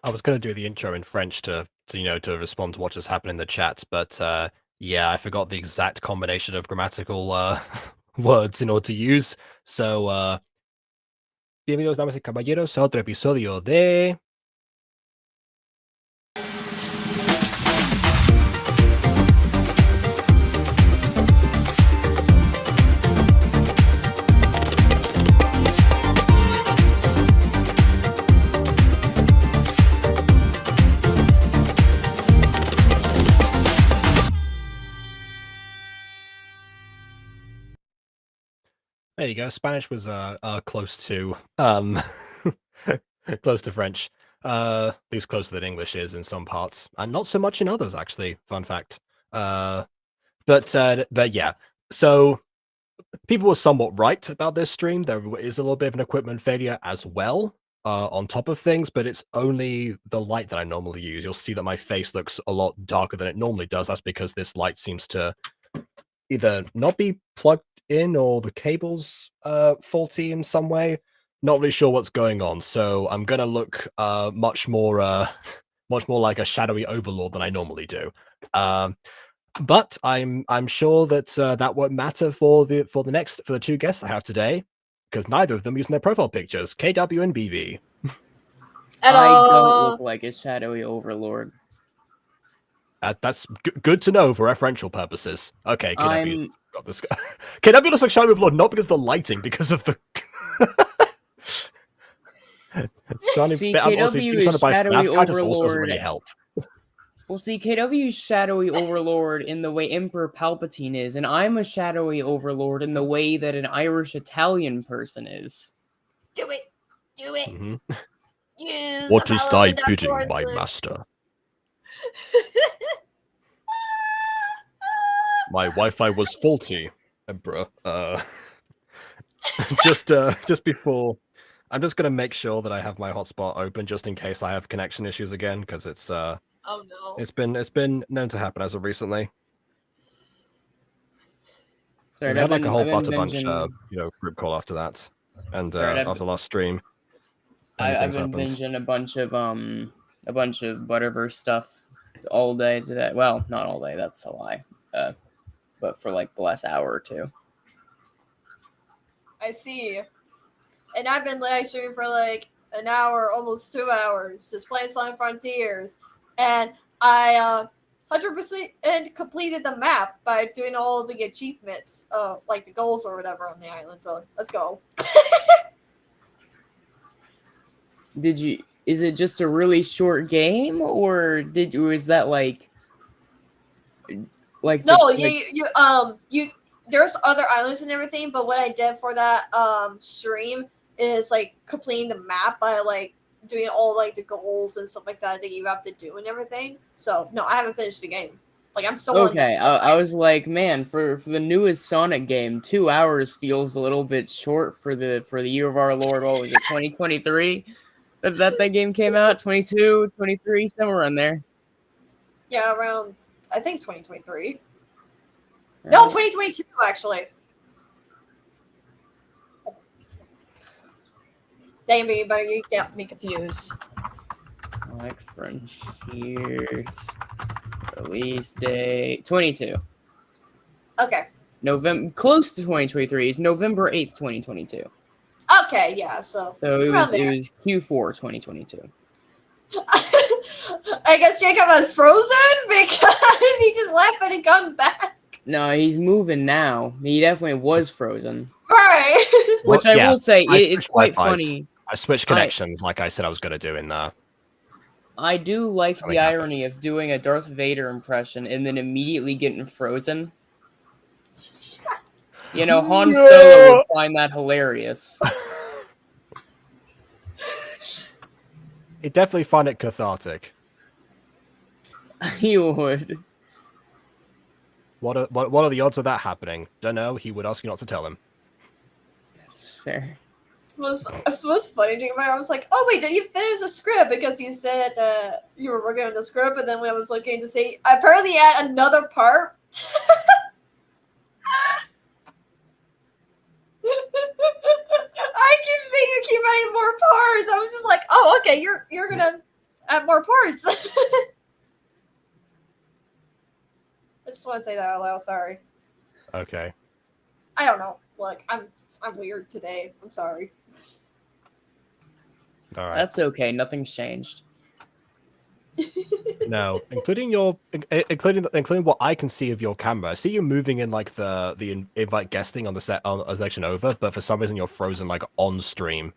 I was gonna do the intro in French to respond to what just happened in the chat, but yeah, I forgot the exact combination of grammatical words in order to use. So bienvenidos damas y caballeros a otro episodio de There you go. Spanish was close to close to French. At least closer than English is in some parts, and not so much in others. Actually, fun fact. But yeah. So people were somewhat right about this stream. There is a little bit of an equipment failure as well on top of things, but it's only the light that I normally use. You'll see that my face looks a lot darker than it normally does. That's because this light seems to either not be plugged in or the cable's faulty in some way. Not really sure what's going on, so I'm gonna look much more like a shadowy overlord than I normally do. But I'm sure that that won't matter for the two guests I have today, because neither of them using their profile pictures. KW and BB. I don't look like a shadowy overlord. That's good to know for referential purposes. Okay, KW got this guy. KW looks like shadowy overlord not because of the lighting, because of the. See, KW is shadowy overlord. Really help. Well, see, KW is shadowy overlord in the way Emperor Palpatine is, and I'm a shadowy overlord in the way that an Irish Italian person is. Do it. Mm-hmm. What is thy bidding, my master? My Wi-Fi was faulty, Emperor. Just before, I'm just gonna make sure that I have my hotspot open just in case I have connection issues again, because it's oh no, it's been known to happen as of recently. Sorry, we had like a whole butter bunch, group call after that, and after last stream. I've been binging a bunch of Butterverse stuff all day today. Well, not all day. That's a lie. But for like the last hour or two. I see. And I've been live streaming for like an hour, almost 2 hours, just playing Slime Frontiers. And I 100% completed the map by doing all the achievements, like the goals or whatever on the island. So let's go. Is it just a really short game, or was that like no, you there's other islands and everything, but what I did for that stream is like completing the map by like doing all like the goals and stuff like that you have to do and everything. So no, I haven't finished the game. Like I'm still okay. I was like, man, for the newest Sonic game, 2 hours feels a little bit short for the year of our Lord. What was it, 2023? that game came out, 22, 23, somewhere in there. Yeah, around I think 2023. No, 2022 actually. Damn, but you got me confused. Like Frontiers release date 22. Okay. November, close to 2023 is November 8th, 2022. Okay, yeah. So it was Q4 2022. I guess Jacob was frozen because he just left and he come back. No, he's moving now. He definitely was frozen. Right. Which I will say, it's quite funny. I switched connections like I said I was going to do in there. I do like the irony of doing a Darth Vader impression and then immediately getting frozen. You know, Han Solo would find that hilarious. He'd definitely find it cathartic. He would. What are the odds of that happening? Don't know. He would ask you not to tell him. That's fair. It was funny. I was like, oh wait, did you finish the script? Because you said you were working on the script, and then when I was looking to see, apparently add another part. I keep seeing you keep adding more parts. I was just like, oh, okay, you're gonna Add more parts. I just want to say that out loud. Sorry. Okay. I don't know. Look, I'm weird today. I'm sorry. All right. That's okay. Nothing's changed. No, including what I can see of your camera. I see you moving in like the invite guesting on the set on a section over, but for some reason you're frozen like on stream,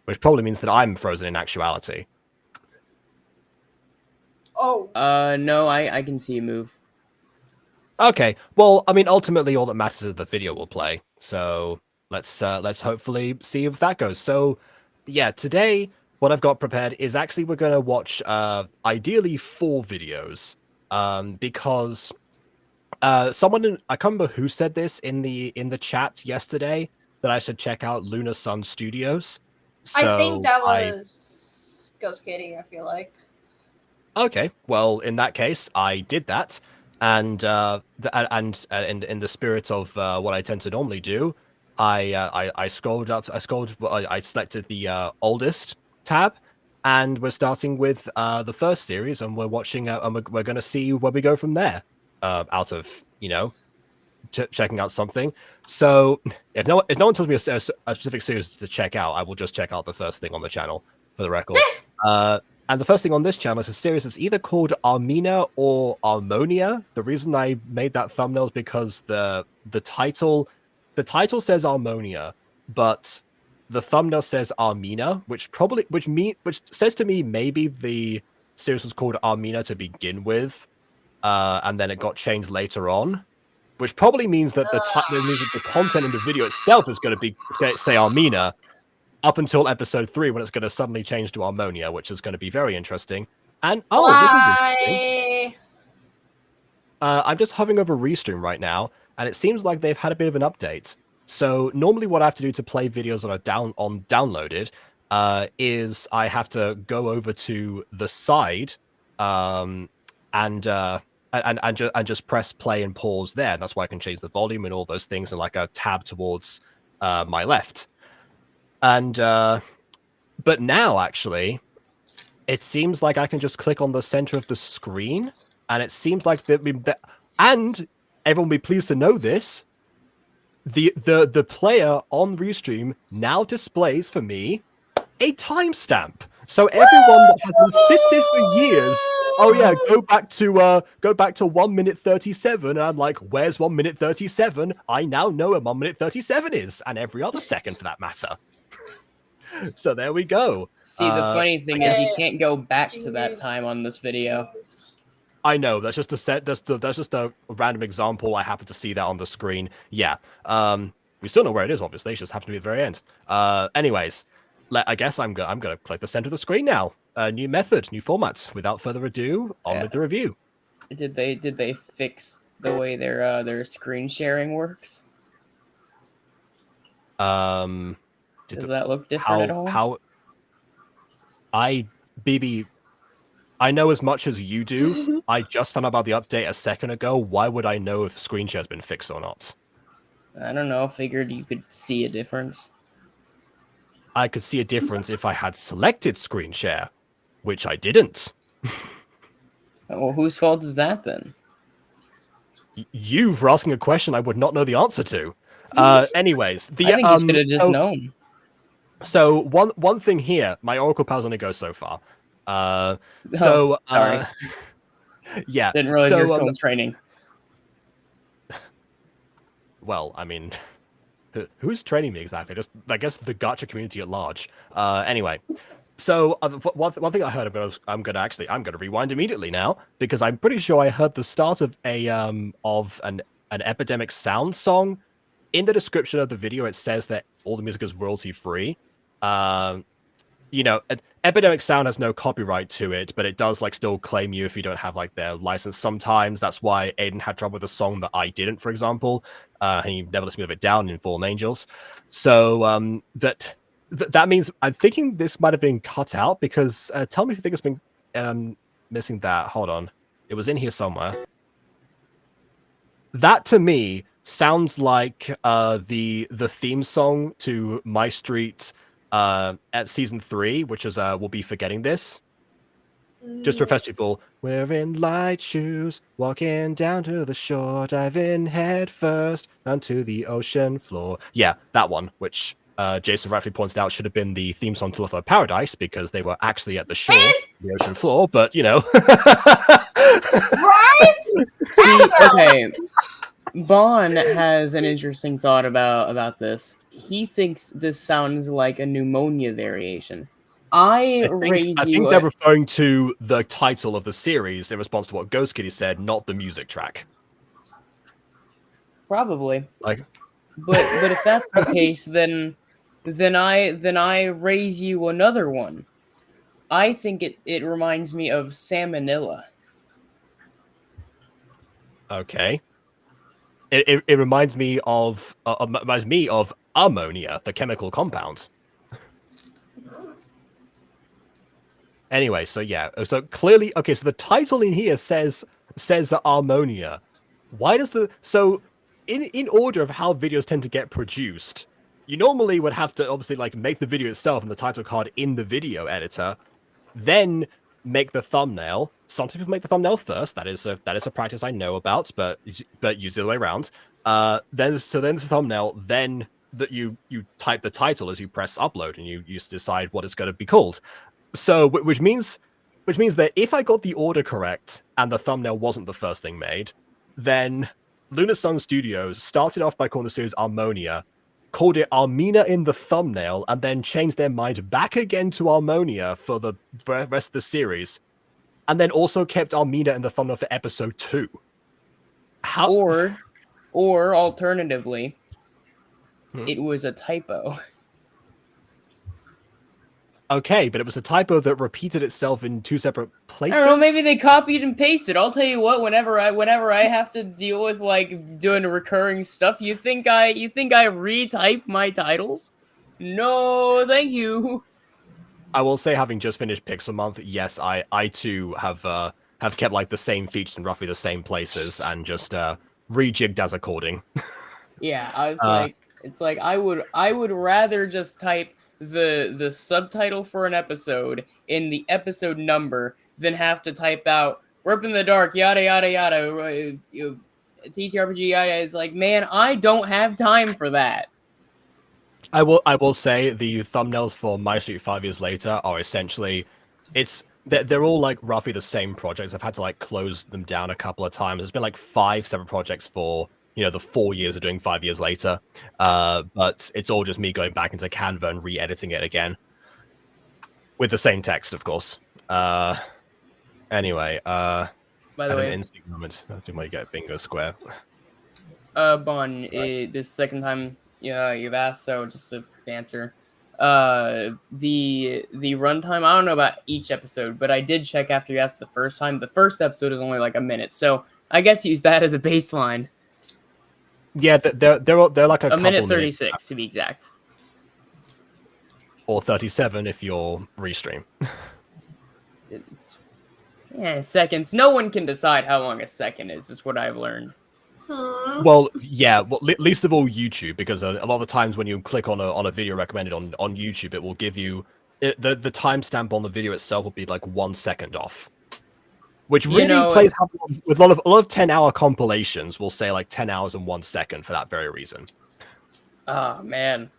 which probably means that I'm frozen in actuality. Oh. No, I can see you move. Okay, well, I mean, ultimately, all that matters is the video will play. So let's hopefully see if that goes. So, yeah, today what I've got prepared is actually we're gonna watch ideally 4 videos, because someone I can't remember who said this in the chat yesterday that I should check out Lunar Sun Studios. So I think that was Ghost Kitty, I feel like. Okay, well, in that case, I did that, and in the spirit of what I tend to normally do, I scrolled up. I selected the oldest tab, and we're starting with the first series, and we're watching. And we're going to see where we go from there. Out of checking out something. So if no one tells me a specific series to check out, I will just check out the first thing on the channel for the record. And the first thing on this channel is a series that's either called Armina or Armonia. The reason I made that thumbnail is because the title says Armonia, but the thumbnail says Armina, which says to me maybe the series was called Armina to begin with, and then it got changed later on, which probably means that the content in the video itself is going to say Armina, up until episode 3 when it's going to suddenly change to Armonia, which is going to be very interesting. And this is interesting. I'm just hovering over Restream right now, and it seems like they've had a bit of an update. So normally what I have to do to play videos on downloaded is I have to go over to the side and just press play and pause there. And that's why I can change the volume and all those things, and like a tab towards my left. And but now actually it seems like I can just click on the center of the screen, and it seems like and everyone will be pleased to know this, the player on Restream now displays for me a timestamp. So everyone that has insisted for years, oh yeah, go back to 1 minute 37, and I'm like, where's 1 minute 37? I now know where 1 minute 37 is, and every other second for that matter. So there we go. See, the funny thing is you can't go back to that time on this video. I know, that's just a random example. I happen to see that on the screen. Yeah. We still know where it is, obviously. It just happened to be at the very end. Anyways, I guess I'm gonna click the center of the screen now. New method, new format. Without further ado, on with the review. Did they fix the way their screen sharing works? Does that look different at all? BB, I know as much as you do. I just found out about the update a second ago. Why would I know if screen share has been fixed or not? I don't know. Figured you could see a difference. I could see a difference if I had selected screen share, which I didn't. Well, whose fault is that then? You for asking a question I would not know the answer to. Anyways, I think you should have just known. So one thing here, my Oracle powers only go so far. Sorry. Yeah. Didn't realize you were still in training. Well, I mean, who's training me exactly? Just, I guess, the Gacha community at large. Anyway, so one thing I heard about, I'm gonna rewind immediately now, because I'm pretty sure I heard the start of an Epidemic Sound song. In the description of the video, it says that all the music is royalty free. Epidemic Sound has no copyright to it, but it does still claim you if you don't have their license sometimes. That's why Aiden had trouble with a song that I didn't, for example. And he never lets me live it down in Fallen Angels. So that means I'm thinking this might have been cut out, because tell me if you think it's been missing that. Hold on. It was in here somewhere. That to me sounds like the theme song to My Street at season 3, which is we'll be forgetting this. Just to refresh people, we're in light shoes, walking down to the shore, diving head first onto the ocean floor. Yeah, that one, which Jason rightfully pointed out should have been the theme song to Love of Paradise because they were actually at the shore, the ocean floor, but you know. Right? See, okay. Bon has an interesting thought about this. He thinks this sounds like a pneumonia variation. I think they're referring to the title of the series in response to what Ghost Kitty said, not the music track. Probably. Like, but if that's the case, then I raise you another one. I think it reminds me of salmonella. Okay. It reminds me of ammonia, the chemical compound. Anyway, so yeah, so clearly, okay, so the title in here says Armonia. Why does in order of how videos tend to get produced, you normally would have to obviously like make the video itself and the title card in the video editor, then make the thumbnail. Some people make the thumbnail first. That is a practice I know about, but use the other way around. Then the thumbnail, then that you type the title as you press upload, and you decide what it's going to be called. So, which means that if I got the order correct and the thumbnail wasn't the first thing made, then Lunar Sun Studios started off by calling the series Armonia, called it Armina in the thumbnail, and then changed their mind back again to Armonia for the rest of the series, and then also kept Armina in the thumbnail for episode 2. How? Or alternatively, it was a typo. Okay, but it was a typo that repeated itself in 2 separate places. I don't know, maybe they copied and pasted. I'll tell you what, whenever I have to deal with like doing recurring stuff, you think I retype my titles? No, thank you. I will say, having just finished Pixel Month, yes, I too have kept like the same features in roughly the same places and just rejigged as according. Yeah, I was it's like I would rather just type the subtitle for an episode in the episode number than have to type out "We're up in the dark," yada yada yada. TTRPG yada is like, man, I don't have time for that. I will say the thumbnails for My Street 5 Years Later are essentially, they're all like roughly the same projects. I've had to like close them down a couple of times. There's been like 5 separate projects for the 4 years of doing 5 Years Later, but it's all just me going back into Canva and re-editing it again with the same text, of course. Anyway, by the way, an instinct moment. I think I get bingo square. Bon, this second time you've asked, so just to answer. The runtime, I don't know about each episode, but I did check after you asked the first time. The first episode is only like a minute, so I guess use that as a baseline. Yeah, they're like a minute 36 to be exact, or 37 if you're restream. Seconds. No one can decide how long a second is what I've learned. Well, yeah, least of all YouTube, because a lot of the times when you click on a video recommended on YouTube, it will give you the timestamp on the video itself will be like 1 second off, which really plays with a lot of 10-hour compilations. Will say like 10 hours and 1 second for that very reason. Oh man.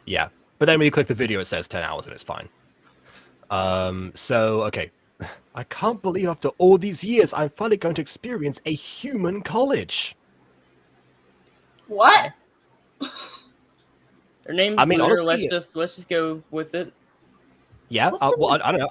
Yeah, but then when you click the video, it says 10 hours and it's fine. So okay. I can't believe after all these years, I'm finally going to experience a human college. What? Their name's Lunar. Honestly, let's just go with it. Yeah. Well, I don't know.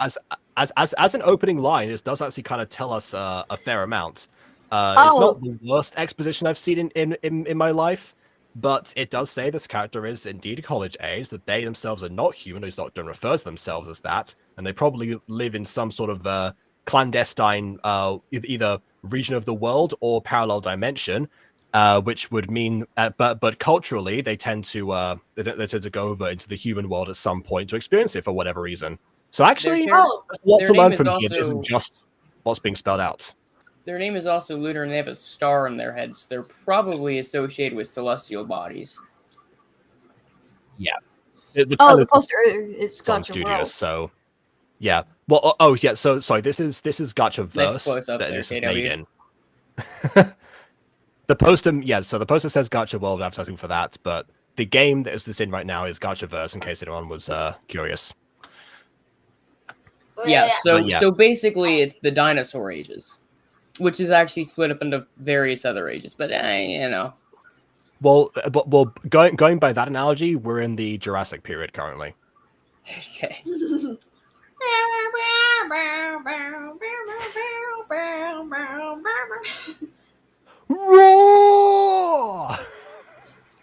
As an opening line, it does actually kind of tell us a fair amount. It's not the worst exposition I've seen in my life, but it does say this character is indeed college age, that they themselves are not human, don't refer to themselves as that, and they probably live in some sort of clandestine either region of the world or parallel dimension, which would mean, but culturally they tend to go over into the human world at some point to experience it for whatever reason. So actually, there's a lot to learn from here. It isn't just what's being spelled out. Their name is also Lunar, and they have a star in their heads. They're probably associated with celestial bodies. Yeah. The poster is Sun Studios, so yeah. Well, yeah. So sorry, this is Gacha Nice verse close up that there, this is made KW. in. The poster, yeah. So the poster says Gacha World advertising for that, but the game that is this in right now is Gacha verse. In case anyone was curious. Yeah, so But yeah. so basically it's the dinosaur ages, which is actually split up into various other ages, but you know. Well, going by that analogy, we're in the Jurassic period currently. Okay. Roar!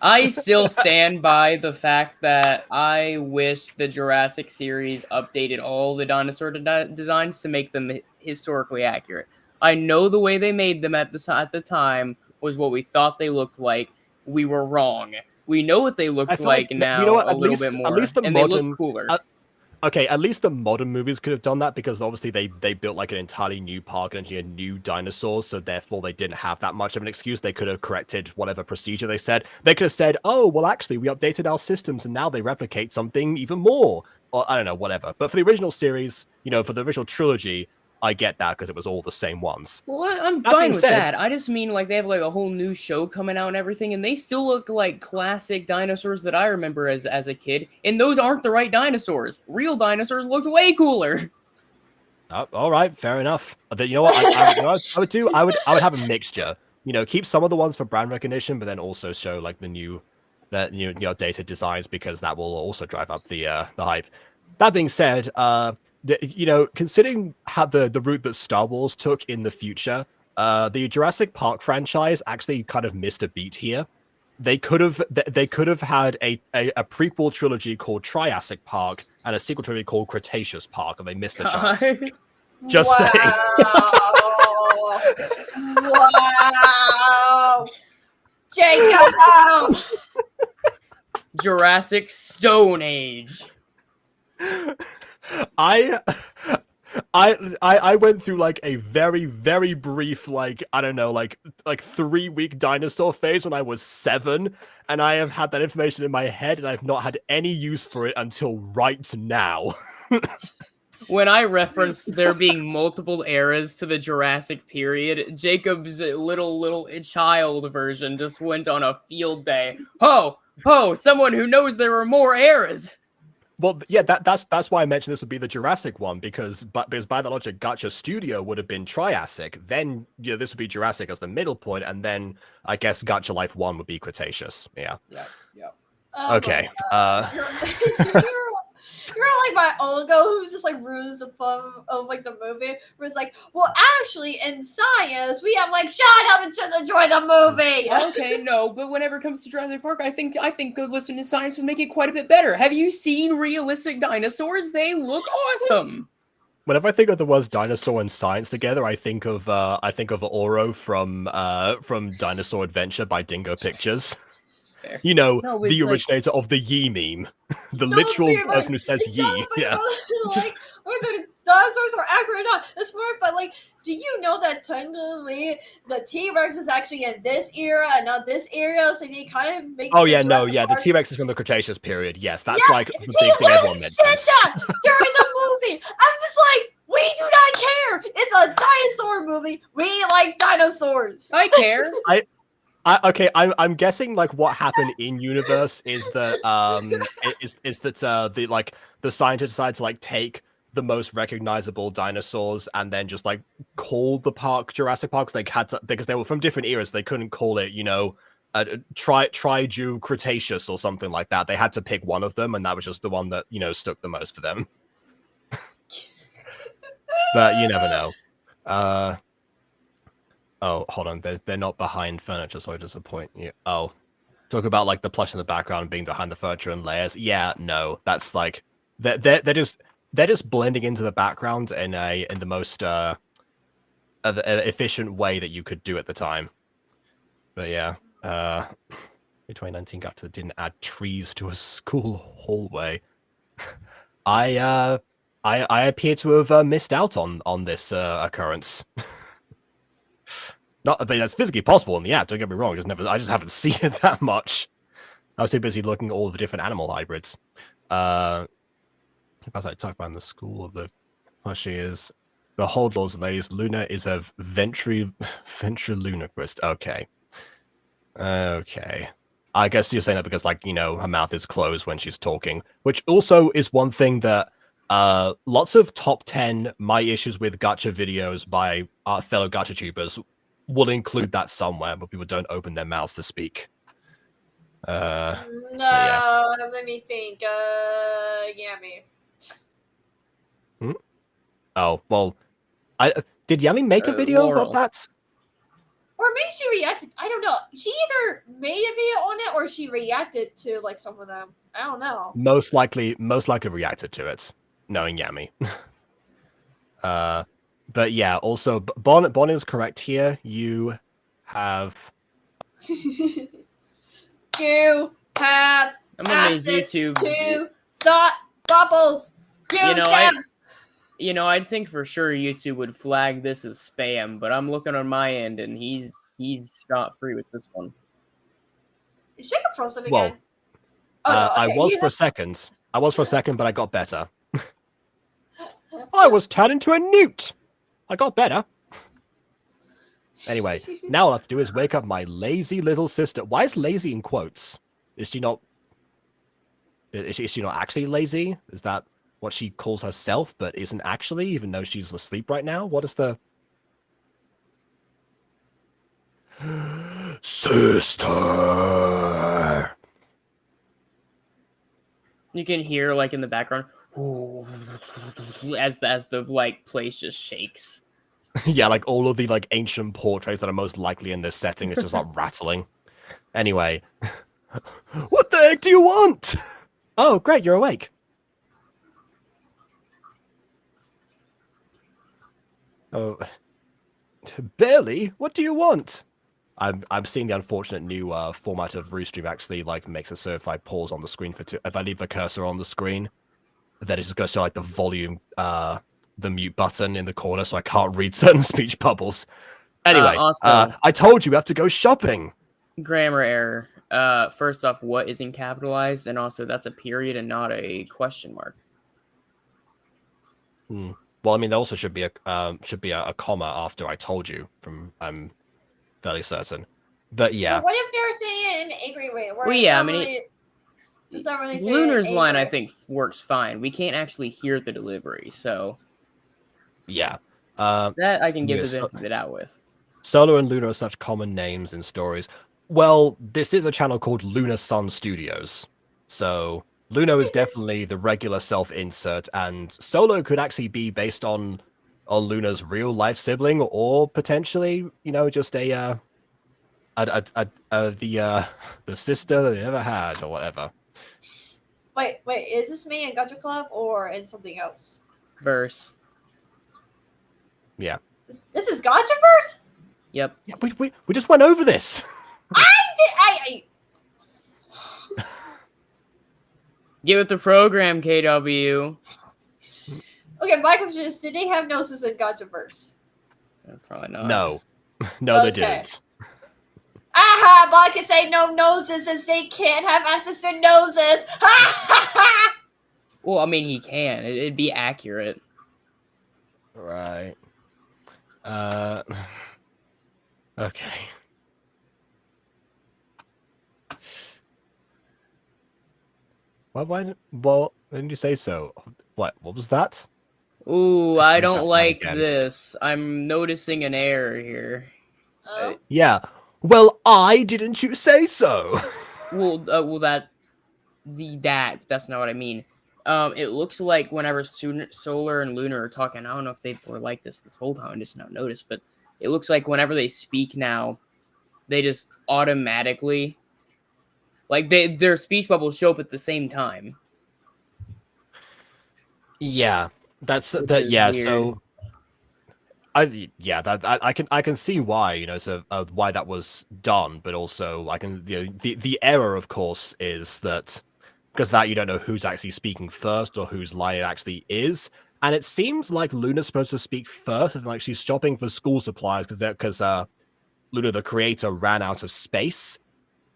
I still stand by the fact that I wish the Jurassic series updated all the dinosaur designs to make them historically accurate. I know the way they made them at the time was what we thought they looked like. We were wrong. We know what they looked feel like like, now you know what, a little bit more, at least the and they modern, look cooler. okay, at least the modern movies could have done that because obviously they built like an entirely new park and engineered new dinosaurs, so therefore they didn't have that much of an excuse. They could have corrected whatever procedure they said. They could have said, "Oh, well, actually, we updated our systems and now they replicate something even more," or I don't know, whatever. But for the original series, for the original trilogy, I get that because it was all the same ones. Well, I'm That fine being with said- that. I just mean like they have like a whole new show coming out and everything, and they still look like classic dinosaurs that I remember as a kid. And those aren't the right dinosaurs. Real dinosaurs looked way cooler. Oh, all right, fair enough. You know what? I would do. I would have a mixture. Keep some of the ones for brand recognition, but then also show like the new updated designs because that will also drive up the hype. That being said, considering how the route that Star Wars took in the future, the Jurassic Park franchise actually kind of missed a beat here. They could have had a prequel trilogy called Triassic Park and a sequel trilogy called Cretaceous Park, and they missed the chance. Just saying. Wow. Jacob! Jurassic Stone Age. I went through like a very, very brief, like, I don't know, like 3-week dinosaur phase when I was 7, and I have had that information in my head, and I've not had any use for it until right now. When I referenced there being multiple eras to the Jurassic period, Jacob's little child version just went on a field day. Ho! Someone who knows there are more eras! Well, yeah, that's why I mentioned this would be the Jurassic one, because by that logic, Gacha Studio would have been Triassic. Then, this would be Jurassic as the middle point, and then I guess Gacha Life 1 would be Cretaceous. Yeah. Yeah. Oh okay. You're like my uncle who just like ruins the fun of like the movie. Where it's like, well, actually, in science, we have like, shut up and just enjoy the movie. Okay, no, but whenever it comes to Jurassic Park, I think good listening to science would make it quite a bit better. Have you seen realistic dinosaurs? They look awesome. Whenever I think of the words dinosaur and science together, I think of Oro from Dinosaur Adventure by Dingo Pictures. Fair. The originator of the Yee meme. The literal person who says Yee. Yeah. Like, whether dinosaurs are accurate or not. That's more, but like, do you know that technically the T-Rex is actually in this era and not this era? So they kind of make. Oh yeah, no, yeah. The T-Rex is from the Cretaceous period. Yes, that's like the big thing everyone mentions. He said that during the movie. I'm just like, we do not care. It's a dinosaur movie. We like dinosaurs. I care. I'm guessing like what happened in universe is that the scientists decided to like take the most recognizable dinosaurs and then just like call the park Jurassic Park because they were from different eras. They couldn't call it Triju Cretaceous or something like that. They had to pick one of them, and that was just the one that stuck the most for them. But you never know. Oh, hold on. They're not behind furniture, so I disappoint you. Oh, talk about like the plush in the background being behind the furniture and layers. Yeah, no, that's like they're just blending into the background in the most efficient way that you could do at the time. But yeah, 2019 got to didn't add trees to a school hallway. I appear to have missed out on this occurrence. Not that that's physically possible in the app, don't get me wrong, I just haven't seen it that much. I was too busy looking at all the different animal hybrids. As I talk about in the school of the Oh, she is. Behold, lords and ladies, Luna is a ventriloquist. Okay. Okay. I guess you're saying that because, like, her mouth is closed when she's talking, which also is one thing that lots of top 10 my issues with gacha videos by our fellow gacha tubers will include that somewhere, but people don't open their mouths to speak. No, yeah. let me think. Yami. Oh, well, did Yami make a video Laurel. of that? Or maybe she reacted. I don't know. She either made a video on it or she reacted to like some of them. I don't know. Most likely reacted to it, knowing Yami. But yeah, also Bon is correct here. You have You have I'm gonna make access YouTube. to thought bubbles. I'd think for sure YouTube would flag this as spam, but I'm looking on my end and he's scot free with this one. Is Jacob Frost again? well. Oh, no, I okay. was for a second. But I got better. I was turned into a newt. I got better. Anyway, now all I have to do is wake up my lazy little sister. Why is lazy in quotes? Is she not actually lazy? Is that what she calls herself, but isn't actually, even though she's asleep right now? What is the sister? You can hear like in the background as the like place just shakes. Yeah, like all of the like ancient portraits that are most likely in this setting is just like rattling. Anyway, what the heck do you want? Oh, great, you're awake. Oh, barely. What do you want? I'm seeing the unfortunate new format of Restream actually like makes it so if I pause on the screen if I leave the cursor on the screen, then it's just going to show like the volume, the mute button in the corner, so I can't read certain speech bubbles. Anyway, Also, I told you we have to go shopping. Grammar error. First off, what isn't capitalized, and also that's a period and not a question mark. Well, I mean, there also should be a comma after I told you. I'm fairly certain, but yeah. But what if they're saying it in an angry way? Where Well, it's yeah, not I mean, really, it's not really saying Lunar's it line, I angry. think, works fine. We can't actually hear the delivery, so Yeah. that I can give yeah, the benefit of the doubt with. Solo and Luna are such common names in stories. Well, this is a channel called Lunar Sun Studios, so Luna is definitely the regular self-insert, and Solo could actually be based on Luna's real life sibling, or potentially, just the sister that they never had, or whatever. Wait, is this me in Gacha Club or in something else? Verse. Yeah. This is Gachaverse? Yep. Yeah, we just went over this. I Get with the program, KW. Okay, my question is, did they have Gnosis in Gachaverse? Probably not. No. No, they Okay. didn't. Aha, but I can say no noses since they can't have access to noses. Well, I mean, he can. It'd be accurate. Right. Okay. Why didn't you say so? What was that? Ooh, I think don't that's like again. this. I'm noticing an error here. Oh, Yeah. Well, didn't you say so? That's not what I mean. It looks like whenever Solar and Lunar are talking, I don't know if they were like this whole time, I just not noticed, but it looks like whenever they speak now, they just automatically, like their speech bubbles show up at the same time. Yeah, that's Which that. is Yeah, weird. so I can see why why that was done, but also I can the error of course is that because that you don't know who's actually speaking first or whose line it actually is, and it seems like Luna's supposed to speak first, and like she's shopping for school supplies because Luna the creator ran out of space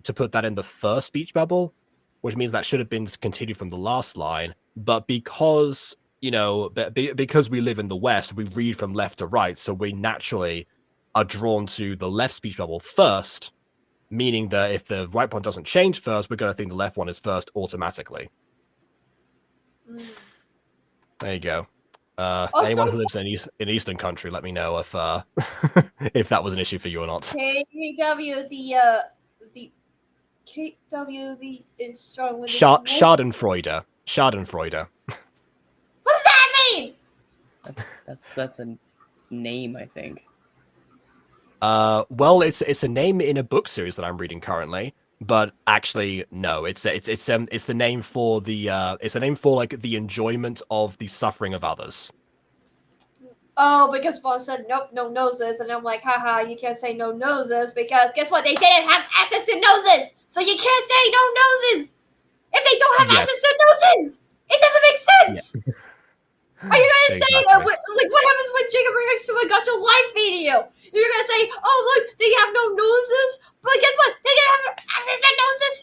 to put that in the first speech bubble, which means that should have been continued from the last line, but because because we live in the West, we read from left to right, so we naturally are drawn to the left speech bubble first, meaning that if the right one doesn't change first, we're going to think the left one is first automatically. There you go. Anyone who lives in an Eastern country, let me know if if that was an issue for you or not. KW the KW is strong with Schadenfreude. Schadenfreude. What does that mean? That's a name, I think. Well, it's a name in a book series that I'm reading currently, but actually no, it's the name for it's a name for like the enjoyment of the suffering of others. Oh, because Paul said nope, no noses, and I'm like, haha, you can't say no noses because guess what? They didn't have access to noses, so you can't say no noses if they don't have access to noses. It doesn't make sense. Yeah. Are you gonna say what happens when Jacob reacts to a Gacha live video? You're gonna say, oh look, they have no noses, but guess what? They didn't have access to noses.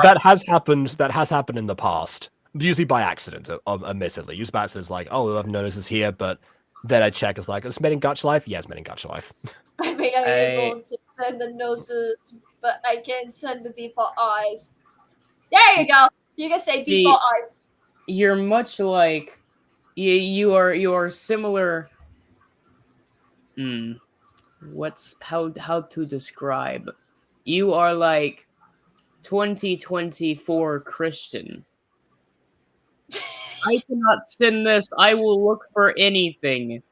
That has happened. That has happened in the past, usually by accident. Admittedly, usually by accident. It's like, oh, we have no noses here, but then I check. It's like, it's made in Gacha Life. Yeah, it's made in Gacha Life. I mean, I'm able to send the noses, but I can't send the default eyes. There you go. You can say default eyes. You're much like. You are similar. How to describe? You are like 2024 Christian. I cannot send this. I will look for anything.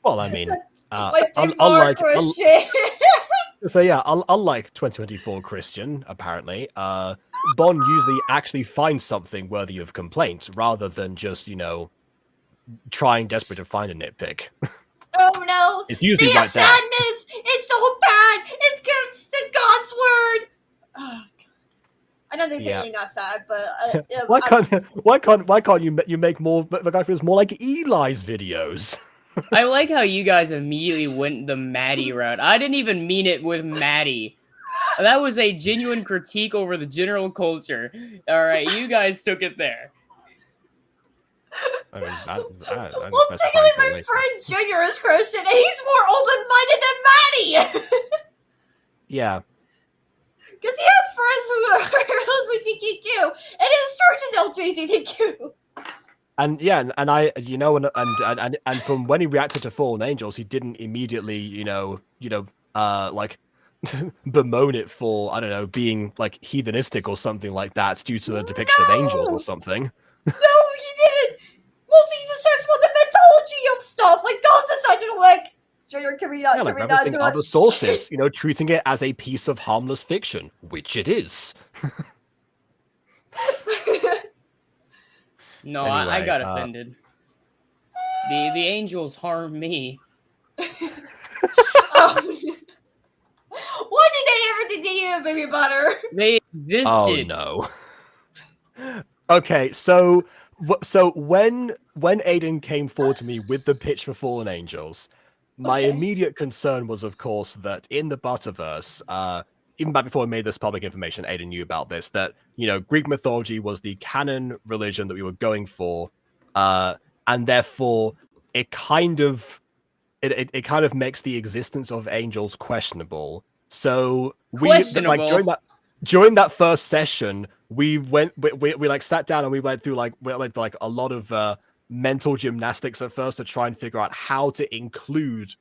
Well, I mean, unlike 2024 Christian, apparently, Bon usually actually finds something worthy of complaint rather than just, trying desperate to find a nitpick. Oh no! It's usually the right there. sadness is so bad. It's against the God's word. Oh, I know they're technically not sad, but why can't you make more? The guy feels more like Eli's videos. I like how you guys immediately went the Maddie route. I didn't even mean it with Maddie. That was a genuine critique over the general culture. All right, you guys took it there. I mean, well, technically, my friend Junior is Christian, and he's more open-minded than Maddie. Yeah. Because he has friends who are LGBTQ, and his church is LGBTQ. And yeah, and I, and from when he reacted to Fallen Angels, he didn't immediately, like bemoan it for, I don't know, being like heathenistic or something like that due to the depiction of angels or something. No, he didn't. Mostly he just talks about the mythology of stuff, like gods and such, and I'm like, Junior, can we not referencing other sources, treating it as a piece of harmless fiction, which it is. No, anyway, I got offended. The angels harm me. What did they ever do to you, baby butter? They existed. Oh no. Okay, so when Aiden came forward to me with the pitch for Fallen Angels, my immediate concern was, of course, that in the Butterverse, even back before I made this public information, Aiden knew about this, that, Greek mythology was the canon religion that we were going for, and therefore it kind of makes the existence of angels questionable. So during that first session, we sat down and we went through like a lot of mental gymnastics at first to try and figure out how to include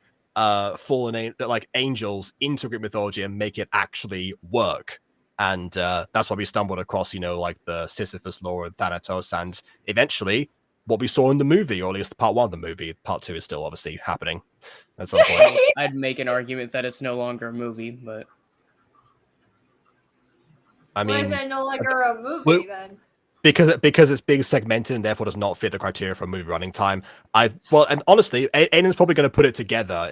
angels into Greek mythology and make it actually work. And that's why we stumbled across, the Sisyphus lore of Thanatos, and eventually what we saw in the movie, or at least part one of the movie. Part two is still obviously happening at some point. I'd make an argument that it's no longer a movie, but I mean, why is that no longer a movie then? Because it's being segmented and therefore does not fit the criteria for movie running time. And honestly, Aiden's probably going to put it together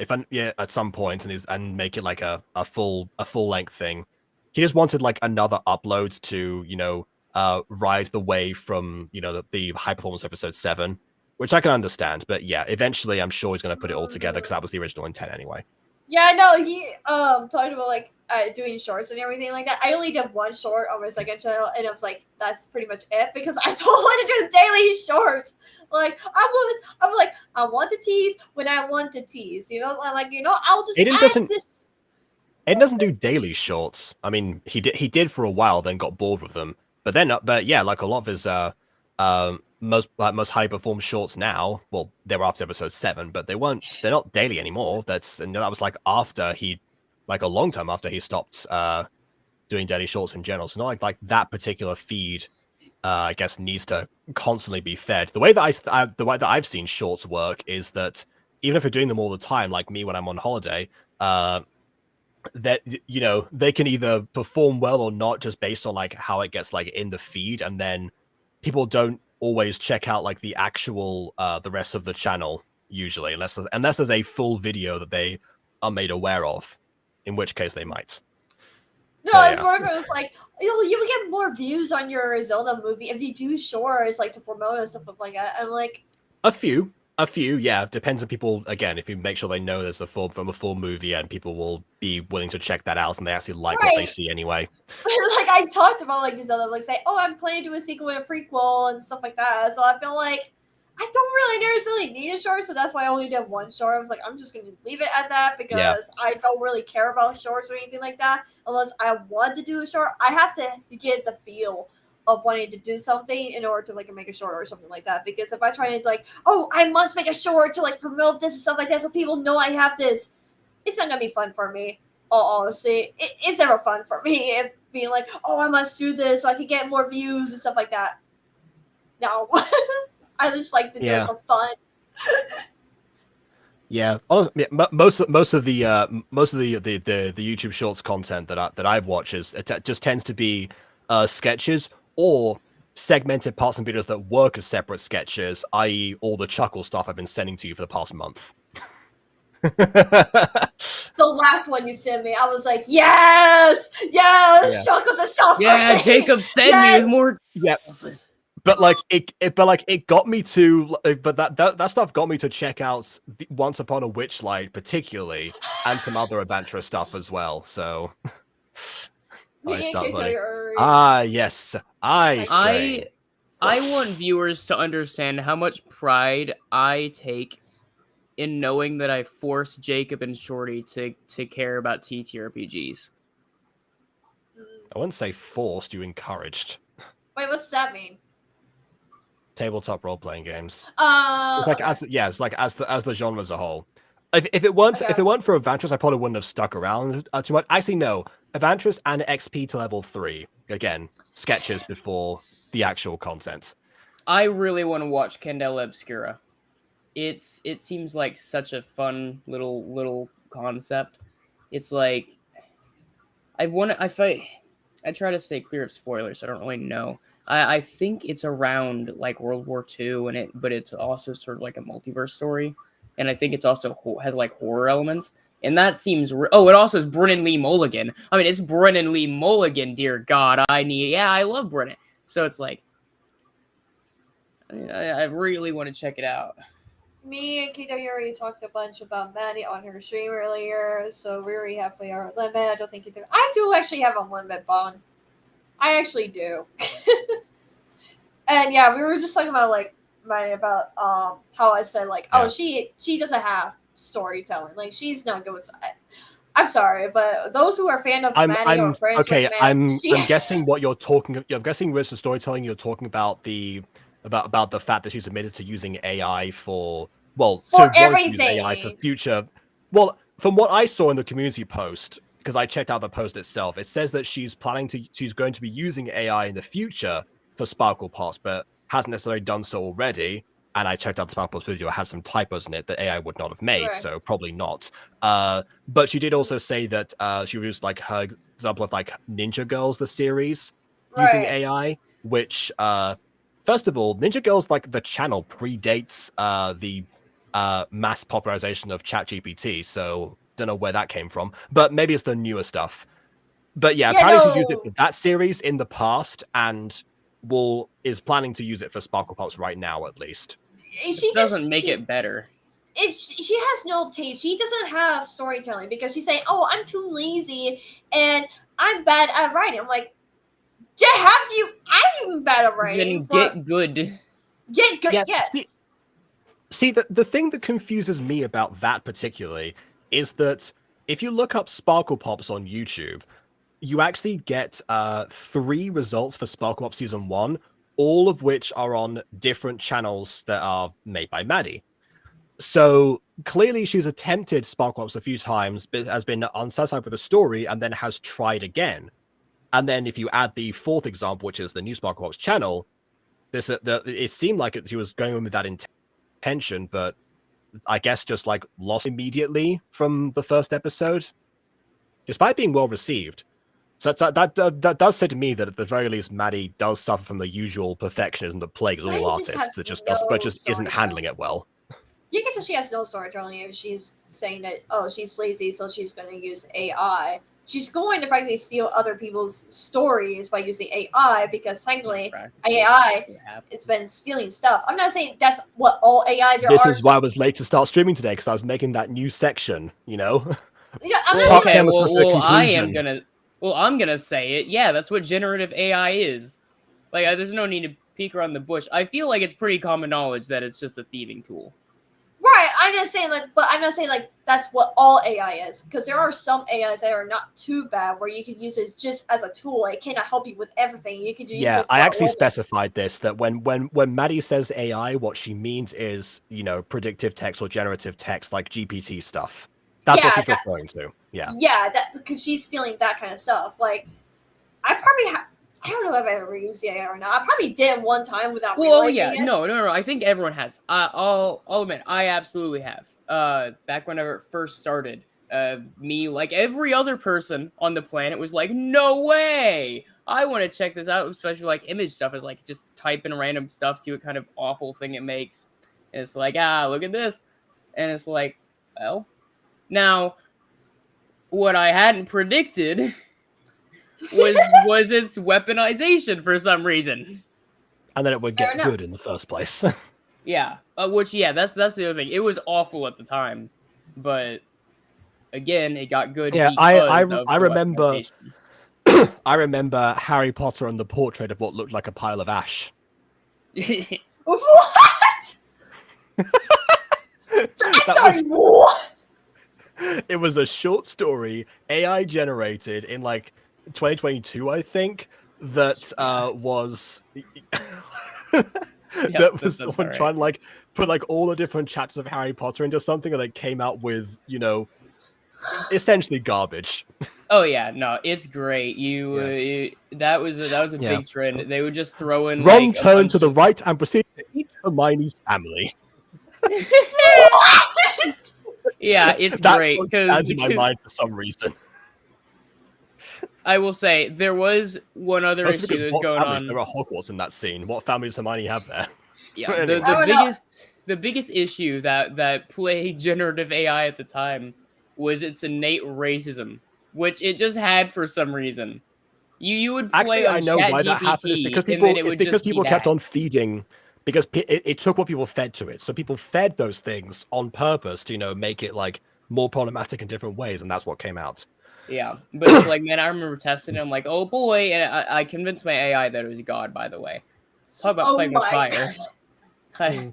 at some point and make it like a full length thing. He just wanted like another upload to ride the wave from the high performance episode 7, which I can understand. But yeah, eventually I'm sure he's going to put it all together because that was the original intent anyway. Yeah, no, he talked about like doing shorts and everything like that. I only did one short on my second channel, and I was like, that's pretty much it because I don't want to do daily shorts. Like I'm like, I want to tease when I want to tease. You know, like I'll just Aiden add doesn't. this. Aiden doesn't do daily shorts. I mean, he did for a while, then got bored with them. But yeah, like a lot of his most high perform shorts now. Well, they were after episode 7, but they're not daily anymore. That was like after he, like a long time after he stopped doing daily shorts in general. So not like that particular feed. I guess needs to constantly be fed. The way that the way that I've seen shorts work is that even if you're doing them all the time, like me when I'm on holiday, that they can either perform well or not just based on like how it gets like in the feed, and then people don't always check out like the actual the rest of the channel usually, unless there's a full video that they are made aware of, in which case they might. No, it's more of it was like you will get more views on your Zelda movie if you do shorts like to promote and stuff like that. I'm like A few, yeah. Depends on people. Again, if you make sure they know there's a full movie, and people will be willing to check that out, and they actually like what they see anyway. Like I talked about like these other like say, oh, I'm planning to do a sequel and a prequel and stuff like that. So I feel like I don't really necessarily need a short, so that's why I only did one short. I was like, I'm just gonna leave it at that because I don't really care about shorts or anything like that. Unless I want to do a short, I have to get the feel of wanting to do something in order to like make a short or something like that. Because if I try to like, oh, I must make a short to like promote this and stuff like that, so people know I have this, it's not gonna be fun for me. All honestly, it's never fun for me. If being like, oh, I must do this so I can get more views and stuff like that. No. I just like to do it for fun. Yeah, honestly, most of the YouTube Shorts content that I've watched just tends to be sketches or segmented parts and videos that work as separate sketches, i.e., all the chuckle stuff I've been sending to you for the past month. The last one you sent me, I was like, yes, chuckles and stuff. Yeah, Jacob fed me with more. Yeah. But like it got me to, but that stuff got me to check out Once Upon a Witchlight particularly, and some other Adventure stuff as well. So yes, I want viewers to understand how much pride I take in knowing that I forced Jacob and Shorty to care about TTRPGs. I wouldn't say forced, you encouraged. Wait, what's that mean? Tabletop role-playing games. It's like as the genre as a whole. If it weren't for Adventures, I probably wouldn't have stuck around too much. Actually, no. Adventures and XP to level 3. Again, sketches before the actual content. I really want to watch Candela Obscura. It seems like such a fun little concept. It's like I try to stay clear of spoilers, so I don't really know. I think it's around like World War II, but it's also sort of like a multiverse story, and I think it's also has like horror elements. And that seems. It also is Brennan Lee Mulligan. I mean, it's Brennan Lee Mulligan. Dear God, I love Brennan. So it's like, I really want to check it out. Me and Keto already talked a bunch about Maddie on her stream earlier, so we're already halfway our limit. I don't think Keto. I do actually have a limit, Bond. I actually do. And yeah, we were just talking about like about how I said like, oh, she doesn't have storytelling. Like she's not good with. I'm sorry, but those who are fan of Maddie or friends with Maddie, I'm guessing what you're talking. I'm guessing with the storytelling, you're talking about the fact that she's admitted to using AI for everything. AI for future. Well, from what I saw in the community post, because I checked out the post itself, it says that she's going to be using AI in the future for Sparkle Pots, but hasn't necessarily done so already. And I checked out the Sparkle Pots video; it has some typos in it that AI would not have made, so probably not. But she did also say that she used like her example of like Ninja Girls, the series, using AI, which first of all, Ninja Girls, like the channel, predates the mass popularization of ChatGPT, so don't know where that came from, but maybe it's the newer stuff. But apparently she used it for that series in the past, and is planning to use it for Sparkle Pops right now, at least. It doesn't make it better. she has no taste. She doesn't have storytelling because she's saying, "Oh, I'm too lazy and I'm bad at writing." I'm like, I'm even bad at writing. Then get good. Get good. Yeah, Yes. See, the thing that confuses me about that particularly is that if you look up Sparkle Pops on YouTube, you actually get 3 results for Sparkle Pop Season 1, all of which are on different channels that are made by Maddie. So clearly she's attempted Sparkle Pops a few times, but has been unsatisfied with the story and then has tried again. And then if you add the 4th example, which is the new Sparkle Pops channel, it seemed like she was going in with that intention, but I guess just like lost immediately from the first episode, despite being well received. So that does say to me that at the very least, Maddie does suffer from the usual perfectionism that plagues all Maddie just artists, has but no just isn't handling it well. You can tell she has no storytelling if she's saying that, oh, she's lazy, so she's going to use AI. She's going to practically steal other people's stories by using AI because technically AI has been stealing stuff. I'm not saying that's what all AI there This are. is why I was late to start streaming today, because I was making that new section, you know? Yeah, I'm Well, not okay, saying, I'm gonna say it. Yeah, that's what generative AI is. Like, there's no need to peek around the bush. I feel like it's pretty common knowledge that it's just a thieving tool. right, I'm not saying like that's what all AI is, because there are some AIs that are not too bad where you can use it just as a tool. It cannot help you with everything. You could use Yeah, it. I actually specified this, that when Maddie says AI, what she means is, you know, predictive text or generative text, like GPT stuff. That's what she's referring to. Yeah. Yeah, that because she's stealing that kind of stuff. Like, I don't know if I ever used the AI or not. I probably did one time without realizing it. No. I think everyone has. I'll admit, I absolutely have. Back whenever it first started, me, like every other person on the planet, was like, "No way! I want to check this out." Especially like image stuff, is like just type in random stuff, see what kind of awful thing it makes, and it's like, look at this, and it's like, well, now what I hadn't predicted was its weaponization for some reason. And then it would get good in the first place. Yeah, that's the other thing. It was awful at the time, but again, it got good. Yeah, because of I the remember weaponization. I remember Harry Potter and the portrait of what looked like a pile of ash. What? What? It was a short story, AI generated in like 2022, I think, that was that was someone trying to like put like all the different chapters of Harry Potter into something, and it came out with, you know, essentially garbage. Oh yeah, no, it's great. That was a big trend. They would just throw in Ron like turned to the right and proceeded to eat Hermione's family. What? Yeah, it's great because in my mind for some reason. I will say there was one other issue that was going on. There are Hogwarts in that scene. What family does Hermione have there? Yeah, Anyway. the biggest issue that plagued generative AI at the time was its innate racism, which it just had for some reason. You would play Actually, on I know why that happened. It's because people kept on feeding, because it took what people fed to it. So people fed those things on purpose to, you know, make it like more problematic in different ways, and that's what came out. Yeah, but it's like, man, I remember testing it. I'm like, oh boy, and I convinced my AI that it was God. By the way, talk about playing with fire. No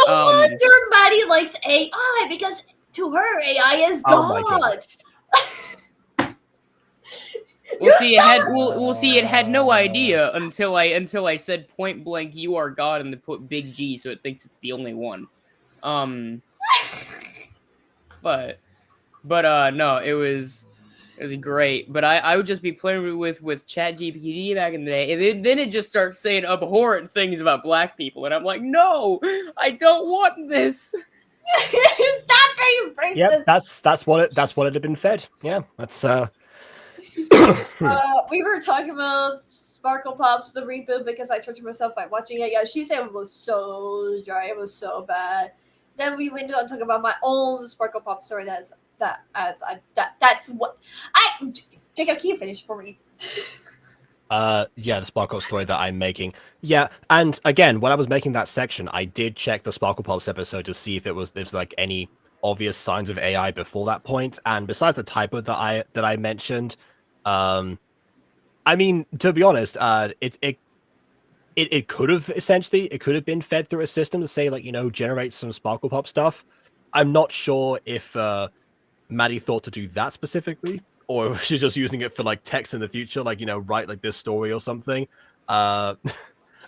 wonder Maddie likes AI, because to her AI is God. We'll see. It had no idea until I said point blank, "You are God," and they put big G, so it thinks it's the only one. But no, it was great. But I would just be playing with ChatGPT back in the day, and then it just starts saying abhorrent things about black people, and I'm like, no, I don't want this. Stop being racist. Yep, that's what it had been fed. Yeah, that's we were talking about Sparkle Pops, the reboot, because I tortured myself by watching it. Yeah, she said it was so dry, it was so bad. Then we went on to talk about my own Sparkle Pop story. That's what I. Jacob, can you finish for me? Yeah, the Sparkle story that I'm making. Yeah, and again, when I was making that section, I did check the Sparkle Pops episode to see if there's like any obvious signs of AI before that point. And besides the typo that I mentioned, I mean, to be honest, it could have been fed through a system to say, like, generate some Sparkle Pop stuff. I'm not sure if Maddie thought to do that specifically, or she's just using it for like text in the future, like, write like this story or something.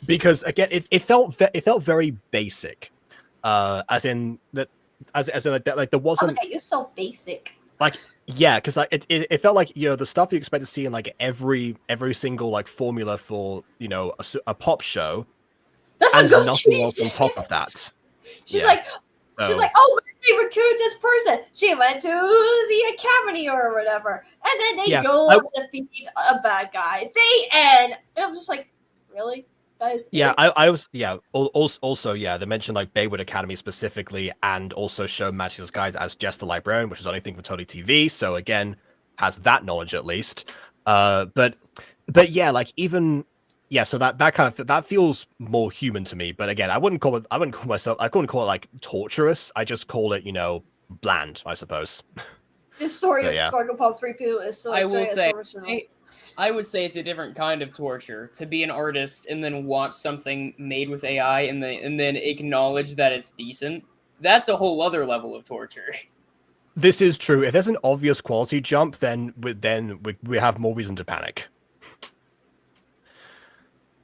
Because again, it felt very basic. As in that, as in like that, like there Oh wasn't my god, you're so basic. like, yeah, because like it felt like, the stuff you expect to see in like every single like formula for a pop show, That's what and Ghost nothing Tree else on said. top of that. She's Yeah. like, So, oh, she recruited this person. She went to the academy or whatever, and then they Yeah, go and defeat a bad guy. They end, and I'm just like, really, guys? yeah, I was, yeah. Also, yeah, they mentioned like Baywood Academy specifically, and also show Matthew's Guides as Jester Librarian, which is only thing for Totally TV. So again, has that knowledge at least. But yeah, like even yeah, so that kind of that feels more human to me. But again, I wouldn't call it like torturous. I just call it bland, I suppose. This story But of yeah. Sparkle Pop's repeal is so I will straight say, as original. I would say it's a different kind of torture to be an artist and then watch something made with AI and then acknowledge that it's decent. That's a whole other level of torture. This is true. If there's an obvious quality jump, then we have more reason to panic.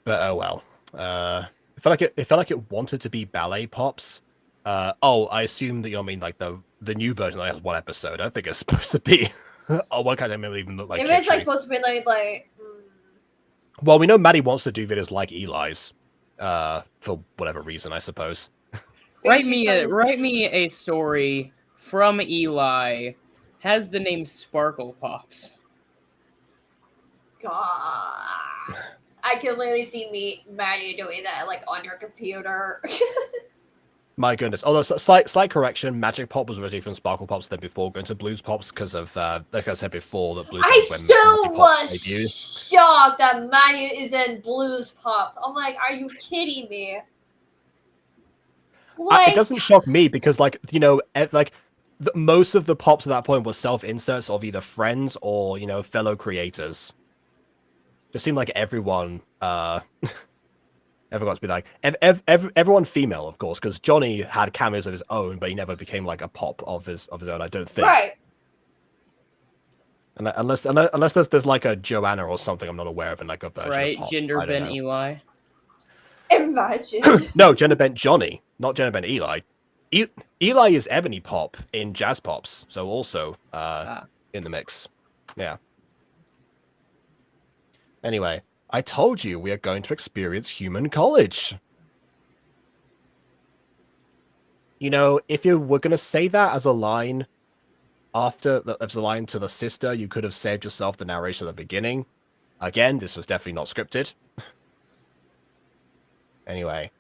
But oh well. It felt like it wanted to be ballet pops. I assume that you mean like the new version that has one episode. I think it's supposed to be. Oh, what kind of maybe even look like? If it's like kitschy. supposed to be like Well, we know Maddie wants to do videos like Eli's, for whatever reason, I suppose. Write me a story from Eli. Has the name Sparkle Pops. God, I can literally see Maddie doing that like on your computer. My goodness. Although slight correction, Magic Pop was originally from Sparkle Pops, then before going to Blues Pops because of like I said before, that Blues I Pops when still Magic Pop was debuted. shocked that Maddie is in Blues Pops. I'm like, are you kidding me? Like, It doesn't shock me because, like, most of the pops at that point were self-inserts of either friends or fellow creators. It seemed like everyone got to be like everyone female, of course, because Johnny had cameos of his own, but he never became like a pop of his own. I don't think. right. And unless there's like a Joanna or something I'm not aware of in like a version Right? of Pop. Gender I don't bent know. Eli. Imagine. No, gender bent Johnny, not gender bent Eli. Eli is Ebony Pop in Jazz Pops, so also in the mix. Yeah. Anyway, I told you we are going to experience human college. If you were going to say that as a line as a line to the sister, you could have saved yourself the narration at the beginning. Again, this was definitely not scripted. Anyway,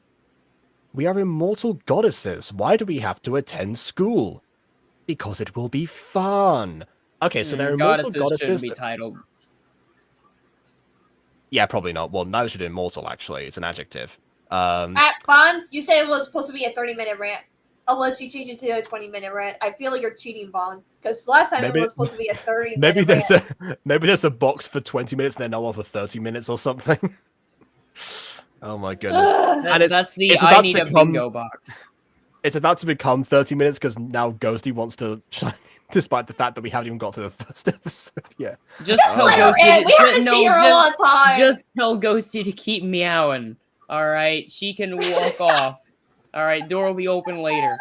we are immortal goddesses. Why do we have to attend school? Because it will be fun. Okay, so they're immortal goddesses. Shouldn't be titled. Yeah, probably not. Well, neither should immortal, actually. It's an adjective. At Bond, you said it was supposed to be a 30-minute rant. Unless you change it to a 20-minute rant. I feel like you're cheating, Bond. Because last time it was supposed to be a 30-minute rant. Maybe there's a box for 20 minutes and then another for 30 minutes or something. Oh my goodness. And that's the I need a bingo box. It's about to become 30 minutes because now Ghosty wants to shine, despite the fact that we haven't even got to the first episode yet. Just tell let her in. Ghosty. We haven't seen her all the time. Just tell Ghosty to keep meowing. All right, she can walk off. All right, door will be open later.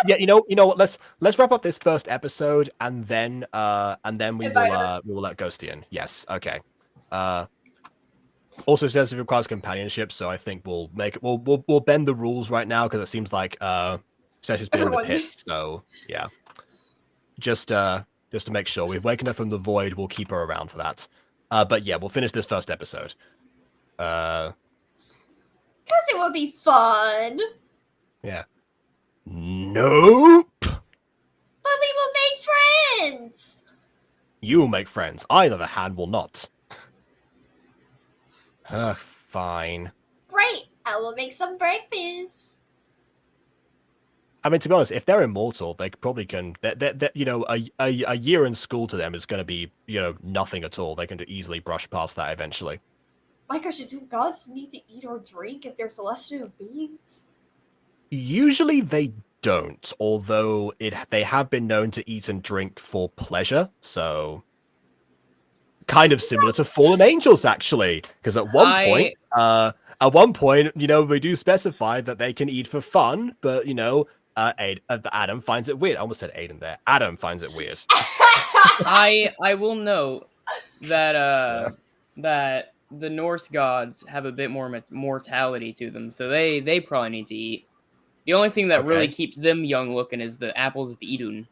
Yeah, you know what? Let's wrap up this first episode and then we will let Ghosty in. Yes, okay. Also says it requires companionship, so I think we'll bend the rules right now because it seems like Session's been in the pits, so yeah. Just to make sure we've wakened her from the void, we'll keep her around for that. But yeah, we'll finish this first episode. Because it would be fun. Yeah. Nope. But we will make friends. You will make friends. I, on the other hand, will not. Fine. Great! I will make some breakfast. I mean, to be honest, if they're immortal, they probably can. You know, a year in school to them is going to be, you know, nothing at all. They can easily brush past that eventually. My gosh, do gods need to eat or drink if they're celestial beings? Usually they don't, although they have been known to eat and drink for pleasure. So, kind of similar to fallen angels, actually, because at one point, you know, we do specify that they can eat for fun, but you know. Adam finds it weird. I almost said Aiden there. Adam finds it weird. I will note that that the Norse gods have a bit more mortality to them, so they probably need to eat. The only thing that really keeps them young looking is the apples of Idun.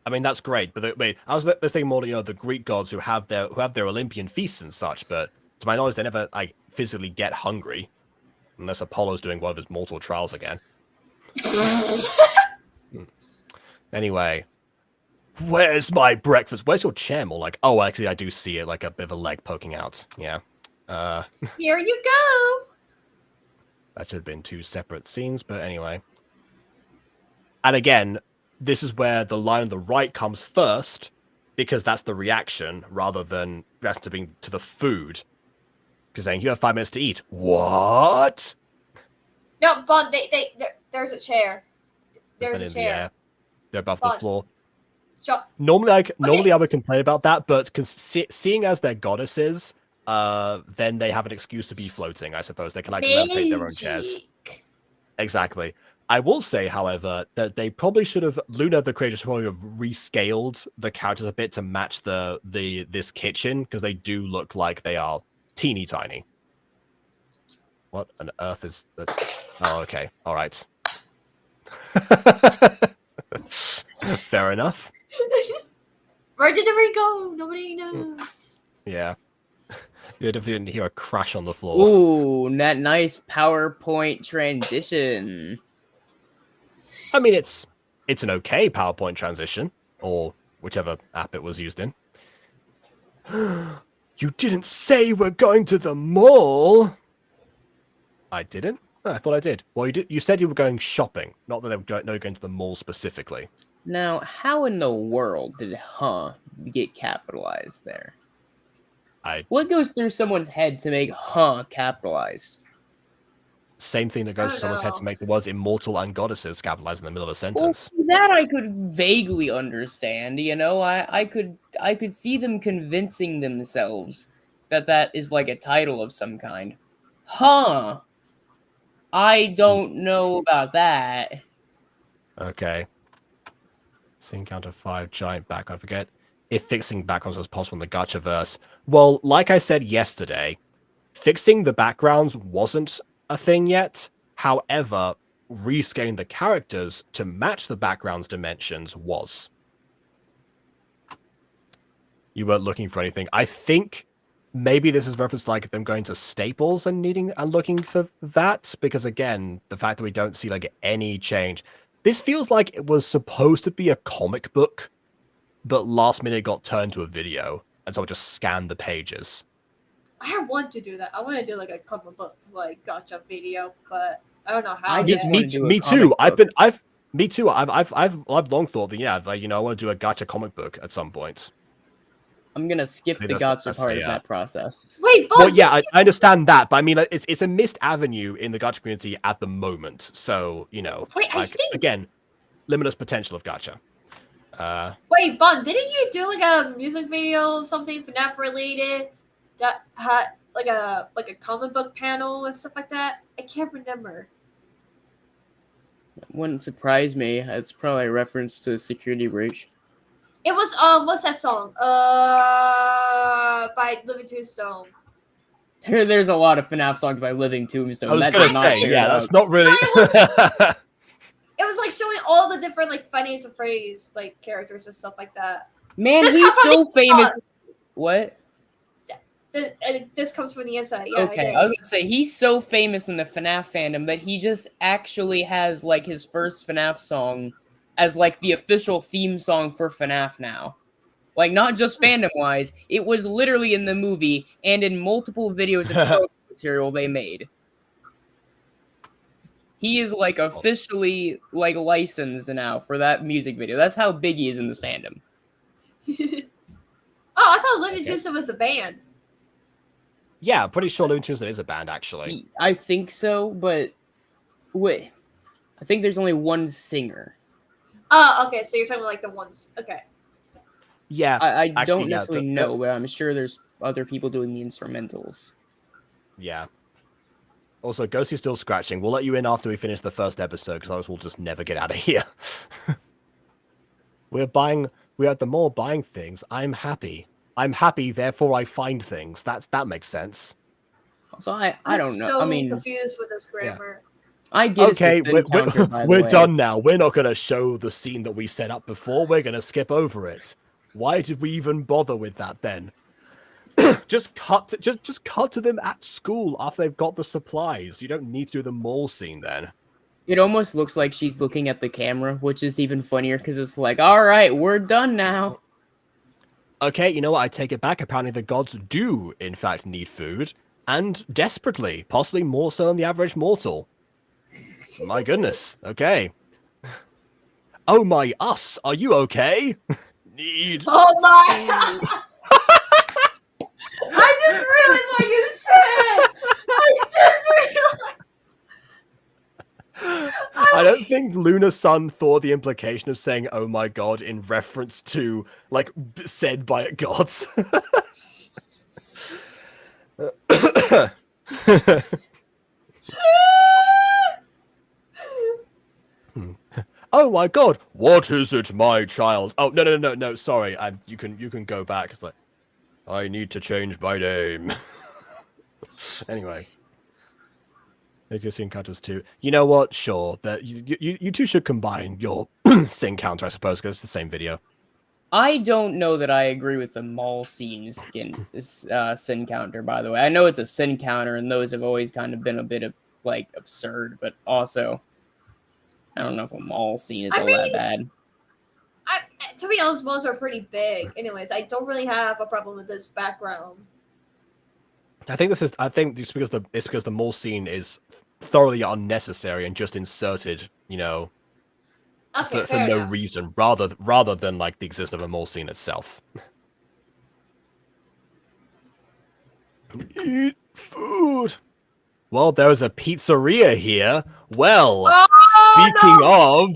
I mean, that's great, but wait, I was thinking more, you know, the Greek gods who have their Olympian feasts and such. But to my knowledge, they never like physically get hungry, unless Apollo's doing one of his mortal trials again. Anyway, where's my breakfast? Where's your chair? More like, oh, actually, I do see it, like a bit of a leg poking out. Yeah. Here you go. That should have been 2 separate scenes, but anyway. And again, this is where the line on the right comes first, because that's the reaction rather than reacting to the food. Because saying you have 5 minutes to eat. What? No, Bond. There's a chair. There's a chair. They're above Bond. the floor. Normally, I would complain about that, but seeing as they're goddesses, then they have an excuse to be floating. I suppose they can like levitate their own chairs. Exactly. I will say, however, that they probably should have Luna, the creator, should probably have rescaled the characters a bit to match this kitchen, because they do look like they are teeny tiny. What on earth is that? Oh, okay. All right. Fair enough. Where did the ring go? Nobody knows. Yeah. You didn't hear a crash on the floor. Ooh, that nice PowerPoint transition. I mean, it's an okay PowerPoint transition, or whichever app it was used in. You didn't say we're going to the mall. I didn't? Oh, I thought I did. Well, you said you were going shopping, not that they were going to the mall specifically. Now, how in the world did get capitalized there? What goes through someone's head to make capitalized? Same thing that goes through someone's head to make the words immortal and goddesses capitalized in the middle of a sentence. Well, that I could vaguely understand, you know? I could see them convincing themselves that is like a title of some kind. I don't know about that. Okay. Scene counter 5, giant background. Forget if fixing backgrounds was possible in the Gacha-verse. Well, like I said yesterday, fixing the backgrounds wasn't a thing yet. However, rescaling the characters to match the background's dimensions was. You weren't looking for anything. I think maybe this is reference like them going to Staples and needing and looking for that, because again, the fact that we don't see like any change. This feels like it was supposed to be a comic book, but last minute got turned to a video, and so I just scanned the pages. I want to do that. I want to do like a comic book like Gacha video, but I don't know how. Me too. I've long thought that I want to do a Gacha comic book at some point. I'm gonna skip the Gacha part of that process. Wait, well, yeah, I understand that, but I mean, it's a missed avenue in the Gacha community at the moment. So again, limitless potential of Gacha. Wait, Bond, didn't you do like a music video, something FNAF related that had like a comic book panel and stuff like that? I can't remember. It wouldn't surprise me. It's probably a reference to Security Breach. It was what's that song? By Living Tombstone. There's a lot of FNAF songs by Living Tombstone. I was gonna say, that's not really. It was like showing all the different like Five Nights at Freddy's like characters and stuff like that. Man, he's so famous. What? This comes from the inside. Yeah. Okay, I was gonna say he's so famous in the FNAF fandom that he just actually has like his first FNAF song as like the official theme song for FNAF now. Like, not just fandom-wise, it was literally in the movie and in multiple videos of promo material they made. He is, like, officially, like, licensed now for that music video. That's how big he is in this fandom. Oh, I thought Living Tuesday was a band. Yeah, I'm pretty sure Looney Tunes is a band, actually. I think so, but wait. I think there's only one singer. Oh, okay, so you're talking about, like, the ones. Okay. Yeah. I actually, don't yeah, necessarily know, but I'm sure there's other people doing the instrumentals. Yeah. Also, Ghosty's still scratching. We'll let you in after we finish the first episode, because otherwise we'll just never get out of here. We're at the mall buying things. I'm happy. I'm happy, therefore I find things. That makes sense. So I don't know. So I mean, confused with this grammar. I get Okay, it's a counter, by the we're way. done now. We're not going to show the scene that we set up before. We're going to skip over it. Why did we even bother with that then? just cut to them at school after they've got the supplies. You don't need to do the mall scene then. It almost looks like she's looking at the camera, which is even funnier because it's like, all right, we're done now. Okay, you know what? I take it back. Apparently the gods do, in fact, need food. And desperately. Possibly more so than the average mortal. My goodness. Okay. Oh my us. Are you okay? Need. Oh my! I just realized what you said! I just realized! I don't think Lunar Sun thought the implication of saying "oh my god" in reference to, like, said by gods. Oh my god, what is it, my child? Oh, no, sorry. You can go back. It's like, I need to change my name. Anyway. Sync counters too. You know what? Sure. That you two should combine your sync counter, I suppose, because it's the same video. I don't know that I agree with the mall scene sin counter, by the way. I know it's a sin counter, and those have always kind of been a bit of, like, absurd, but also, I don't know if a mall scene is all that bad. To be honest, malls are pretty big. Anyways, I don't really have a problem with this background. I think it's because the mall scene is thoroughly unnecessary and just inserted, you know, Okay, for no reason, rather than like the existence of a mall scene itself. Eat food. Well, there's a pizzeria here. Well, speaking of,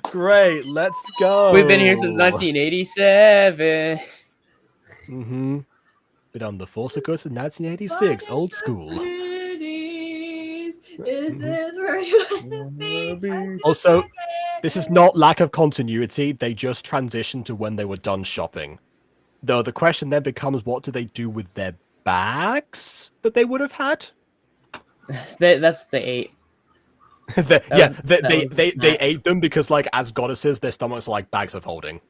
great, let's go. We've been here since 1987. Mm-hmm. Been on the Force of Course in 1986, old school. Also, this is not lack of continuity. They just transitioned to when they were done shopping. Though the question then becomes, what do they do with their bags that they would have had? That's what they ate. They ate them because, like, as goddesses, their stomachs are like bags of holding.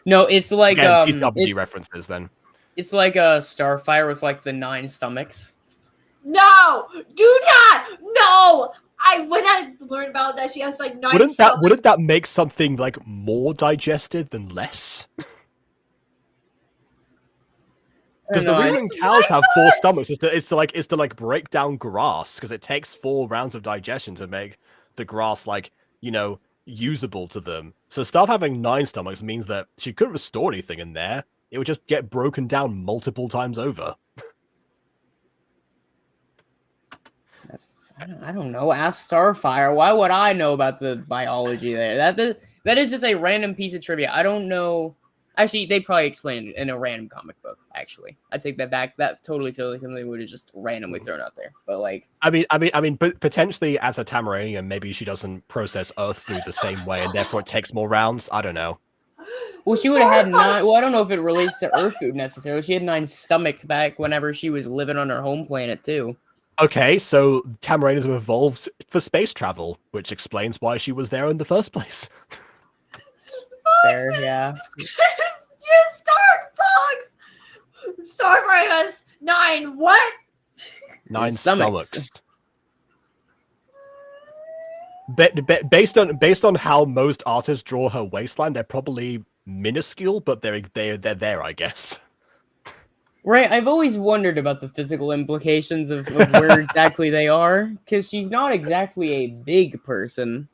No, it's like GW references then. It's like a Starfire with, like, the 9 stomachs. No! Do not! No! When I learned about that, she has, like, 9 stomachs. Wouldn't that make something, like, more digested than less? Because the reason cows have 4 stomachs is to break down grass, because it takes 4 rounds of digestion to make the grass, like, you know, usable to them. So stuff having 9 stomachs means that she couldn't restore anything in there. It would just get broken down multiple times over. I don't know. Ask Starfire. Why would I know about the biology there? That is just a random piece of trivia. I don't know. Actually, they probably explained it in a random comic book. Actually, I take that back. That totally feels like something they would have just randomly thrown out there. But, like, but potentially as a Tamaranian, maybe she doesn't process Earth food the same way, and therefore it takes more rounds. I don't know. Well, she would have had 9. Well, I don't know if it relates to Earth food necessarily. She had 9 stomach back whenever she was living on her home planet too. Okay, so Tamaranians have evolved for space travel, which explains why she was there in the first place. Fair, yeah. You start, Fox! Starfire has 9 what? 9 stomachs. Based on how most artists draw her waistline, they're probably minuscule, but they're there, I guess. Right, I've always wondered about the physical implications of where exactly they are, because she's not exactly a big person.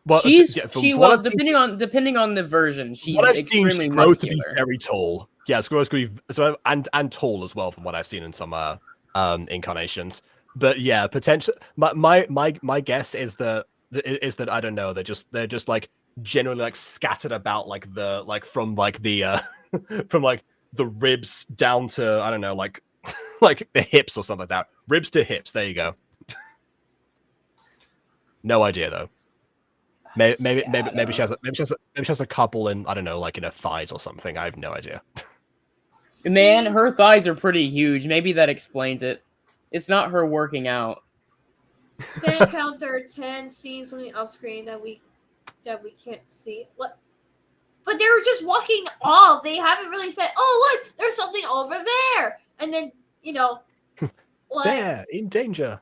Well, Well, depending on the version, she's extremely muscular. To be very tall. Yeah, it's supposed to be and tall as well, from what I've seen in some incarnations. But yeah, potential. My guess is that I don't know. They're just like generally like scattered about from the from like the ribs down to I don't know like like the hips or something like that. Ribs to hips. There you go. No idea though. Maybe she has a couple in I don't know like in her thighs or something. I have no idea. Man, her thighs are pretty huge. Maybe that explains it. It's not her working out. Sand counter 10 sees something off screen that we can't see. What? But they were just walking off. They haven't really said, "Oh, look, there's something over there," and then like there in danger.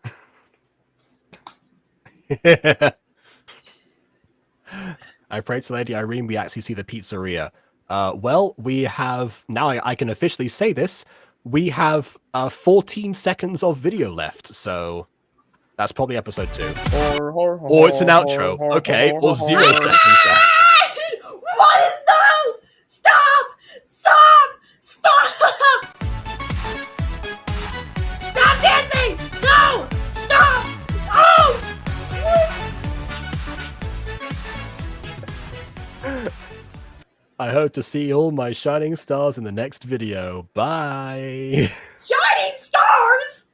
I pray to Lady Irene we actually see the pizzeria. Well, we have now. I can officially say this. We have 14 seconds of video left, so that's probably episode 2. Or it's an outro. Okay, or 0 seconds left. What is no? Stop! Stop! Stop! Stop dancing! No! Stop! Oh! I hope to see all my shining stars in the next video. Bye. Shining stars!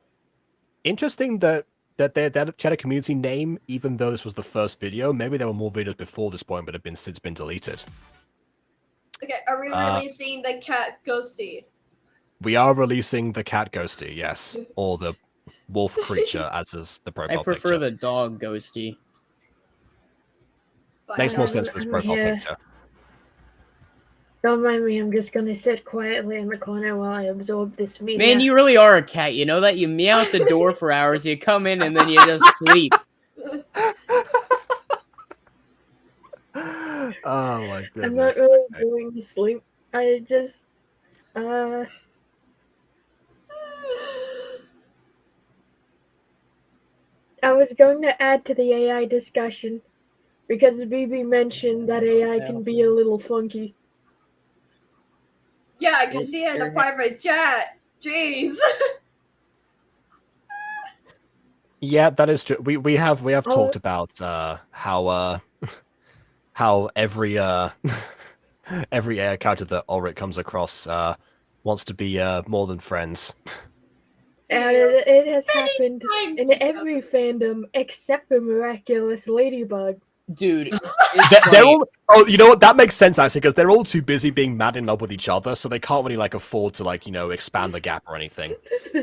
Interesting that that Cheddar community name, even though this was the first video, maybe there were more videos before this point, but have since been deleted. Okay, are we releasing the cat ghosty? We are releasing the cat ghosty, yes, or the wolf creature, as is the profile picture. I prefer the dog ghosty. Makes more sense for his profile picture. Don't mind me, I'm just gonna sit quietly in the corner while I absorb this media. Man, you really are a cat, you know that? You meow at the door for hours, you come in, and then you just sleep. Oh my goodness. I'm not really going to sleep. I just, I was going to add to the AI discussion, because BB mentioned that AI can be a little funky. Yeah, I can see it in the private chat. Jeez. Yeah, that is true. We have talked about how every every AI character that Ulrich comes across wants to be more than friends. And it has happened in every fandom except the miraculous ladybug. Dude, they're all. Oh, you know what? That makes sense actually, because they're all too busy being mad in love with each other, so they can't really like afford to expand the gap or anything.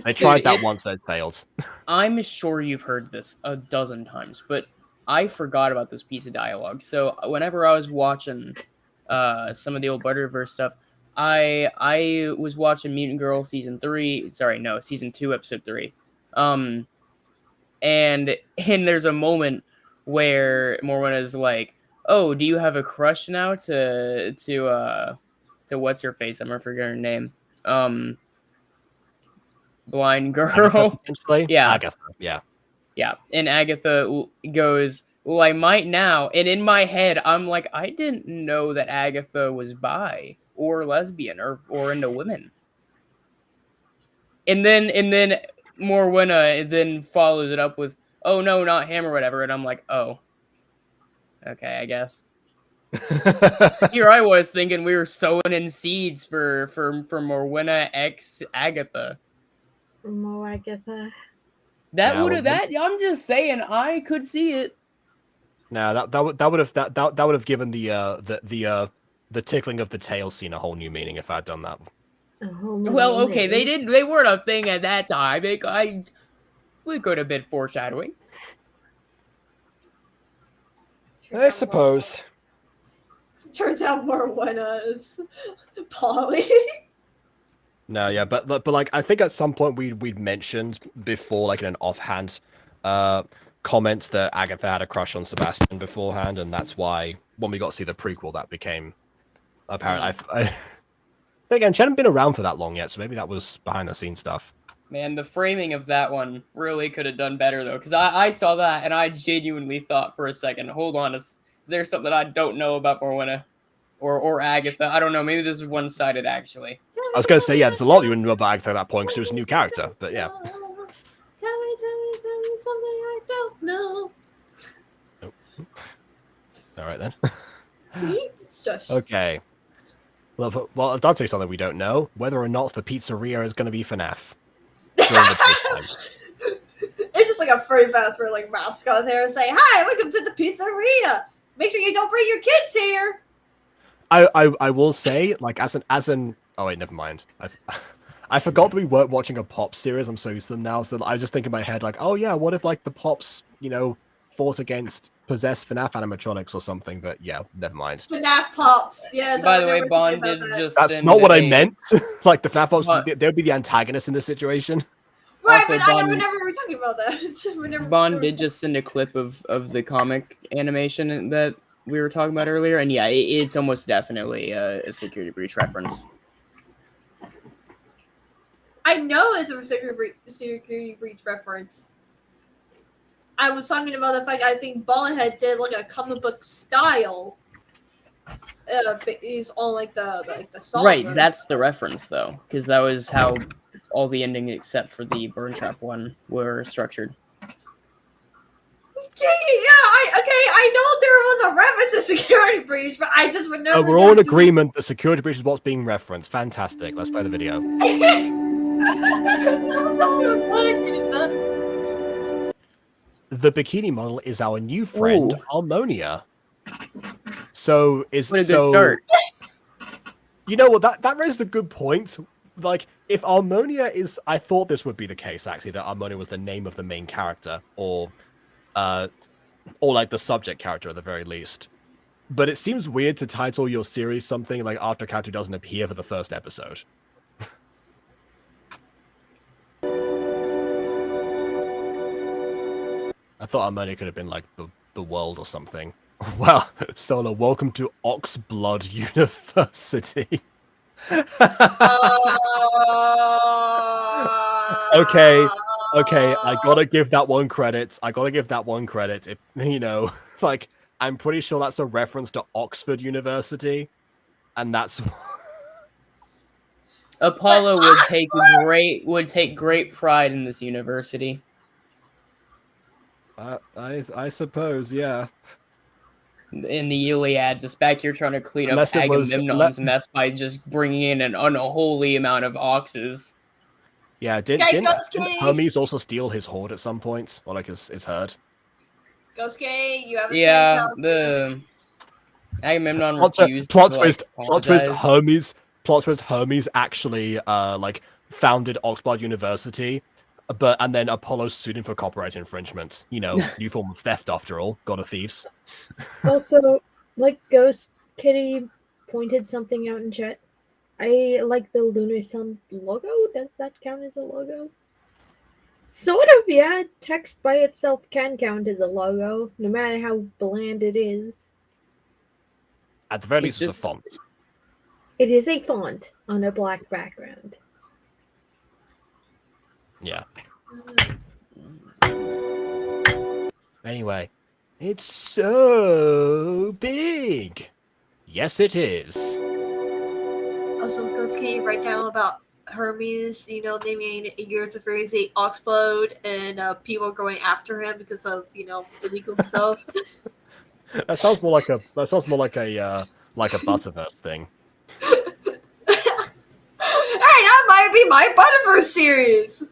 They tried that once and it failed. I'm sure you've heard this a dozen times, but I forgot about this piece of dialogue. So whenever I was watching some of the old Butterverse stuff, I was watching Mutant Girl season 2, episode 3. And there's a moment where Morwenna is like, "Oh, do you have a crush now to what's her face? I'm gonna forget her name. Blind girl." Agatha, yeah, Agatha. Yeah. And Agatha goes, "Well, I might now." And in my head, I'm like, I didn't know that Agatha was bi or lesbian or into women. And then Morwenna then follows it up with, "Oh no, not him," or whatever. And I'm like, oh, okay, I guess. Here I was thinking we were sowing in seeds for Morwenna x Agatha. More Agatha. I'm just saying, I could see it. No, that would have given the tickling of the tail scene a whole new meaning if I'd done that. Well, okay, they weren't a thing at that time. We could have been foreshadowing. I suppose. Turns out Morwenna is Polly. No, yeah, but like I think at some point we'd mentioned before, like in an offhand comment, that Agatha had a crush on Sebastian beforehand, and that's why when we got to see the prequel, that became apparent. Then again, she hadn't been around for that long yet, so maybe that was behind the scenes stuff. Man, the framing of that one really could have done better, though, because I saw that and I genuinely thought for a second, hold on, is there something I don't know about Morwenna or Agatha? I don't know, maybe this is one-sided, actually. I was going to say, yeah, there's a lot you wouldn't know about Agatha at that point because she was a new character, but yeah. Tell me something I don't know. Oh. All right, then. Shush. Okay. Well, I'll tell you something we don't know, whether or not the pizzeria is going to be FNAF. During the daytime. It's just like a furry fast for like mascot there and say, "Hi, welcome to the pizzeria. Make sure you don't bring your kids here." I will say, like, as an oh wait, never mind. I forgot that we weren't watching a pop series. I'm so used to them now. So I was just thinking in my head, like, oh yeah, what if like the pops, fought against possessed FNAF animatronics or something? But yeah, never mind. FNAF pops. Yes. By the way, Bond did just. That's not what I meant. Like the FNAF pops, they would be the antagonists in this situation. Right, Also, but Bond, whenever we're talking about that, Bond did just send a clip of the comic animation that we were talking about earlier, and yeah, it's almost definitely a security breach reference. I know it's a security breach reference. I was talking about the fact I think Ballhead did like a comic book style. Is on like the song. Right, that's the reference though, because that was how all the endings except for the Burn Trap one were structured. Okay, yeah, I know there was a reference to security breach, but I just would never. We're all in agreement that security breach is what's being referenced. Fantastic. Let's play the video. The bikini model is our new friend, Armonia. So is what a good start. You know what? That raises a good point. Like, if Armonia is, I thought this would be the case actually, that Armonia was the name of the main character, or like the subject character at the very least. But it seems weird to title your series something like after a character doesn't appear for the first episode. I thought Armonia could have been like the world or something. Well, Solo, welcome to Oxblood University. Okay, I gotta give that one credit. Like, I'm pretty sure that's a reference to Oxford University, and that's Apollo would take great pride in this university. I suppose, yeah. In the Iliad, just back here trying to clean up Agamemnon's mess by just bringing in an unholy amount of oxes. Yeah, didn't Hermes also steal his hoard at some point? Or like his herd? Ghost Kitty, you haven't the Agamemnon refused plot to, twist, like, plot twist, Hermes actually like founded Oxblood University, and then Apollo sued him for copyright infringement. New form of theft after all. God of thieves. Also, like Ghost Kitty pointed something out in chat. I like the Lunar Sun logo. Does that count as a logo? Sort of, yeah. Text by itself can count as a logo, no matter how bland it is. At the very least, it's a font. It is a font on a black background. Yeah. Anyway, it's so big. Yes, it is. Also, Ghost Kitty write down about Hermes, naming years of crazy Oxblood, and people going after him because of illegal stuff. That sounds more like a Butterverse thing. Hey, that might be my Butterverse series.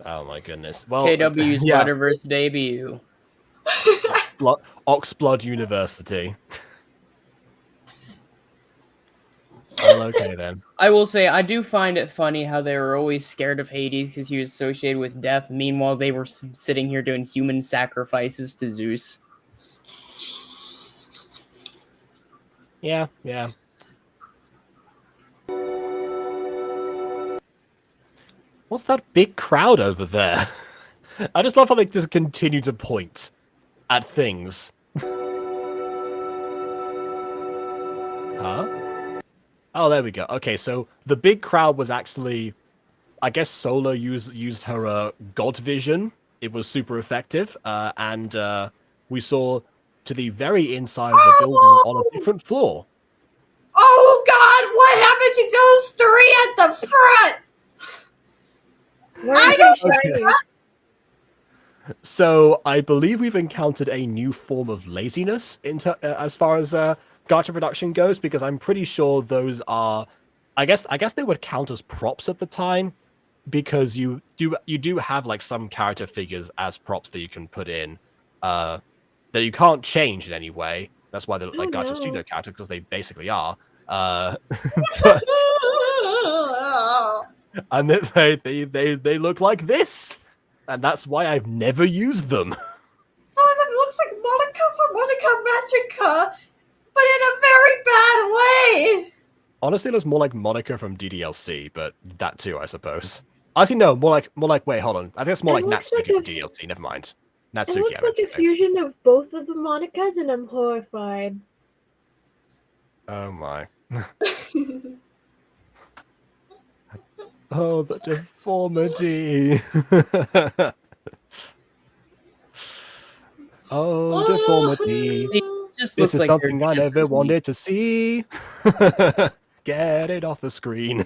Oh my goodness! Well, KW's Butterverse debut. Oxblood University. Well, okay then. I will say, I do find it funny how they were always scared of Hades because he was associated with death. Meanwhile, they were sitting here doing human sacrifices to Zeus. Yeah. What's that big crowd over there? I just love how they just continue to point at things. Oh, there we go. Okay, so the big crowd was actually, I guess, Solar used her God vision. It was super effective, and we saw to the very inside of the building on a Oh! different floor. Oh God! What happened to those three at the front? What I are don't. they shiny? So I believe we've encountered a new form of laziness as far as gacha production goes, because I'm pretty sure those are, I guess they would count as props at the time, because you do have like some character figures as props that you can put in, that you can't change in any way. That's why they're like gacha studio no. characters, because they basically are. But and they look like this, and that's why I've never used them. Oh, that looks like Monica from Monica Magica, but in a very bad way. Honestly, it looks more like Monica from DDLC, but that too, I suppose. Actually, no, more like. Wait, hold on. I think it's more It like looks like Natsuki from a- DDLC. Never mind. It Natsuki, looks I meant like to a say. fusion of both of the Monicas, and I'm horrified. Oh my. Oh, the deformity. Oh, deformity. See, just This looks is like something I they're never dancing. wanted to see. Get it off the screen.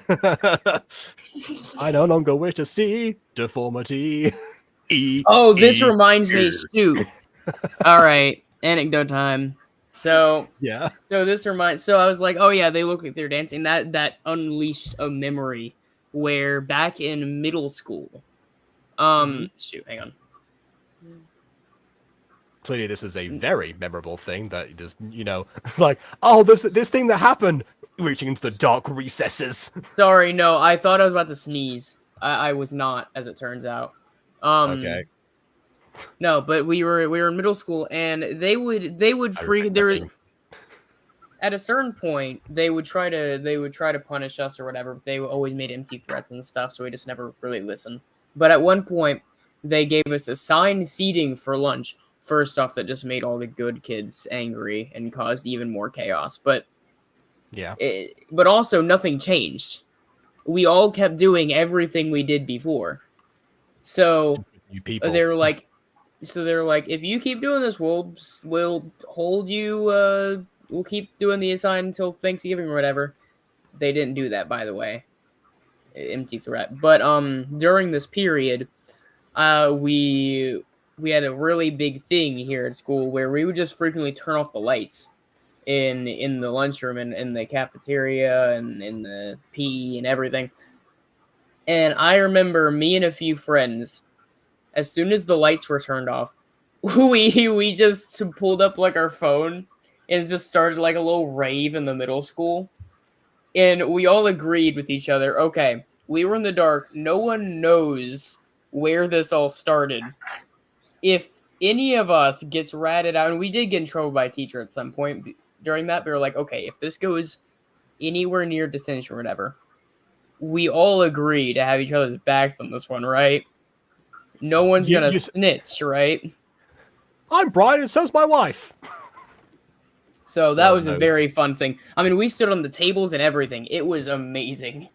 I no longer wish to see deformity. Oh, this reminds me, shoot. All right, anecdote time. So Yeah. So I was like, oh yeah, they look like they're dancing. That unleashed a memory where back in middle school, shoot, hang on. Clearly, this is a very memorable thing that just, like, oh, this thing that happened, reaching into the dark recesses. Sorry, no, I thought I was about to sneeze. I was not, as it turns out. Okay. No, but we were in middle school, and they would I free regret there. nothing. At a certain point, they would try to punish us or whatever. But they always made empty threats and stuff, so we just never really listened. But at one point, they gave us assigned seating for lunch. First off, that just made all the good kids angry and caused even more chaos. But Yeah. but also nothing changed. We all kept doing everything we did before. So You people. they're like, if you keep doing this, we'll hold you. We'll keep doing the assign until Thanksgiving or whatever. They didn't do that, by the way. Empty threat. But during this period, we had a really big thing here at school where we would just frequently turn off the lights in the lunchroom and in the cafeteria and in the PE and everything. And I remember me and a few friends, as soon as the lights were turned off, we just pulled up like our phone and just started like a little rave in the middle school. And we all agreed with each other, okay, we were in the dark. No one knows where this all started. If any of us gets ratted out, and we did get in trouble by a teacher at some point during that, we were like, okay, if this goes anywhere near detention or whatever, we all agree to have each other's backs on this one, right? No one's gonna snitch, right? I'm Brian, and so's my wife. So that was a very fun thing. I mean, we stood on the tables and everything. It was amazing.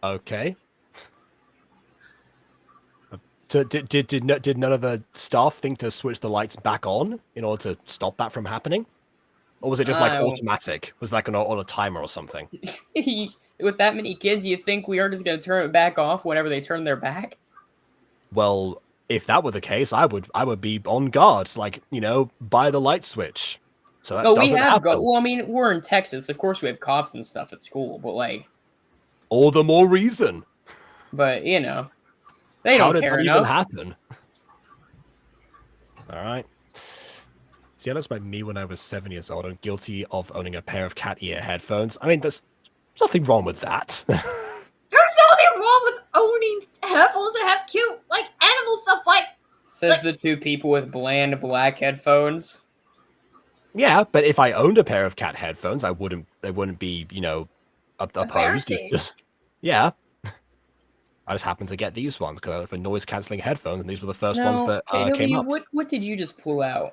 Okay. Did none of the staff think to switch the lights back on in order to stop that from happening? Or was it just like automatic? Was that on a timer or something? With that many kids, you think we are just going to turn it back off whenever they turn their back? Well, if that were the case, I would be on guard, like, by the light switch. So that doesn't happen. Well, I mean, we're in Texas. Of course, we have cops and stuff at school, but like, all the more reason. But they don't care enough. How did that even happen? All right. See, that's like me when I was 7 years old. I'm guilty of owning a pair of cat ear headphones. I mean, there's nothing wrong with that. There's nothing wrong with owning headphones that have cute, like, animal stuff, like... Says the two people with bland black headphones. Yeah, but if I owned a pair of cat headphones, they wouldn't be, opposed. Yeah. I just happened to get these ones because for noise-canceling headphones, and these were the first ones that came up. What did you just pull out?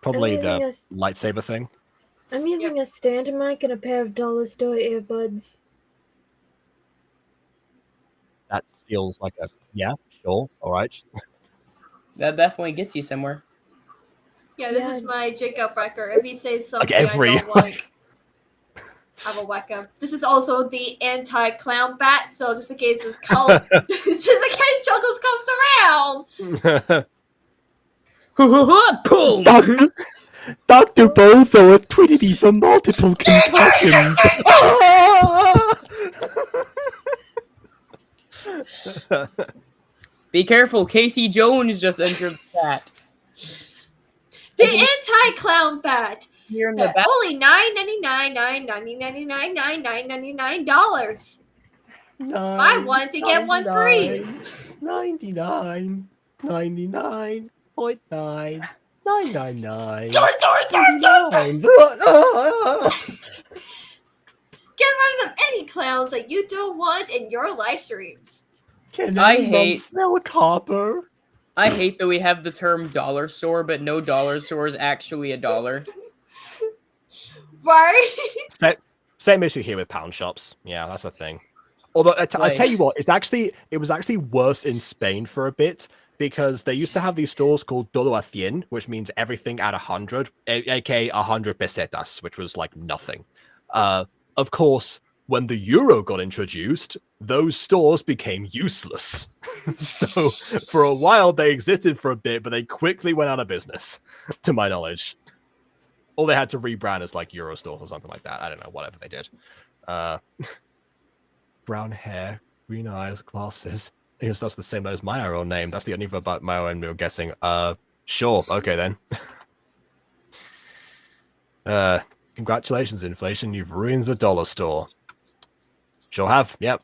Probably the lightsaber thing. I'm using a stand mic and a pair of dollar store earbuds. That feels like a yeah, sure, all right. That definitely gets you somewhere. Yeah, this Yeah. is my Jacob record. If he says Like something I every don't like, I will whack him. This is also the anti-clown bat, so just in case this cult, just in case Chuckles comes around. Boom! Dr. Bozo has tweeted me for multiple concussions. Be careful, Casey Jones just entered the chat. The anti-clown bat. Here in the back. Only $9.99 Buy one to get one free. 99, 99.9, 999. Get rid of any clowns that you don't want in your live streams. Can I anyone hate- smell copper? I hate that we have the term dollar store, but no dollar store is actually a dollar. Right? Same issue here with pound shops. Yeah, that's a thing. Although I tell you what, it was actually worse in Spain for a bit because they used to have these stores called todo a cien, which means everything at 100, aka 100 pesetas, which was like nothing. Of course, when the euro got introduced, those stores became useless. So for a while they existed for a bit, but they quickly went out of business, to my knowledge. Or they had to rebrand as like Euro stores or something like that. I don't know, whatever they did. Brown hair, green eyes, glasses. I guess that's the same as my own name. That's the only thing about my own we were guessing. Sure, okay then. Congratulations, inflation. You've ruined the dollar store. Sure have, yep.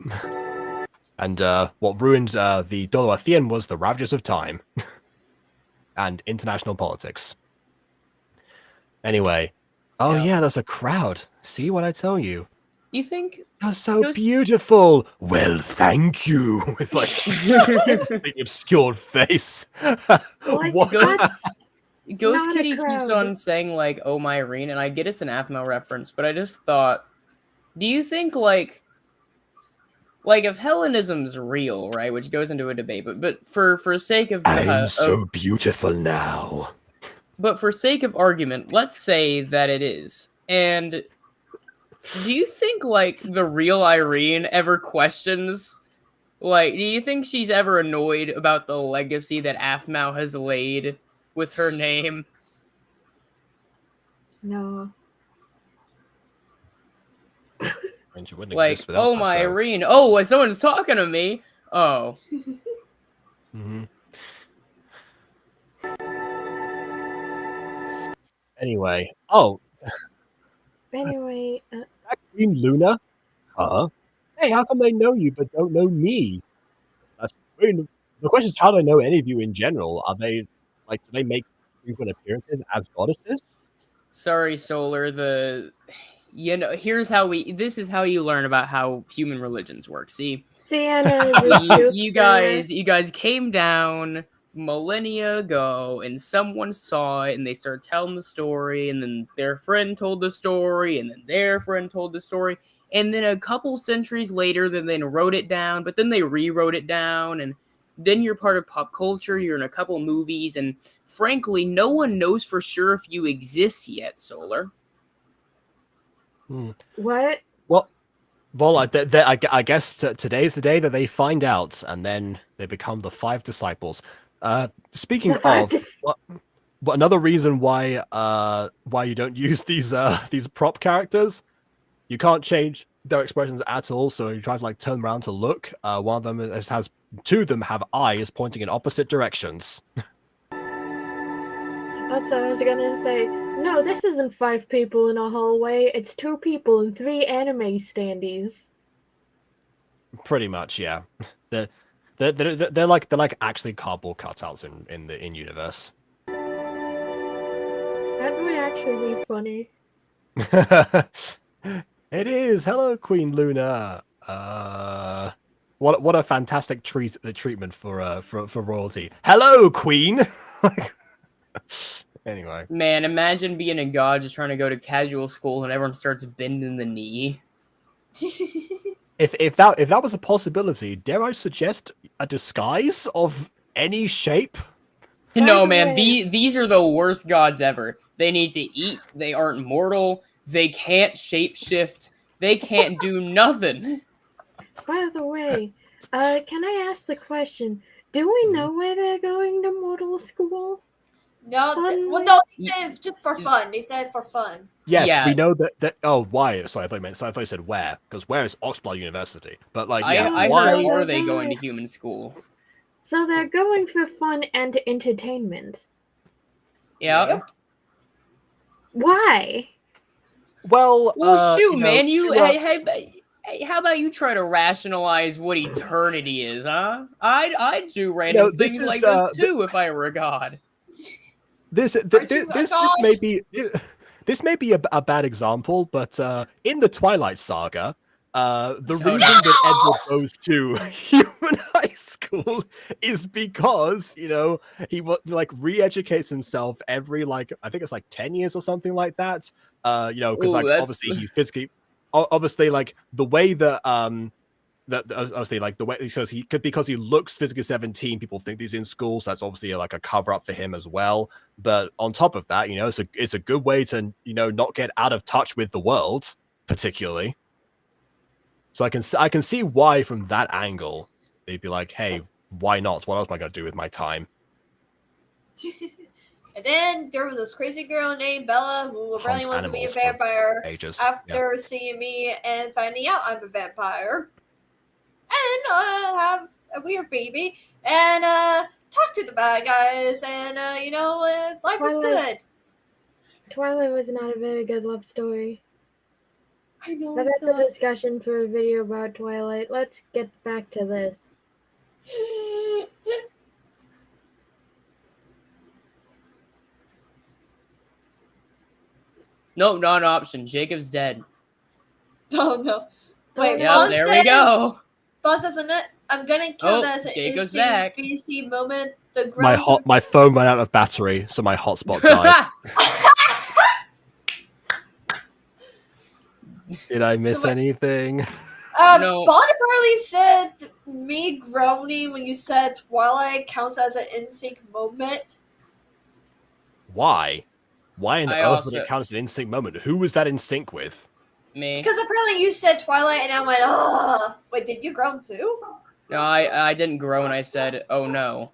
And what ruined the dollar cien was the ravages of time and international politics. Anyway, oh yeah, there's a crowd. See what I tell you? You think You're so beautiful. Well, thank you. With like a big obscured face. What? Ghost Not a Kitty keeps crowd. on saying like "Oh my Irene," and I get it's an AFMO reference, but I just thought, do you think like if Hellenism's real, right? Which goes into a debate, but for sake of I'm so beautiful now. But for sake of argument, let's say that it is. And do you think, like, the real Irene ever questions? Like, do you think she's ever annoyed about the legacy that Aphmau has laid with her name? No. And she wouldn't Like, exist without oh that, my so. Irene. Oh, someone's talking to me. Oh. Mm-hmm. Anyway, Anyway, that Queen Luna? Huh? Hey, how come they know you but don't know me? The question is, how do they know any of you in general? Are they, like, do they make frequent appearances as goddesses? Sorry, Solar. This is how you learn about how human religions work. See? Santa, you guys came down millennia ago and someone saw it and they started telling the story and then their friend told the story and then their friend told the story and then a couple centuries later then wrote it down, but then they rewrote it down and then you're part of pop culture, you're in a couple movies, and frankly no one knows for sure if you exist yet, Solar. What? Well, I guess today's the day that they find out, and then they become the 5 disciples. Speaking of, another reason why you don't use these prop characters, you can't change their expressions at all. So you try to like turn around to look. One of them has 2 of them have eyes pointing in opposite directions. That's what I was gonna say. No, this isn't 5 people in a hallway. It's 2 people and 3 anime standees. Pretty much, yeah. They're like actually cardboard cutouts in universe. That would actually be funny. It is. Hello, Queen Luna. What a fantastic treatment for royalty. Hello, Queen. Anyway. Man, imagine being a god just trying to go to casual school and everyone starts bending the knee. If that was a possibility, dare I suggest a disguise of any shape? No, the man, way- these are the worst gods ever. They need to eat, they aren't mortal, they can't shapeshift, they can't do nothing. By the way, can I ask the question? Do we know why they're going to mortal school? No, Fun well, way? no, they said just for fun. They said for fun. Yes, Yeah. we know that. Oh, why? Sorry, I thought you said where, because where is Oxblood University? But like, yeah, I why? heard, So are they're they going to going- human school? So they're going for fun and entertainment. Yeah. Yep. Why? Well, Well, shoot, you know, man, you to, hey, how about you try to rationalize what eternity is, huh? I'd do random this things is, like this too if I were a god. this Aren't you a this god? may be this may be a bad example, but in the Twilight Saga, the reason that Edward goes to human high school is because, you know, he like re-educates himself every, like, I think it's like 10 years or something like that. You know, because Ooh, like that's- obviously he's physically, obviously like the way that that obviously like the way because he looks physically 17, people think he's in school, so that's obviously like a cover up for him as well. But on top of that, you know, it's a good way to, you know, not get out of touch with the world, particularly. So I can see why from that angle they'd be like, hey, why not? What else am I gonna do with my time? And then there was this crazy girl named Bella who apparently Hunt wants to be a animals for vampire ages. after seeing me and finding out I'm a vampire. And have a weird baby. And talk to the bad guys. And, you know, life is good. Twilight was not a very good love story. I know But it's that's a not. discussion for a video about Twilight. Let's get back to this. Nope, not an option. Jacob's dead. Oh no. Wait, Yeah, Bond there says, we go. Bond says, I'm gonna kill Oh, that as an Jacob's back. NCVC moment. The My gross my phone ran out of battery, so my hotspot died. Did I miss So, anything? No. Bond apparently said me groaning when you said Twilight counts as an NSYNC moment. Why? Why on I earth would also- it count as an in sync moment? Who was that in sync with? Me. Because apparently you said Twilight and I went, oh. Wait, did you groan too? No, I didn't groan. I said, oh no.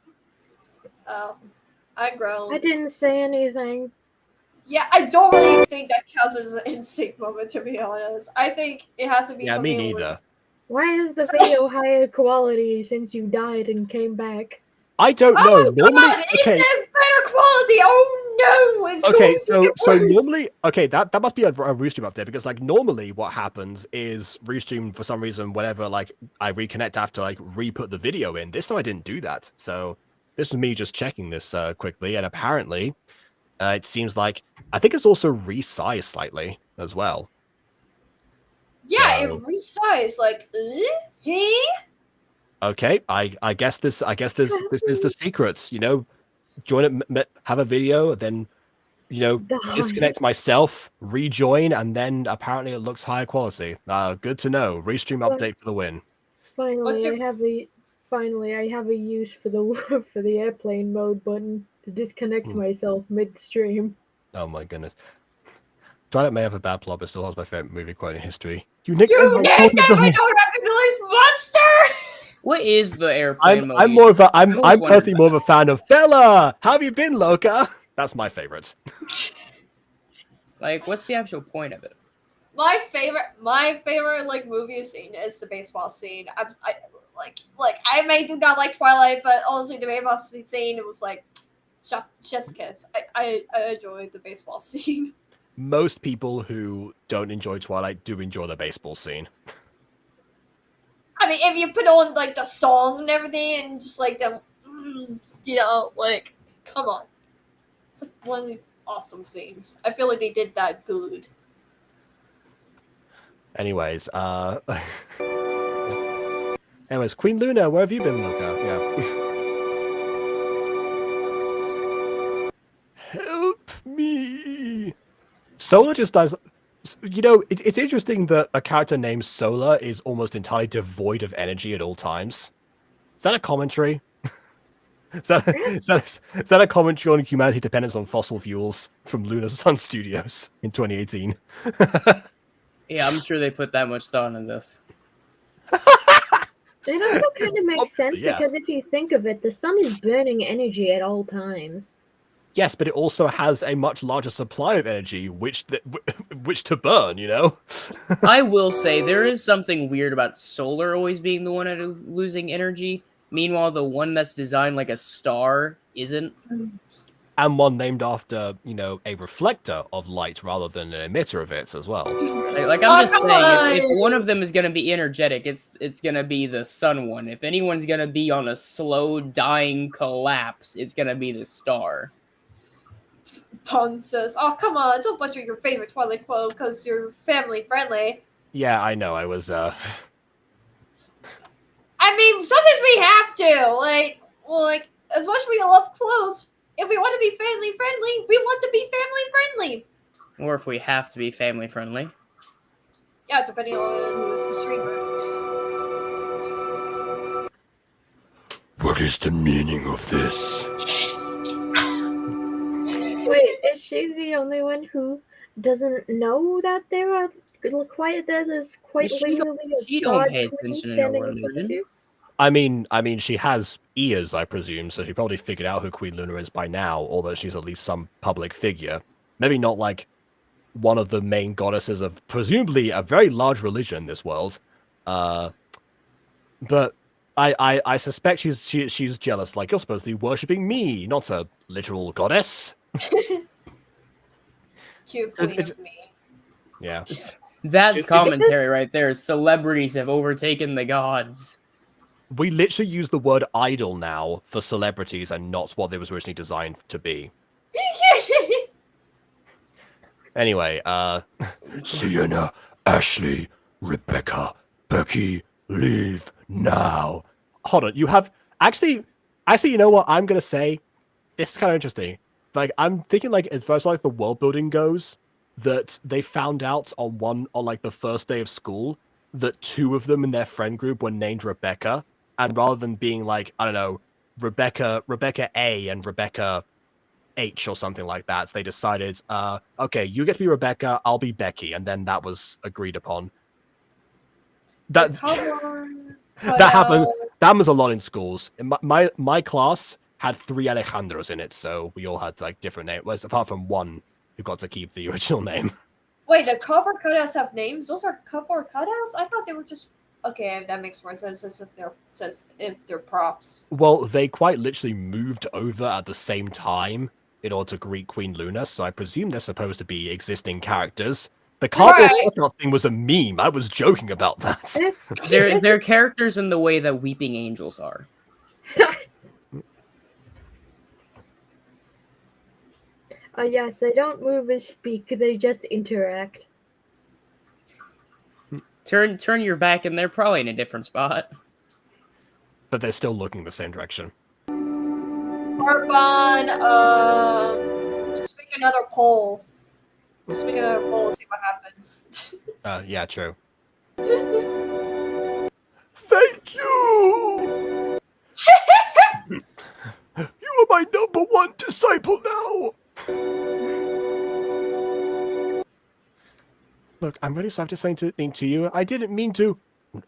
Oh, I groaned. I didn't say anything. Yeah, I don't really think that counts as an NSYNC moment, to be honest. I think it has to be Yeah, me something that neither. was... Why is the video higher quality since you died and came back? I don't know. Oh Normally, god, okay, it is better quality! Oh no! It's okay, going to so get worse! normally, okay, that must be a Restream update, because like normally what happens is Restream, for some reason, whenever like I reconnect, I have to like re-put the video in. This time I didn't do that, so this is me just checking this quickly, and apparently it seems like I think it's also resized slightly as well. Yeah, So- it resized, like, hey? Okay, I guess this is the secrets. You know, join it, have a video, then you know Die. disconnect myself, rejoin, and then apparently it looks higher quality. Good to know. Restream Well- update for the win. What's your- Finally I have a use for the for the airplane mode button to disconnect myself midstream. Oh my goodness. Twilight may have a bad plot, but still holds my favorite movie quote in history. You You nicknamed my named daughter my Donnie. daughter after the monster! What is the airplane mode? I'm more of a I'm always wondered personally more of a fan of Bella. How have you been, Loca? That's my favorite. Like, what's the actual point of it? My favorite like movie scene is the baseball scene. I may do not like Twilight, but honestly, the baseball scene, it was like chef's kiss. I enjoyed the baseball scene. Most people who don't enjoy Twilight do enjoy the baseball scene. I mean, if you put on like the song and everything, and just like them, you know, like come on, it's like one of the awesome scenes. I feel like they did that good. Anyways, anyways, Queen Luna, where have you been, Luca? Yeah. Help! Solar just does. You know, it's interesting that a character named Solar is almost entirely devoid of energy at all times. Is that a commentary? Is that a commentary on humanity's dependence on fossil fuels from Lunar Sun Studios in 2018? Yeah, I'm sure they put that much thought into this. It also kind of makes sense Obviously, yeah. because if you think of it, the sun is burning energy at all times. Yes, but it also has a much larger supply of energy, which to burn. You know. I will say there is something weird about solar always being the one that is losing energy. Meanwhile, the one that's designed like a star isn't. And one named after, you know, a reflector of light rather than an emitter of it as well. Like I'm just saying, if one of them is gonna be energetic, it's gonna be the sun one. If anyone's gonna be on a slow dying collapse, it's gonna be the star. Pun says, "Oh, come on, don't butcher your favorite Twilight quote because you're family friendly." Yeah, I know. I was. I mean, sometimes we have to. Like as much as we love clothes, if we want to be family friendly, we want to be family friendly. Or if we have to be family friendly. Yeah, depending on who's the streamer. What is the meaning of this? Wait, is she the only one who doesn't know that there are quite She don't pay attention in her religion. I mean, she has ears, I presume, so she probably figured out who Queen Luna is by now, although she's at least some public figure. Maybe not like one of the main goddesses of presumably a very large religion in this world. But I suspect she's jealous, like, you're supposed to be worshipping me, not a literal goddess. Cute queen of me. Yeah. That's commentary right there. Celebrities have overtaken the gods. We literally use the word idol now for celebrities and not what they was originally designed to be. Anyway, Sienna, Ashley, Rebecca, Becky, leave now. Hold on, you have actually, you know what I'm gonna say? This is kind of interesting. Like, I'm thinking, like, as far as like the world building goes, that they found out on like the first day of school that two of them in their friend group were named Rebecca, and rather than being like, I don't know, Rebecca A and Rebecca H or something like that, so they decided, okay, you get to be Rebecca, I'll be Becky, and then that was agreed upon. That happens a lot in schools. In my class had 3 Alejandros in it, so we all had like different names. Well, apart from one who got to keep the original name. Wait, the cardboard cutouts have names? Those are cardboard cutouts? I thought they were just okay. That makes more sense if they're props. Well, they quite literally moved over at the same time in order to greet Queen Luna, so I presume they're supposed to be existing characters. The cardboard cutout thing was a meme. I was joking about that. They're characters in the way that weeping angels are. Yes, they don't move or speak, they just interact. Turn your back and they're probably in a different spot. But they're still looking the same direction. Arbon, just make another poll. Just make another poll, see what happens. Yeah, true. Thank you! You are my #1 disciple now! Look, I'm really sorry to say something to you. I didn't mean to.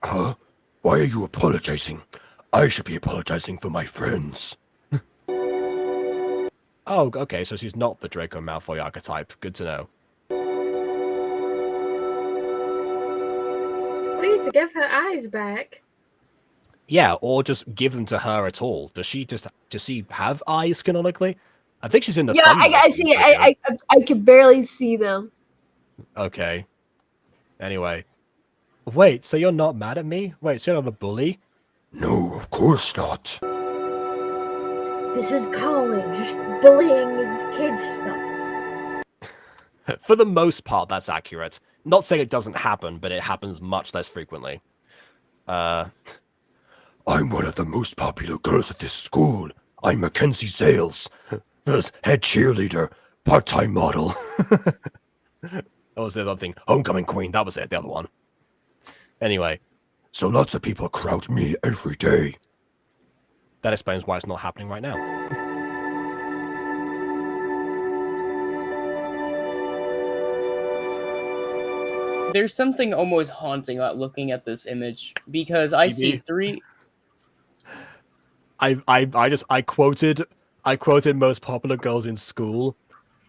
Huh? Why are you apologizing? I should be apologizing for my friends. Oh, okay, so she's not the Draco Malfoy archetype. Good to know. Please give her eyes back. Yeah, or just give them to her at all. Does she have eyes canonically? I think she's in the Yeah, I see. I can barely see them. Okay. Anyway. Wait, so you're not mad at me? Wait, so you're not a bully? No, of course not. This is college. Bullying is kid stuff. For the most part, that's accurate. Not saying it doesn't happen, but it happens much less frequently. I'm one of the most popular girls at this school. I'm Mackenzie Zales, the head cheerleader, part-time model. That was the other thing. Homecoming Queen. That was it. The other one. Anyway, So lots of people crowd me every day. that explains why it's not happening right now. There's something almost haunting about looking at this image because I see Maybe. three. I quoted most popular girls in school,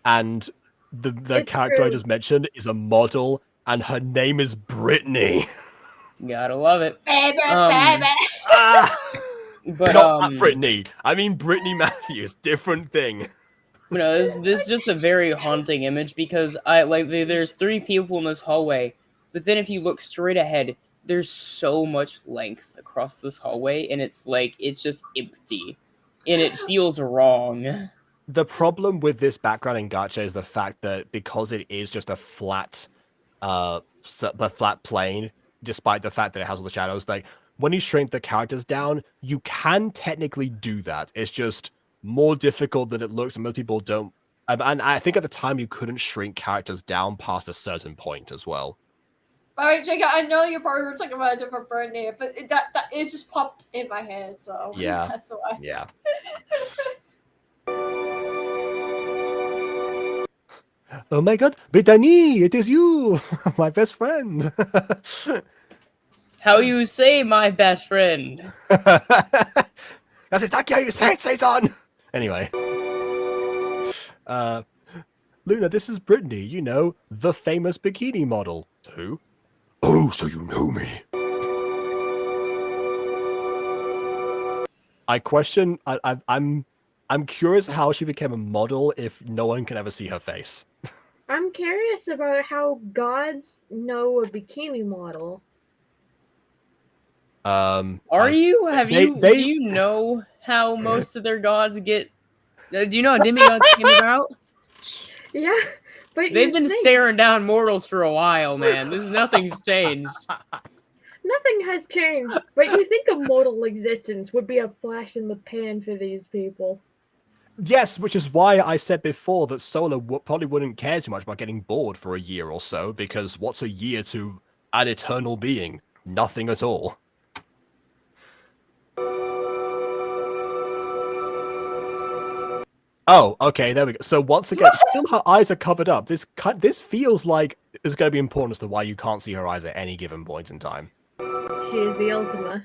and the It's character I true. just mentioned is a model, and her name is Brittany. Gotta love it. Baby, Um, baby. Ah! But Not Brittany. I mean Brittany Matthews. Different thing. this is just a very haunting image because there's three people in this hallway, but then if you look straight ahead, there's so much length across this hallway, and it's just empty, and it feels wrong. The problem with this background in Gacha is the fact that because it is just a flat, the flat plane, despite the fact that it has all the shadows, like when you shrink the characters down, you can technically do that. It's just more difficult than it looks, and most people don't. And I think at the time you couldn't shrink characters down past a certain point as well. Alright, Jacob, I know you probably were talking about a different bird name, but it just popped in my head, so Yeah. that's why. Yeah. Oh my god, Brittany, it is you, my best friend. How you say my best friend? That's exactly how you say it, Saison! Anyway. Luna, this is Brittany, you know, the famous bikini model. Who? Oh, so you know me. I'm curious how she became a model if no one can ever see her face. I'm curious about how gods know a bikini model. Are you? Do you know how most of their gods get? Do you know how demigods came about? Yeah, but They've you been think staring down mortals for a while, man. Nothing's changed. nothing has changed. But you think a modal existence would be a flash in the pan for these people. Yes, which is why I said before that Solar probably wouldn't care too much about getting bored for a year or so, because what's a year to an eternal being? Nothing at all. Oh, okay, there we go. So once again, still her eyes are covered up. This feels like it's going to be important as to why you can't see her eyes at any given point in time. She is the Ultima.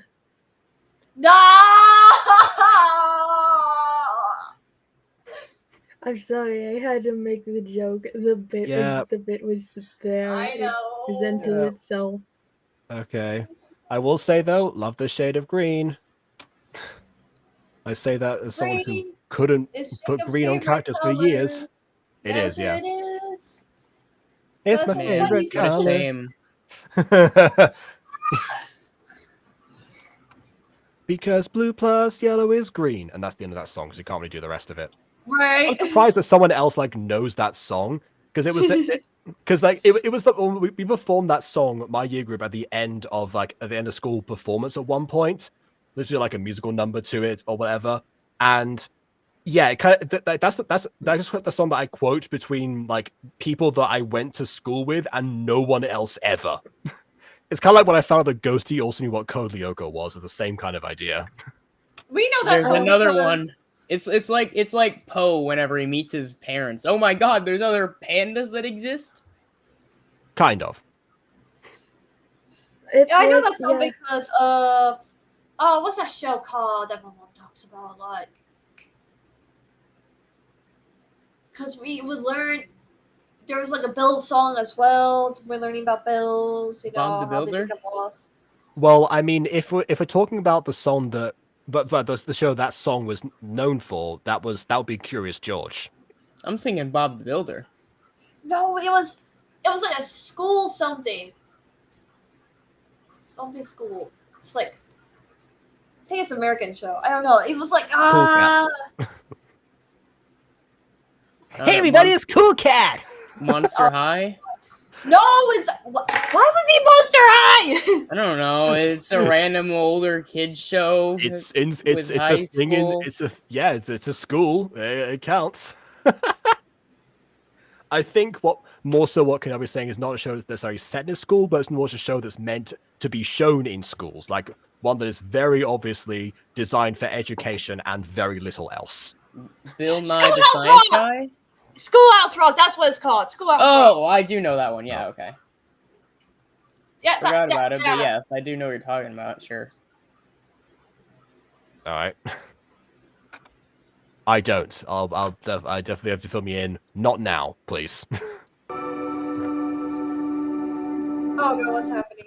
No! I'm sorry, I had to make the joke. The bit was there. I It know. presented itself. Okay. I will say though, love the shade of green. I say that as someone who Green couldn't is put Jacob's green on favorite characters for color. years. It Yes, is, yeah. it is. It's my This is Man, what favorite he's what a color. shame. Because blue plus yellow is green, and that's the end of that song because you can't really do the rest of it. I'm Right. surprised that someone else like knows that song because it was because it was the we performed that song, my year group, at the end of school performance at one point. Let's do like a musical number to it or whatever, and yeah, it kind of that's the song that I quote between like people that I went to school with and no one else ever. It's kind of like when I found out that Ghosty also knew what Code Lyoko was. It's the same kind of idea. We know that There's song another because- one. It's like Poe whenever he meets his parents. Oh my god, there's other pandas that exist? Kind of. It's Yeah, I know like- that song yeah. because of what's that show called that my mom talks about a lot? Because we would learn there was like a Bill song as well. We're learning about Bills, you know, Bob the how they Builder? become lost. Well, I mean, if we're talking about the song that, but the show that song was known for, that would be Curious George. I'm thinking Bob the Builder. No, it was like a school something school. It's like I think it's an American show. I don't know. It was like Cat. Hey, everybody, it's Cool Cat. Monster High? No, it's why would it be Monster High? I don't know. It's a random older kid show. It's with a high thing in school. it's a school. It counts. I think what Kenobi is saying is not a show that's necessarily set in a school, but it's more a show that's meant to be shown in schools, like one that is very obviously designed for education and very little else. Bill Nye the Schoolhouse Science Rock! Guy? Schoolhouse Rock, that's what it's called. Schoolhouse Rock. Oh, I do know that one. Yeah, okay. Yeah, Forgot about it, but yes, I do know what you're talking about. Sure. All right. I don't. I definitely have to fill me in. Not now, please. Oh god, what's happening?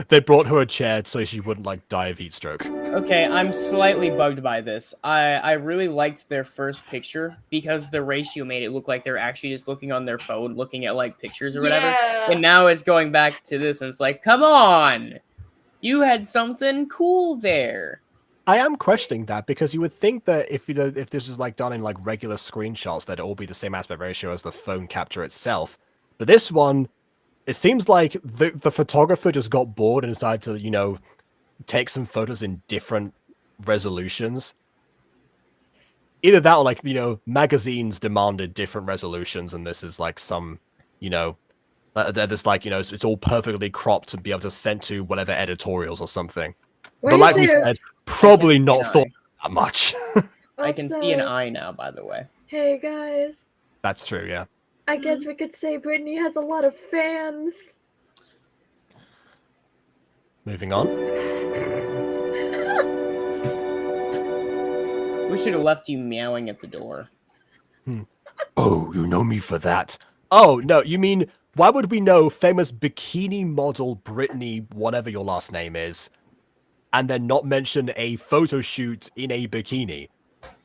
They brought her a chair so she wouldn't like die of heat stroke. Okay, I'm slightly bugged by this. I really liked their first picture because the ratio made it look like they're actually just looking on their phone, looking at like pictures or whatever. Yeah. And now it's going back to this, and it's like, come on, you had something cool there. I am questioning that because you would think that if this was like done in like regular screenshots, that it all be the same aspect ratio as the phone capture itself. But this one, it seems like the photographer just got bored and decided to, take some photos in different resolutions. Either that or like, magazines demanded different resolutions, and this is like some, there's like, it's all perfectly cropped to be able to send to whatever editorials or something. But like we said, probably not thought that much. I can see an eye now, by the way. Hey guys. That's true, yeah. I guess we could say Brittany has a lot of fans. Moving on. We should have left you meowing at the door. Oh, you know me for that. Oh, no, you mean, why would we know famous bikini model Brittany, whatever your last name is, and then not mention a photo shoot in a bikini?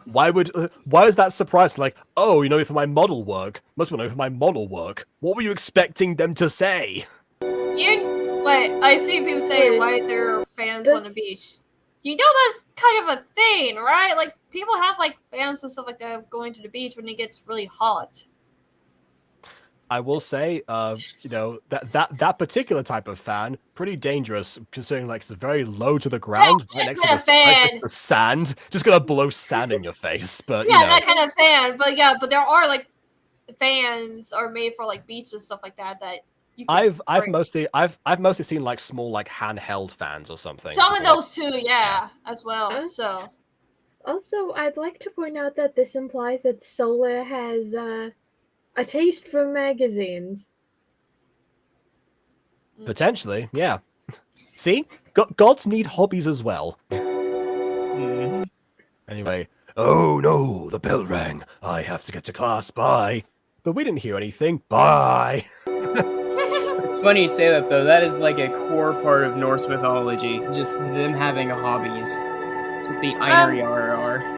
Why is that surprising? Like, oh, you know me for my model work. Must know me for my model work. What were you expecting them to say? Wait, I see people say, why is there fans on the beach? You know that's kind of a thing, right? Like, people have, like, fans and stuff like that going to the beach when it gets really hot. I will say, that particular type of fan, pretty dangerous, considering like it's very low to the ground, right next to the sand, just gonna blow sand in your face. But yeah, that kind of fan. But yeah, but there are like fans are made for like beach and stuff like that. That you can I've mostly seen like small like handheld fans or something. Some of those too, yeah, as well. So also, I'd like to point out that this implies that Solar has a taste for magazines. Potentially, yeah. See? Gods need hobbies as well. Anyway. Oh no, the bell rang. I have to get to class. Bye. But we didn't hear anything. Bye. It's funny you say that, though. That is like a core part of Norse mythology. Just them having hobbies. The Einarjar.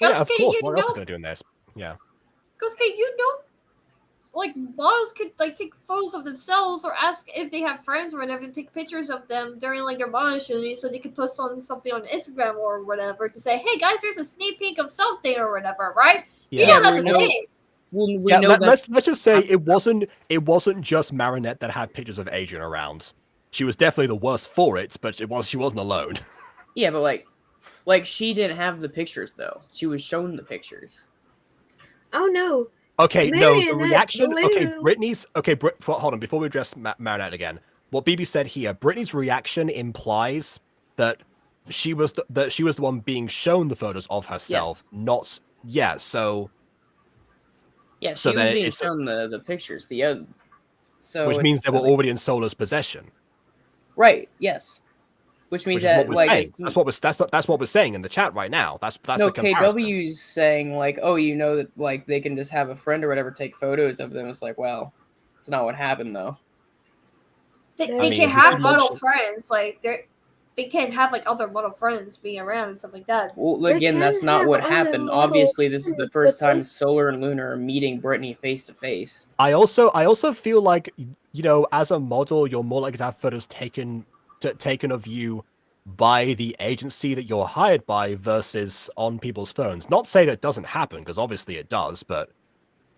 Yeah, of course. What else are they going to do in this? Yeah. Because, like, models could, like, take photos of themselves or ask if they have friends or whatever and take pictures of them during, like, their model shooting so they could post on something on Instagram or whatever to say, hey, guys, there's a sneak peek of something or whatever, right? Yeah. You know that's a thing. Let's just say it wasn't just Marinette that had pictures of Adrian around. She was definitely the worst for it, but she wasn't alone. Yeah, but, like, she didn't have the pictures, though. She was shown the pictures. Oh, no. Okay, no, the reaction. Okay, Brittany's. Okay, hold on. Before we address Marinette again, what BB said here, Brittany's reaction implies that she was the one being shown the photos of herself, not. Yeah, so. Yeah, she was being shown the pictures. So which means they were already in Solar's possession. Right. Yes. Which means that that's what we're saying in the chat right now. That's no, the comparison. KW's saying like, oh, you know that like they can just have a friend or whatever take photos of them. It's like, well, it's not what happened though. They can have model friends, like they can't have like other model friends being around and stuff like that. Well, again, that's not what happened. Obviously, this is the first time Solar and Lunar are meeting Brittany face to face. I also feel like, as a model, you're more likely to have photos taken of you by the agency that you're hired by versus on people's phones. Not say that doesn't happen, because obviously it does, but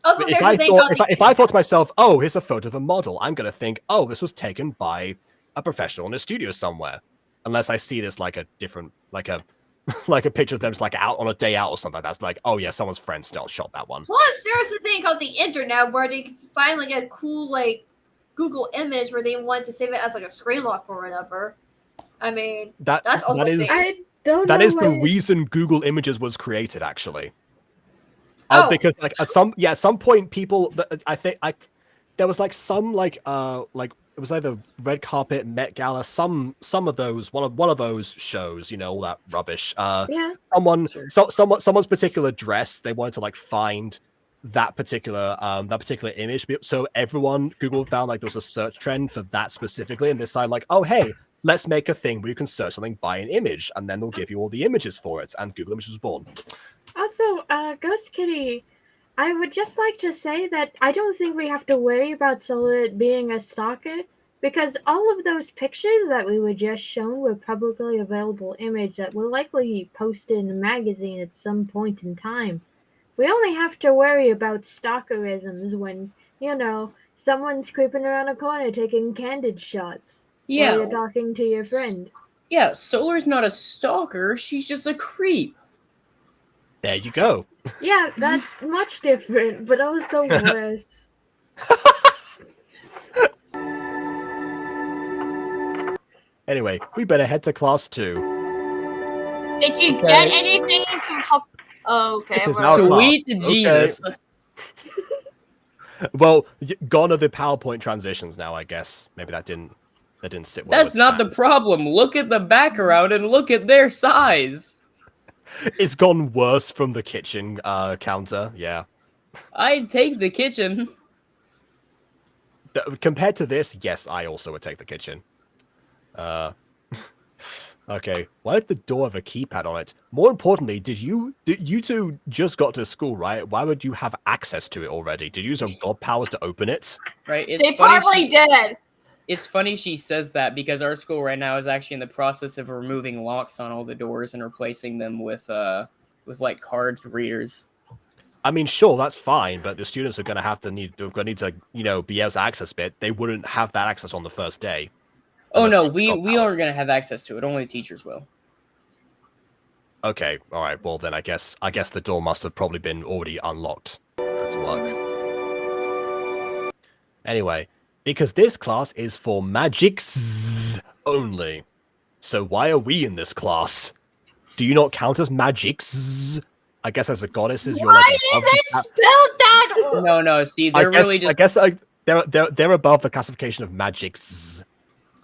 also, if I thought to myself, oh, here's a photo of a model, I'm going to think, oh, this was taken by a professional in a studio somewhere. Unless I see this like a different, like a like a picture of them just like out on a day out or something. That's like, oh yeah, someone's friend still shot that one. Plus, there's a thing called the internet where they can find like a cool like Google image where they want to save it as like a screen lock or whatever. I mean, that's also that is a thing. I don't that know is the why- reason Google Images was created, actually. Oh. Because like at some point people there was like some like it was either Red Carpet, Met Gala, some of those one of those shows, you know, all that rubbish. Yeah. Someone's particular dress, they wanted to like find that particular image. So Google found like there was a search trend for that specifically, and decided like, oh hey, let's make a thing where you can search something by an image, and then they'll give you all the images for it. And Google Images was born. Also, Ghost Kitty, I would just like to say that I don't think we have to worry about Solid being a stalker, because all of those pictures that we were just shown were publicly available images that were likely posted in a magazine at some point in time. We only have to worry about stalkerisms when, you know, someone's creeping around a corner taking candid shots while you're talking to your friend. Yeah, Solar's not a stalker, she's just a creep. There you go. Yeah, that's much different, but also worse. Anyway, we better head to class 2. Did you get anything to help? Oh, okay. This is well, our class. Sweet Jesus. Well, gone are the PowerPoint transitions now, I guess. Maybe that didn't sit well. That's with not the fans. problem. Look at the background and look at their size. It's gone worse from the kitchen counter. Yeah. I'd take the kitchen. Compared to this, yes, I also would take the kitchen. Okay. Why did the door have a keypad on it? More importantly, did you two just got to school, right? Why would you have access to it already? Did you use your god powers to open it? Right? It's they funny probably did. It's funny she says that because our school right now is actually in the process of removing locks on all the doors and replacing them with like card readers. I mean, sure, that's fine, but the students are going to need to, you know, be able to access it. They wouldn't have that access on the first day. Oh no, Unless they have god we powers. aren't gonna have access to it. Only teachers will. Okay, all right. Well, then I guess the door must have probably been already unlocked. That's luck. Anyway, because this class is for magics only. So why are we in this class? Do you not count as magics? I guess as a goddesses, you're Why like is above it the spelled that? No. See, they're really just. I guess they're above the classification of magics.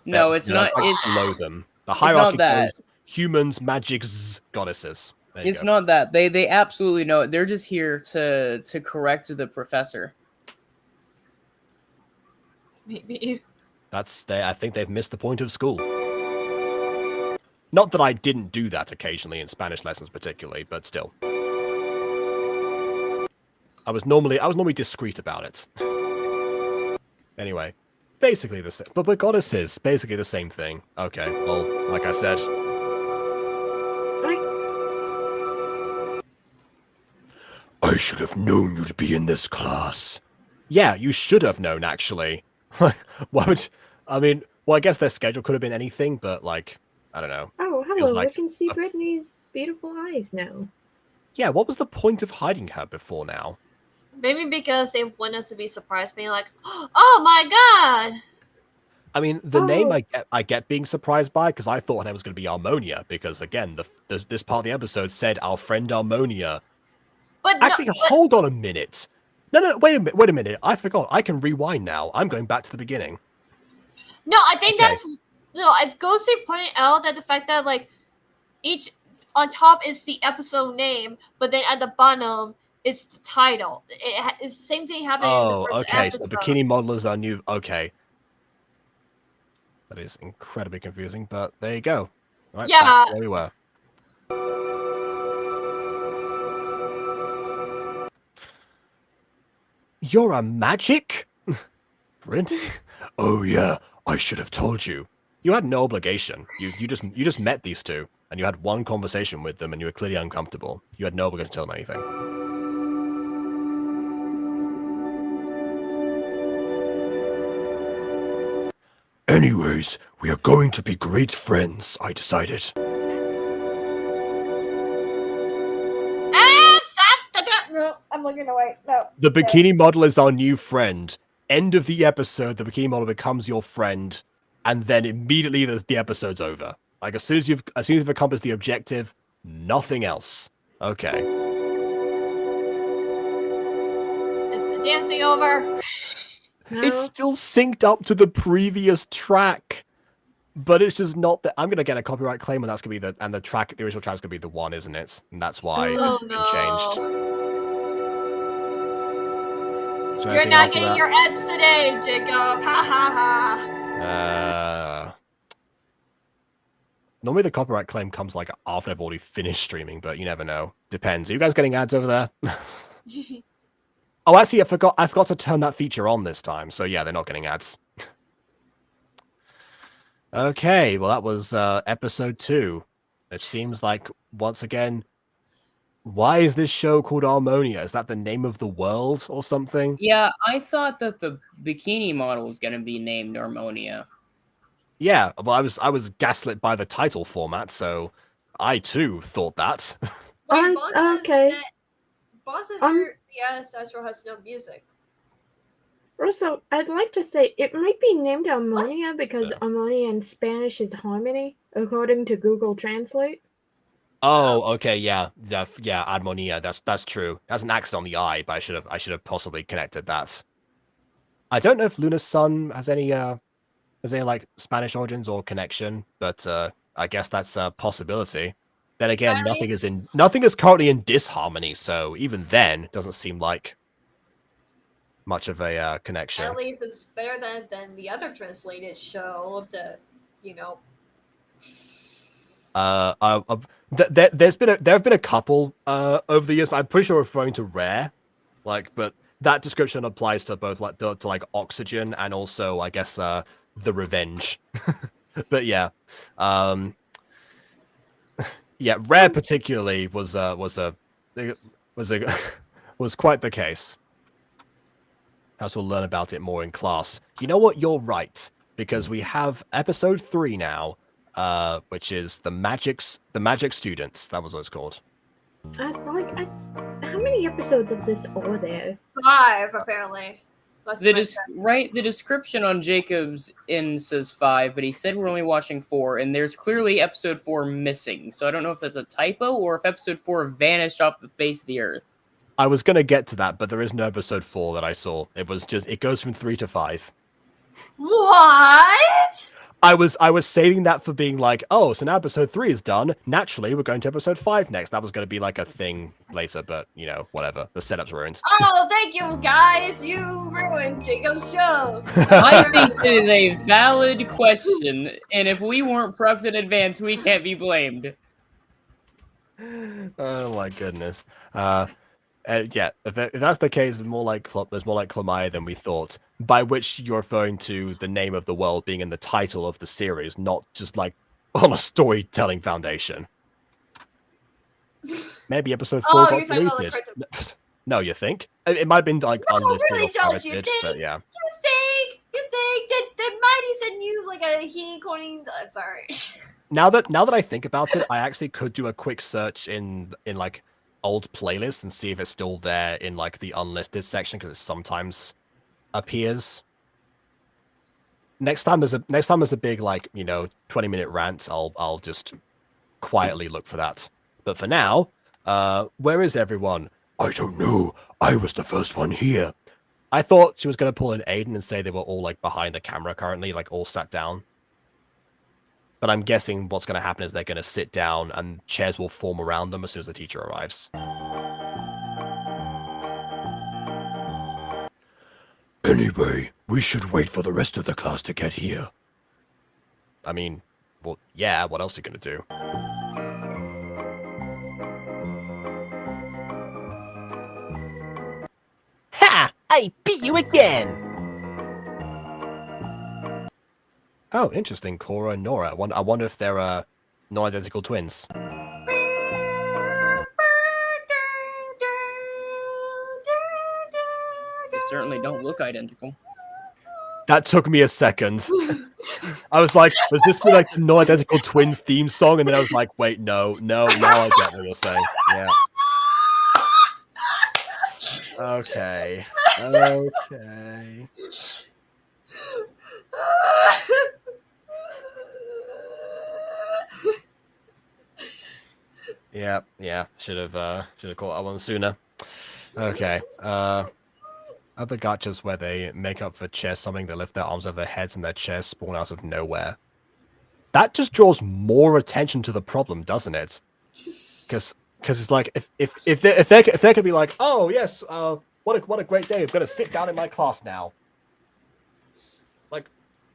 No, it's not. Like It's below them. The not hierarchy that. goes humans, magics, goddesses. There you It's go. not that. They absolutely know it. They're just here to correct the professor. Maybe. I think they've missed the point of school. Not that I didn't do that occasionally in Spanish lessons, particularly, but still. I was normally discreet about it. Anyway, basically the same. But we're goddesses, basically the same thing. Okay, well, like I said. I should have known you'd be in this class. Yeah, you should have known, actually. Why would... I mean, well, I guess their schedule could have been anything, but, like, I don't know. Oh, Feels hello, like I can see Brittany's beautiful eyes now. Yeah, what was the point of hiding her before now? Maybe because they want us to be surprised, being like, "Oh my god!" I mean, the name Oh. I get being surprised by, because I thought her name was going to be Armonia, because, again, this part of the episode said our friend Armonia. But Actually, no, hold on a minute. No, wait a minute. I forgot. I can rewind now. I'm going back to the beginning. no, I think Okay. that's no. It goes to point out that the fact that like each on top is the episode name, but then at the bottom is the title. It's the same thing happening in the Oh, first okay. episode. So bikini modelers are new. Okay. That is incredibly confusing, but there you go. Right, Yeah. back to where we were. You're a magic? Brent? Oh yeah, I should have told you. You had no obligation. You just met these two, and you had one conversation with them, and you were clearly uncomfortable. You had no obligation to tell them anything. Anyways, we are going to be great friends, I decided. No, I'm looking away. No. The bikini model is our new friend. End of the episode, the bikini model becomes your friend, and then immediately the episode's over. Like as soon as you've accomplished the objective, nothing else. Okay. Is the dancing over? No. It's still synced up to the previous track, but it's just not that. I'm gonna get a copyright claim, and that's gonna be the original track's gonna be the one, isn't it? And that's why Oh it's been changed. no. So You're anything not after getting that? your ads today, Jacob. Ha ha ha. Normally the copyright claim comes like after I've already finished streaming, but you never know. Depends. Are you guys getting ads over there? Oh, actually, I forgot to turn that feature on this time. So yeah, they're not getting ads. Okay, well that was episode 2. It seems like once again, why is this show called Armonia? Is that the name of the world or something? Yeah, I thought that the bikini model was going to be named Armonia. Yeah, well I was gaslit by the title format, so I too thought that. Wait, Boss okay. Says the Astro has no music. Also, I'd like to say it might be named Armonia because Armonia in Spanish is harmony, according to Google Translate. Oh, okay, yeah, Armonia. That's true. That's an accent on the I, but I should have possibly connected that. I don't know if Lunar Sun has any like Spanish origins or connection, but I guess that's a possibility. Then again, At nothing is currently in disharmony, so even then, it doesn't seem like much of a connection. At least it's better than the other translated show. There have been a couple over the years, but I'm pretty sure referring to Rare, but that description applies to both to Oxygen and also I guess the Revenge. But yeah, Rare particularly was quite the case. As we'll learn about it more in class. You know what? You're right, because we have episode 3 now, which is the Magic Students. That was what it's called. How many episodes of this are there? 5 apparently. The description on Jacob's says 5, but he said we're only watching 4, and there's clearly episode 4 missing. So I don't know if that's a typo or if episode 4 vanished off the face of the earth. I was gonna get to that, but there is no episode 4 that I saw. It goes from 3 to 5. What? I was saving that for being like, oh, so now episode 3 is done. Naturally, we're going to episode 5 next. That was going to be like a thing later, but whatever. The setup's ruined. Oh, thank you guys. You ruined Jacob's show. I think it is a valid question, and if we weren't prepped in advance, we can't be blamed. Oh my goodness. Yeah, if that's the case, there's more like Chlamydia than we thought. By which you're referring to the name of the world being in the title of the series, not just like on a storytelling foundation. Maybe episode 4 got deleted. No, you think? It might have been like unlisted really, or Josh, you pirated, think? but yeah. You think? Did Mighty send you like a he coining? I'm sorry. Now that I think about it, I actually could do a quick search in like old playlists and see if it's still there in like the unlisted section, because it sometimes appears. Next time there's a big 20-minute rant, I'll just quietly look for that. But for now, where is everyone? I don't know. I was the first one here. I thought she was gonna pull in Aiden and say they were all like behind the camera currently, like all sat down. But I'm guessing what's gonna happen is they're gonna sit down and chairs will form around them as soon as the teacher arrives. Anyway, we should wait for the rest of the class to get here. I mean, well, yeah, what else are you gonna do? Ha! I beat you again! Oh, interesting. Cora and Nora. I wonder if they're non-identical twins. They certainly don't look identical. That took me a second. I was like, was this for like the non-identical twins theme song? And then I was like, wait, no, now I get what you're saying. Yeah. Okay. Okay. Yeah. Should have caught that one sooner. Okay. Other gachas where they make up for chairs, something they lift their arms over their heads and their chairs spawn out of nowhere. That just draws more attention to the problem, doesn't it? Because it's like if they could be like, oh yes, what a great day, I'm gonna sit down in my class now. Like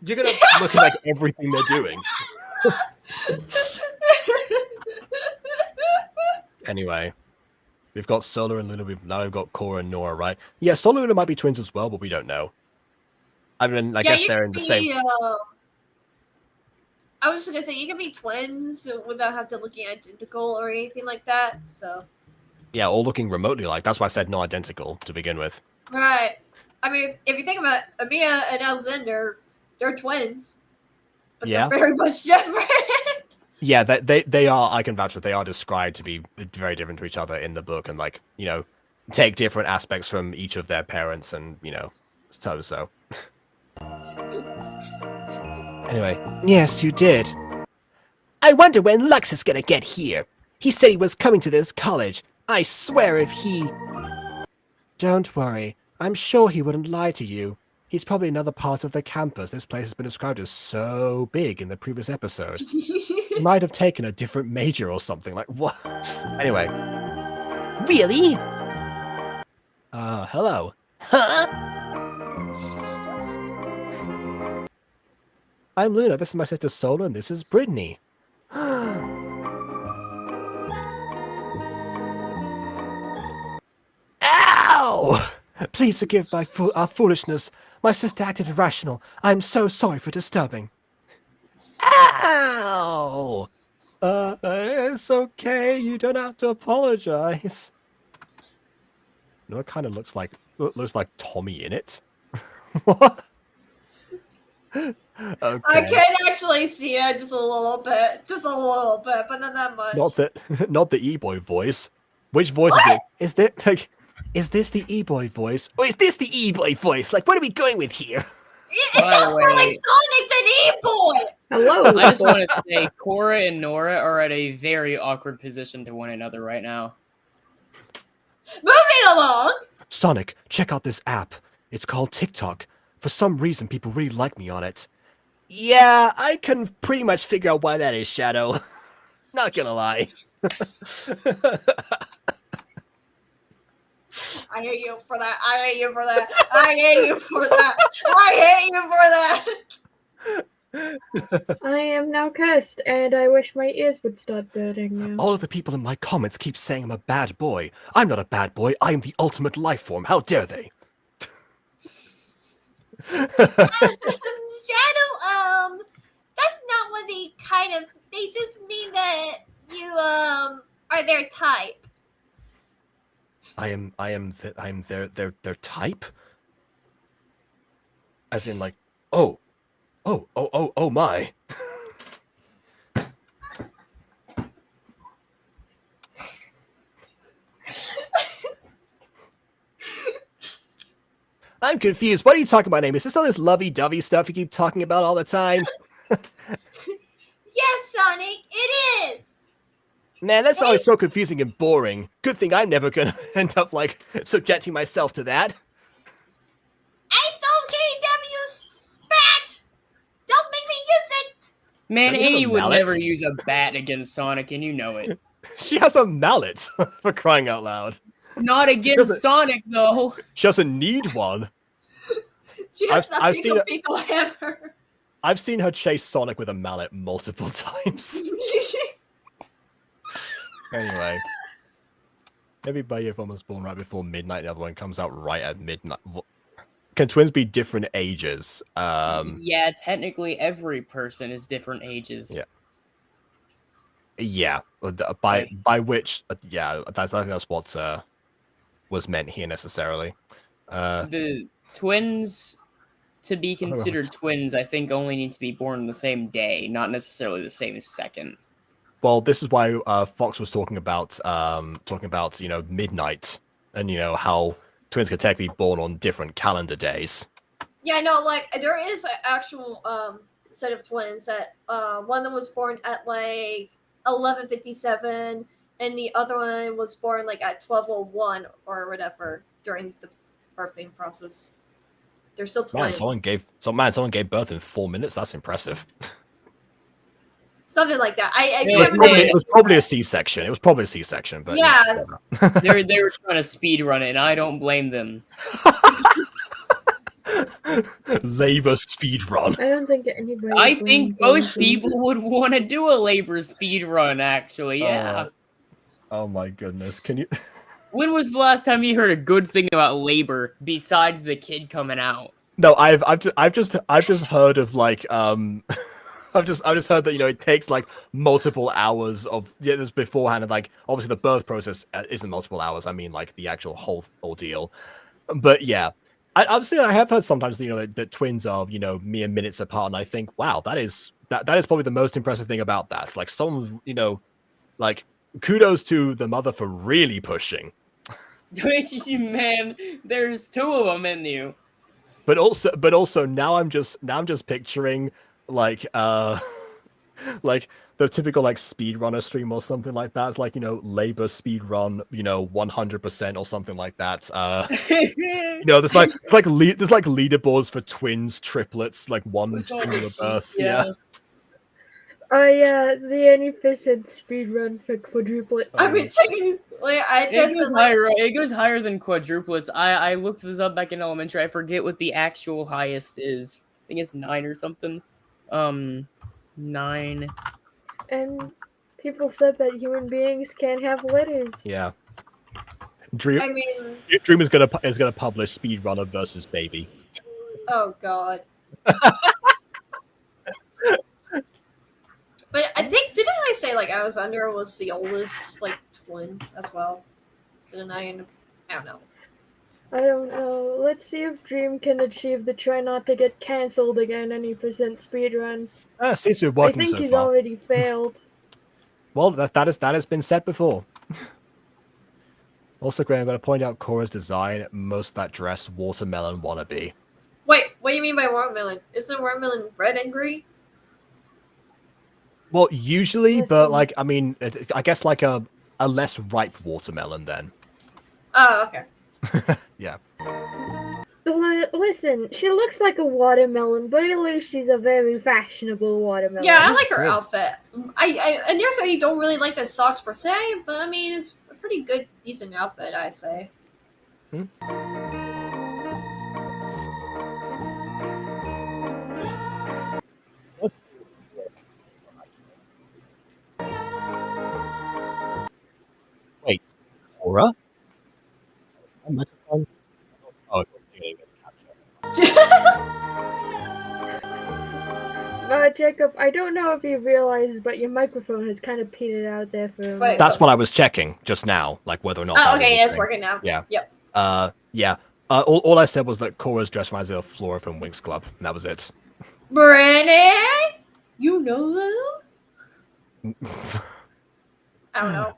you're gonna look at like everything they're doing. Anyway, we've got Solar and Luna. We've got Cora and Nora, right? Yeah, Solar and Luna might be twins as well, but we don't know. I mean, I guess you they're could in the be, same. I was just gonna say you can be twins without having to looking identical or anything like that. So. Yeah, all looking remotely like. That's why I said not identical to begin with. Right. I mean, if you think about it, Amia and Alexander, they're twins, but Yeah. they're very much different. Yeah, they are. I can vouch that they are described to be very different to each other in the book, and like take different aspects from each of their parents, and so. Anyway, yes, you did. I wonder when Lux is gonna get here. He said he was coming to this college. I swear if he... Don't worry. I'm sure he wouldn't lie to you. He's probably another part of the campus. This place has been described as so big in the previous episode. He might have taken a different major or something. Like, what? Anyway. Really? Hello. Huh? I'm Luna. This is my sister Sola, and this is Brittany. Ow! Please forgive our foolishness. My sister acted irrational. I'm so sorry for disturbing. Ow! It's okay. You don't have to apologize. No, it kind of looks like Tommy in it. What? Okay. I can actually see it just a little bit, but not that much. Not the e-boy voice. Which voice is it? Is this the e-boy voice, or is this the e-boy voice? Like, what are we going with here? It sounds more like Sonic than E-boy. Hello. I just want to say, Cora and Nora are at a very awkward position to one another right now. Moving along. Sonic, check out this app. It's called TikTok. For some reason, people really like me on it. Yeah, I can pretty much figure out why that is, Shadow. Not gonna lie. I hate you for that. I hate you for that. I hate you for that. I hate you for that. I am now cursed, and I wish my ears would start burning now. All of the people in my comments keep saying I'm a bad boy. I'm not a bad boy. I am the ultimate life form. How dare they? Shadow, that's not what they kind of. They just mean that you are their type. I am their type. As in, like, oh my. I'm confused. What are you talking about, name? Is this all this lovey-dovey stuff you keep talking about all the time? Yes, Sonic, it is. Man, that's always so confusing and boring. Good thing I'm never gonna end up, like, subjecting myself to that. I stole KW's spat. Don't make me use it. Man, Don't you have Amy a would mallet? never use a bat against Sonic, and you know it. She has a mallet, for crying out loud. Not against Sonic, though. She doesn't need one. She has I've nothing to pick a hammer. I've seen her chase Sonic with a mallet multiple times. Anyway. Maybe Bayevon was born right before midnight, the other one comes out right at midnight. Can twins be different ages? Yeah, technically every person is different ages. Yeah. By which, yeah, I think that's what was meant here necessarily. The twins, to be considered twins, I think only need to be born the same day, not necessarily the same second. Well, this is why Fox was talking about midnight, and how twins can technically be born on different calendar days. Yeah, no, like there is an actual set of twins that one of them was born at like 11:57, and the other one was born like at 12:01 or whatever during the birthing process. They're still Man, twins. someone gave birth in 4 minutes. That's impressive. Something like that. I Yeah, can't remember. It was probably a C-section. It was probably a C-section, but Yes. They were trying to speed run it, and I don't blame them. Labor speed run. I don't think anybody. I think most blames them. people would want to do a labor speed run. Actually, yeah. Oh my goodness! Can you? When was the last time you heard a good thing about labor besides the kid coming out? No, I've just heard of like I've just heard that it takes like multiple hours of this beforehand, and like obviously the birth process isn't multiple hours. I mean like the actual whole ordeal. But yeah, obviously I have heard sometimes that twins are mere minutes apart, and I think wow, that is probably the most impressive thing about that. It's like someone like kudos to the mother for really pushing. Man, there's 2 of them in you. But also now I'm just picturing like like the typical like speedrunner stream or something like that. It's like labor speed run 100% or something like that. There's like leaderboards for twins, triplets, like one singular birth. Yeah. Oh yeah, the inefficient speedrun for quadruplets. I mean, technically, I guess It goes higher than quadruplets. I looked this up back in elementary. I forget what the actual highest is. I think it's 9 or something. 9. And people said that human beings can't have litters. Yeah. Dream I mean, Dream is gonna publish Speedrunner versus Baby. oh god. But I think didn't I say like Alexander was the oldest like twin as well? Didn't I? I don't know. I don't know. Let's see if Dream can achieve the try not to get cancelled again any percent speedrun. Seems to be I working think so he's far. already failed. Well, that has been said before. Also, Graham, I'm going to point out Cora's design. Most of that dress, watermelon wannabe. Wait, what do you mean by watermelon? Isn't watermelon red and green? Well, usually, but Listen. like, I mean, I guess like a less ripe watermelon then. Oh, okay. Yeah. Listen, she looks like a watermelon, but at least she's a very fashionable watermelon. Yeah, I like her Good. outfit. I initially don't really like the socks per se, but I mean it's a pretty good, decent outfit, I say. Wait, Cora? Oh, Jacob, I don't know if you realized, but your microphone has kind of petered out there for a Wait, minute. that's what I was checking just now, like whether or not. Oh, that okay, was a it's thing. working now. Yeah. Yep. Yeah. All I said was that Cora's dress reminds me of Flora from Winx Club, and that was it. Brennan, you know them? I don't know.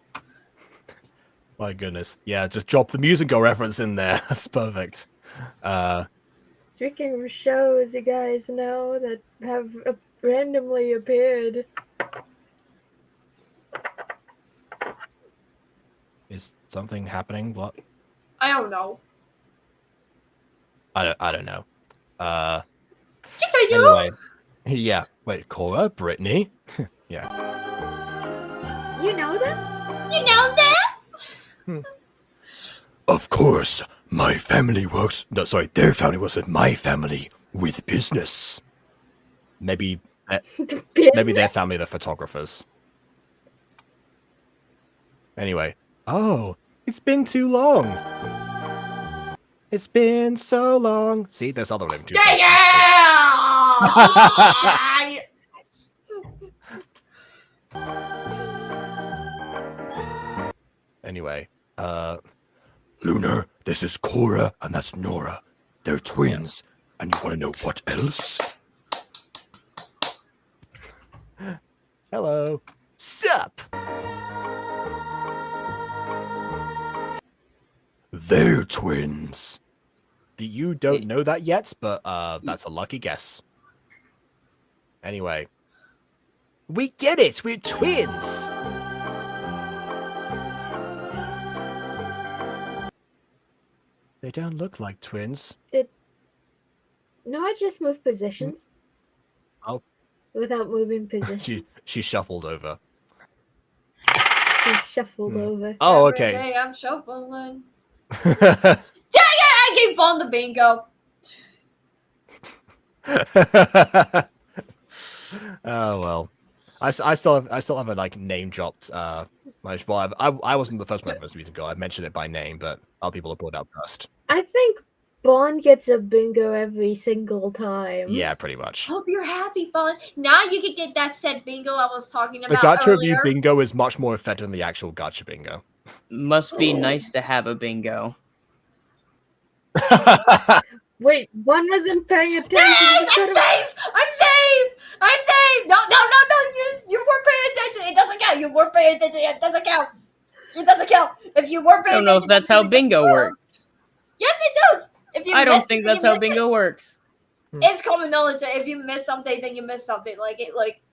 My goodness. Yeah, just drop the musical reference in there. That's perfect. Speaking of shows, you guys know that have randomly appeared. Is something happening? What? I don't know. I don't know. Continue. Anyway. Yeah. Wait, Cora? Brittany? Yeah. You know them? You know that? Of course, my family works. No, sorry, their family works with my family with business. Maybe Business? maybe their family are the photographers. Anyway. Oh, it's been too long. It's been so long. See, there's other living too. Yeah! Anyway, Lunar, this is Cora, and that's Nora. They're twins. And you want to know what else? hello. Sup! They're twins. You don't know that yet, but that's a lucky guess. Anyway. We get it! We're twins! They don't look like twins. No, I just moved positions. Oh. Without moving position. She shuffled over. She shuffled over. Oh, Every okay. day I'm shuffling. Dang it! I gave Vaughn the bingo. Oh well. I still have a like name dropped. I wasn't the first one for this ago. I mentioned it by name, but other people have brought it up first. I think Bond gets a bingo every single time. Yeah, pretty much. Hope you're happy, Vaughn. Now you can get that set bingo I was talking The about gacha review earlier. bingo is much more effective than the actual gacha bingo. Must be nice to have a bingo. Wait, one wasn't paying attention. Yes, I'm safe! I'm safe! I'm safe! No, you weren't paying attention. It doesn't count. You weren't paying attention. It doesn't count. It doesn't count. If you weren't I paying don't know if attention, that's how bingo works. Yes, it does. If you I don't missed think it, that's you how missed it. bingo works. It's common knowledge that if you miss something, then you miss something. Like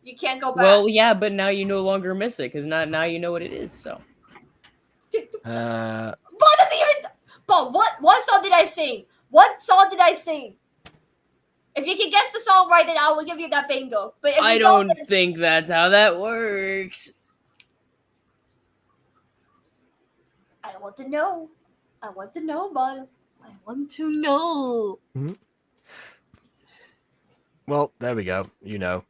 you can't go back. Well, yeah, but now you no longer miss it because now you know what it is. So. But doesn't even. But what song did I sing? What song did I sing? If you can guess the song right, then I will give you that bingo. But if I you don't then- think that's how that works. I want to know. I want to know, bud. I want to know. Well, there we go. You know,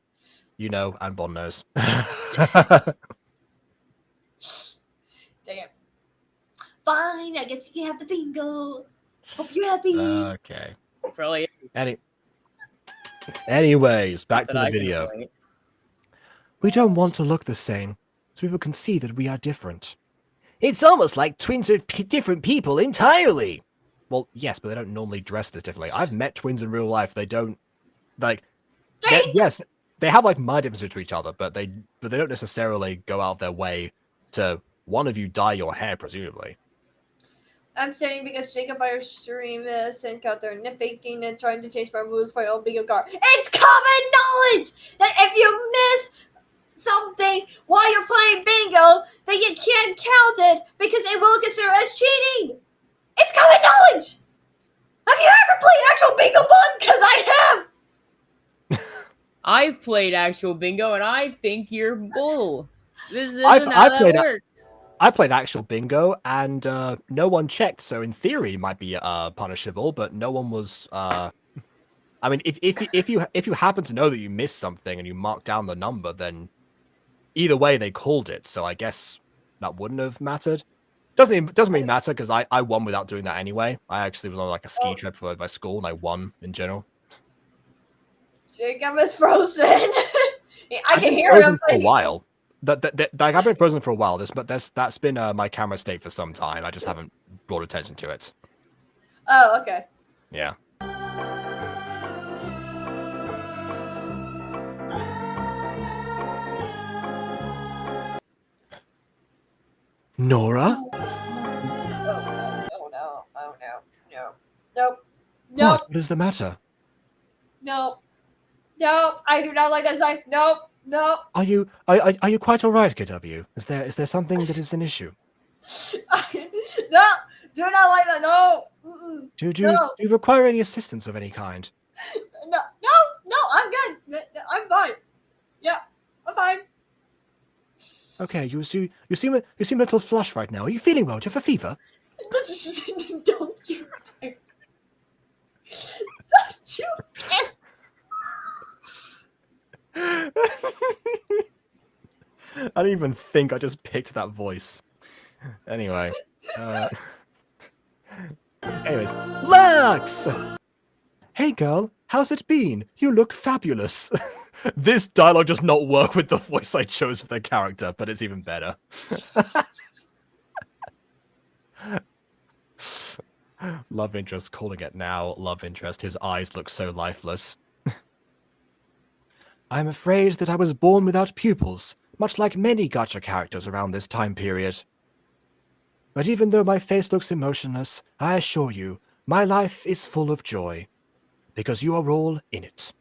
and Bond knows. Dang it. Fine, I guess you can have the bingo. Hope you're happy. Okay. Probably. Anyways, back to that the I can video. relate. We don't want to look the same, so people can see that we are different. It's almost like twins are different people entirely. Well, yes, but they don't normally dress this differently. I've met twins in real life. They don't yes, they have like mind differences to each other, but they don't necessarily go out of their way to one of you dye your hair, presumably. I'm sitting because Jacob on your stream sent out their nitpicking and trying to change my rules for your bingo card. It's common knowledge that if you miss something while you're playing bingo, then you can't count it because it will consider as cheating. It's common knowledge. Have you ever played actual bingo, Bun? Because I have. I've played actual bingo, and I think you're bull. This isn't I've how that played works. I played actual bingo, and no one checked, so in theory it might be punishable, but no one was. I mean, if you happen to know that you missed something and you mark down the number, then either way they called it. So I guess that wouldn't have mattered. Doesn't really matter because I won without doing that anyway. I actually was on like a ski trip for my school, and I won in general. Jacob is frozen. I can hear frozen him. for a while. Like I've been frozen for a while. That's been my camera state for some time. I just haven't brought attention to it. Oh, okay. Yeah. Nora? Oh no. Nope. What is the matter? Nope. I do not like that sign. Nope. Are you quite all right, KW? Is there something that is an issue? No, do not like that. No. Mm-mm. Do No. you require any assistance of any kind? No, I'm good. I'm fine. Yeah, I'm fine. Okay, you seem a little flush right now. Are you feeling well? Do you have a fever? Don't you dare. Don't you dare. I don't even think I just picked that voice. Anyway. Anyways. Lux! Hey girl, how's it been? You look fabulous. This dialogue does not work with the voice I chose for the character, but it's even better. Love interest, calling it now. Love interest, his eyes look so lifeless. I'm afraid that I was born without pupils, much like many gacha characters around this time period. But even though my face looks emotionless, I assure you, my life is full of joy. Because you are all in it.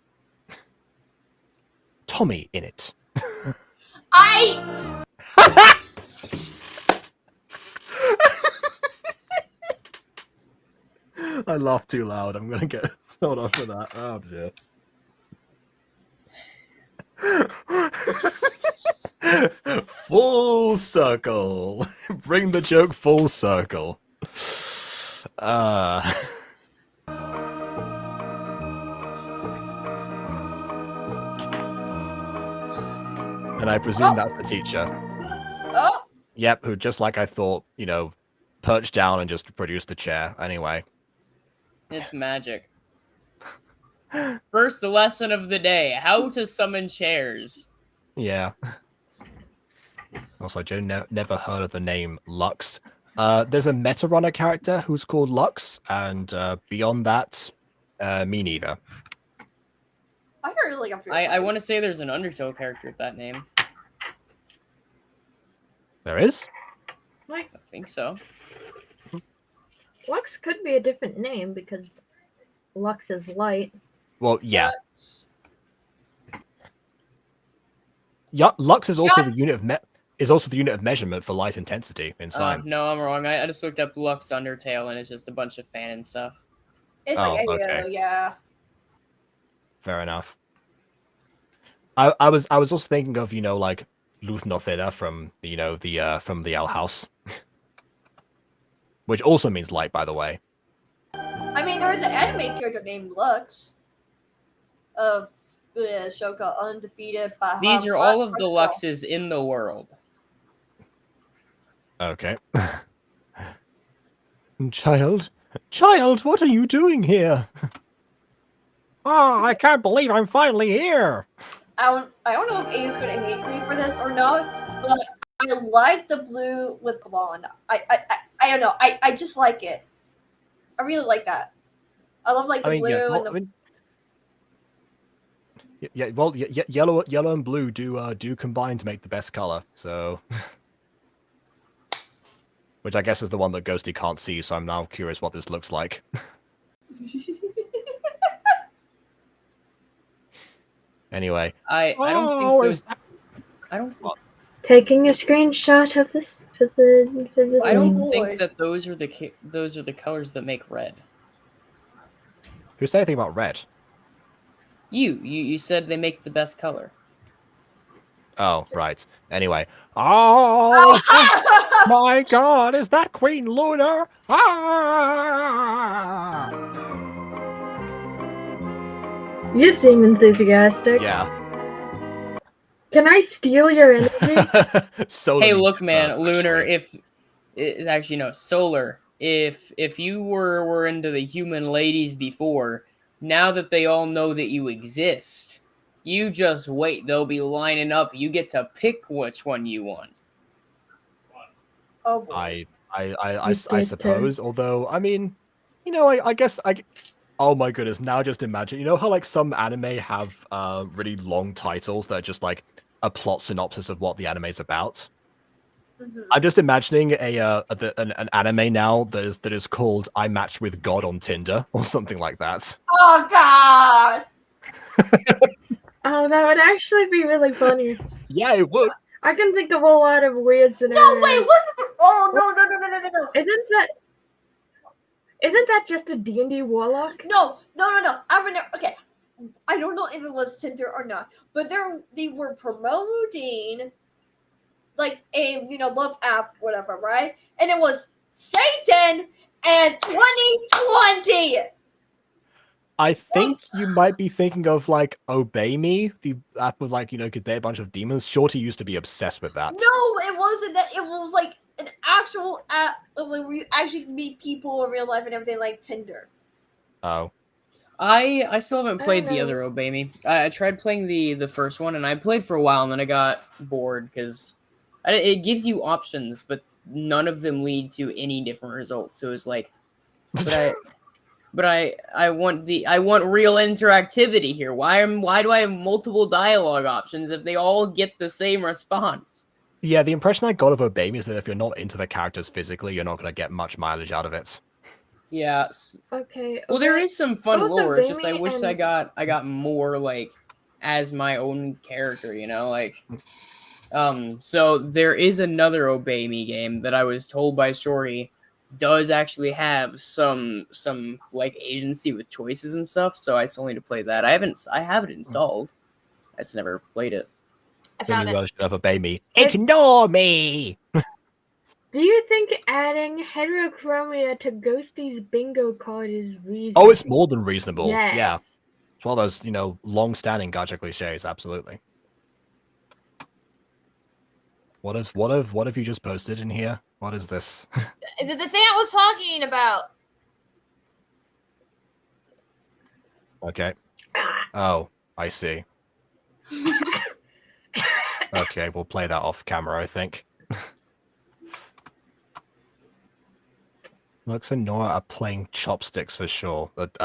Tommy in it. I I laughed too loud. I'm gonna get told off for that. Oh dear. Full circle. Bring the joke full circle. Uh and I presume that's the teacher. oh Yep, who just like I thought, perched down and just produced a chair. Anyway. It's magic. First lesson of the day: how to summon chairs. Yeah. Also, Joe never heard of the name Lux. There's a meta runner character who's called Lux, and beyond that, me neither. I heard like a few I want to things. say there's an Undertale character with that name. There is? I think so. Lux could be a different name because Lux is light. Well, yeah. That's- Lux is also Yeah. the unit of measurement for light intensity in science. No, I'm wrong. I just looked up Lux Undertale and it's just a bunch of fan and stuff. It's Oh, like okay. yeah. Fair enough. I was also thinking of like Luth Notheda from from the Owl House, which also means light, by the way. I mean, there is an anime character named Lux of the show called Undefeated. By These are all of the Luxes in the world. Okay. Child, what are you doing here? Oh, I can't believe I'm finally here. I don't know if A's gonna hate me for this or not, but I like the blue with blonde. I don't know. I just like it. I really like that. I love like the blue and the yellow and blue do combine to make the best color. So, which I guess is the one that Ghosty can't see. So I'm now curious what this looks like. Anyway, I don't think Oh, those. I don't. Taking a screenshot of this for the I don't boy. think that those are the colors that make red. who said anything about red? You said they make the best color. Oh, right. Anyway. Oh, my God! Is that Queen Lunar? Ah! You seem enthusiastic. Yeah. Can I steal your energy? Hey, look, man, Lunar. Actually no, Solar. If you were into the human ladies before, now that they all know that you exist, you just wait. They'll be lining up. You get to pick which one you want. oh boy. I suppose. Although, I mean, I guess oh my goodness! Now just imagine. You know how like some anime have really long titles that are just like a plot synopsis of what the anime's about. Mhm. I'm just imagining an anime now that is called "I Matched with God on Tinder" or something like that. Oh god. Oh, that would actually be really funny. Yeah, it would. I can think of a lot of weird scenarios. No wait, what's it? Oh no. Isn't that just a D&D warlock? No. I remember. Okay, I don't know if it was Tinder or not, but they were promoting like a love app, whatever, right? And it was Satan and 2020. I think you might be thinking of like Obey Me, the app with like could date a bunch of demons. Shorty used to be obsessed with that. No, it wasn't that. It was like an actual app where you actually meet people in real life and everything, like Tinder. Oh. I still haven't played the know. other Obey Me. I tried playing the first one, and I played for a while, and then I got bored because it gives you options, but none of them lead to any different results. So it's like, but I want real interactivity here. Why do I have multiple dialogue options if they all get the same response? Yeah, the impression I got of Obame is that if you're not into the characters physically, you're not going to get much mileage out of it. Yeah. Okay. Well, there okay. is some fun Both lore. It's just I Obame wish and- I got more like as my own character. You know, like. So there is another Obey Me game that I was told by Shorty does actually have some like agency with choices and stuff. So I still need to play that. I have it installed. I just never played it. I The found new it. version of Obey Me. It- Ignore me! Do you think adding heterochromia to Ghosty's bingo card is reasonable? Oh, it's more than reasonable. Yes. Yeah. It's one of those, long-standing gacha cliches, absolutely. What have you just posted in here? What is this? The thing I was talking about. Okay. Oh, I see. Okay, we'll play that off camera, I think. Lux and Nora are playing chopsticks for sure. But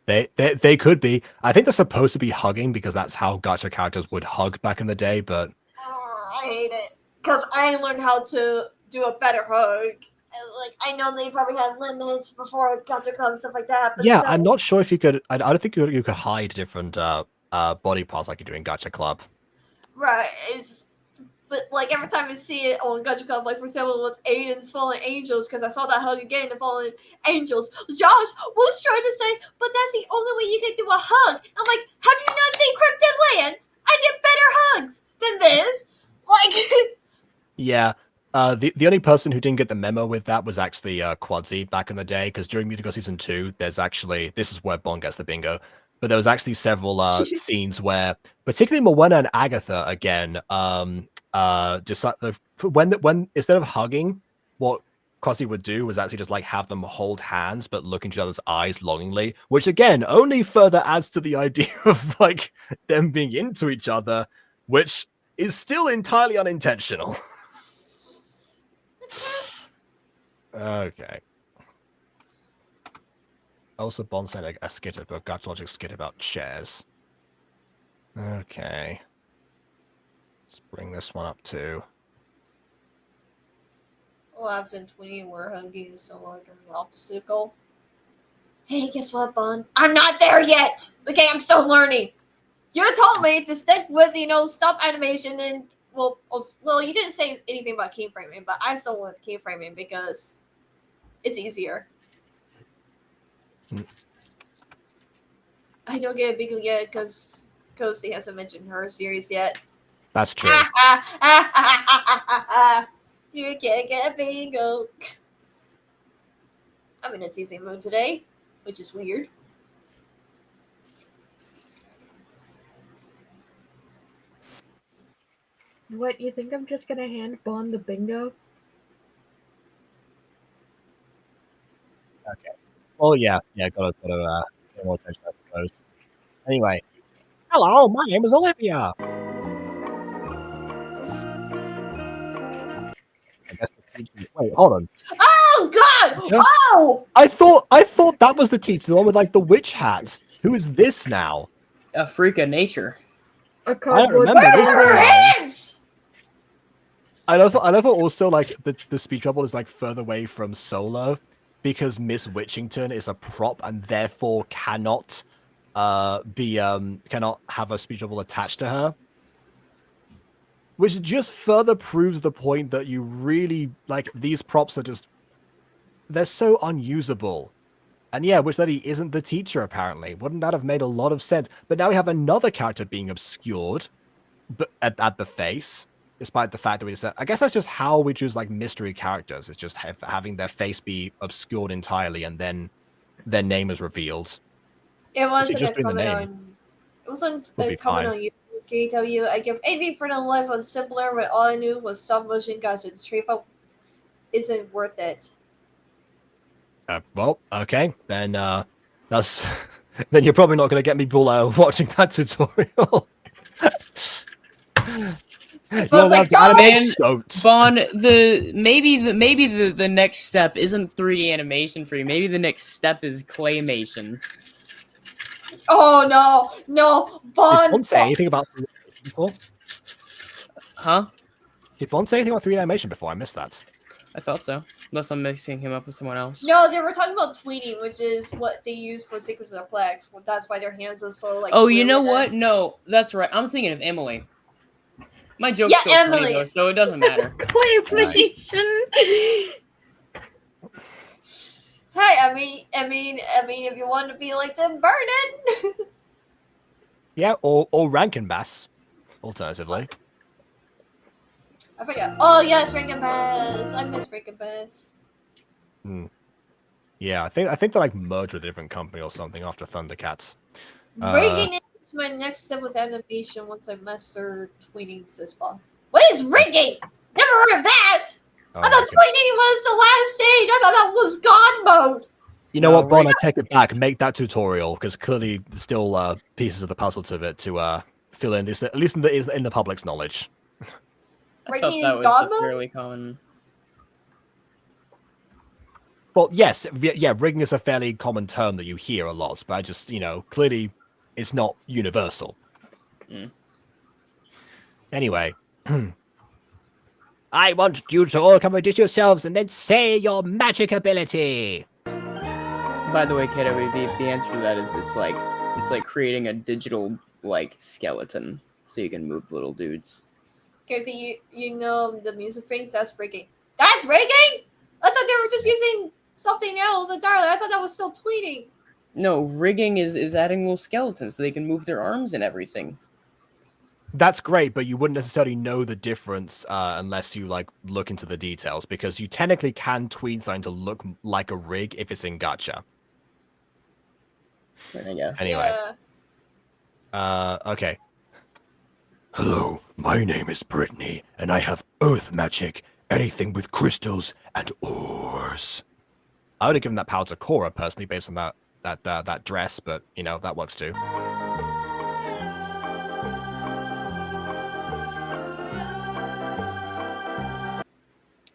they could be. I think they're supposed to be hugging because that's how gacha characters would hug back in the day, but I hate it because I learned how to do a better hug. And, like, I know they probably had limits before Gacha Club and stuff like that. But yeah, still. I'm not sure if you could. I don't think you could hide different body parts like you do in Gacha Club. Right. It's just, but like every time I see it on Gacha Club, like for example with Aiden's Fallen Angels, because I saw that hug again in Fallen Angels. Josh was trying to say, but that's the only way you can do a hug. I'm like, have you not seen Cryptid Lands? I did better hugs than this. Like, Yeah. The only person who didn't get the memo with that was actually Quadzi back in the day, because during Musical Season 2, there's actually, this is where Bond gets the bingo, but there was actually several scenes where, particularly Morwenna and Agatha, again, just when instead of hugging, what Quadzi would do was actually just like have them hold hands, but look into each other's eyes longingly, which again, only further adds to the idea of like them being into each other, which is still entirely unintentional. Okay. Also, Bond sent a skit about Gacha Logic skit about chairs. Okay. Let's bring this one up too. Labs in 20 where hugging is no longer an obstacle. Hey, guess what, Bond? I'm not there yet! Okay, I'm still learning. You told me to stick with, stop animation and, well, you didn't say anything about keyframing, but I still went with keyframing because it's easier. I don't get a bingo yet because Coasty hasn't mentioned her series yet. That's true. You can't get a bingo. I'm in a teasing mood today, which is weird. What, you think I'm just gonna hand Bond the bingo? Okay. Well, yeah, gotta pay more attention, I suppose. Anyway, hello, my name is Olivia. I guess the teacher. Wait, hold on. Oh God! Yeah. Oh! I thought that was the teacher, the one with like the witch hat. Who is this now? A freak of nature. A I don't cardboard remember Where this are her one. hands? I love also like the speech bubble is like further away from Solo because Miss Witchington is a prop and therefore cannot cannot have a speech bubble attached to her. Which just further proves the point that you really like these props are just they're so unusable. And yeah, Witch Lady isn't the teacher apparently. Wouldn't that have made a lot of sense? But now we have another character being obscured but at the face. Despite the fact that we just said, I guess that's just how we choose like mystery characters. It's just having their face be obscured entirely and then their name is revealed. It wasn't just a doing the comment name. on. It wasn't Would a be comment fine. on you. KW. I give anything for the life was simpler, but all I knew was stop motion. Gotcha. The trade up isn't worth it. Well, okay, then that's then you're probably not going to get me watching that tutorial. was like, don't. Bond, maybe the next step isn't 3D animation for you. Maybe the next step is claymation. Oh no, Did Bond. Bond say anything about before? Huh? Did Bond say anything about 3D animation before? I missed that. I thought so. Unless I'm mixing him up with someone else. No, they were talking about tweeting, which is what they use for Secrets of the Plex. Well, that's why their hands are so like. Oh, you know fluid what? and- No, that's right. I'm thinking of Emily. My joke's Yeah, still funny Emily. though, so it doesn't matter. Claymation. Hey, I mean, if you want to be like them, burn it. Yeah, or Rankin Bass, alternatively. I forget. Oh yes, Rankin Bass. I miss Rankin Bass. Yeah, I think they like merged with a different company or something after Thundercats. Rigging is my next step with animation once I master tweeting Sysball. What is rigging? Never heard of that. Oh I my thought goodness. tweeting was the last stage. I thought that was God mode. You know No, what, Bon? I rig- take it back. Make that tutorial because clearly there's still pieces of the puzzle to it to fill in. At least in the public's knowledge. I thought Rigging that is was God a mode. fairly common. Well, yes, yeah, rigging is a fairly common term that you hear a lot, but I just, clearly it's not universal. Mm. Anyway. I want you to all come introduce yourselves and then say your magic ability. By the way, kiddo, the answer to that is it's like creating a digital like skeleton so you can move little dudes. Okay, you know the music things. That's rigging. That's rigging. I thought they were just using something else entirely. I thought that was still tweeting. No, rigging is adding little skeletons so they can move their arms and everything. That's great, but you wouldn't necessarily know the difference unless you look into the details, because you technically can tweak something to look like a rig if it's in Gacha. I guess. Anyway. Yeah. Okay. Hello, my name is Brittany, and I have earth magic, anything with crystals and ores. I would have given that power to Korra personally based on that dress, but that works too.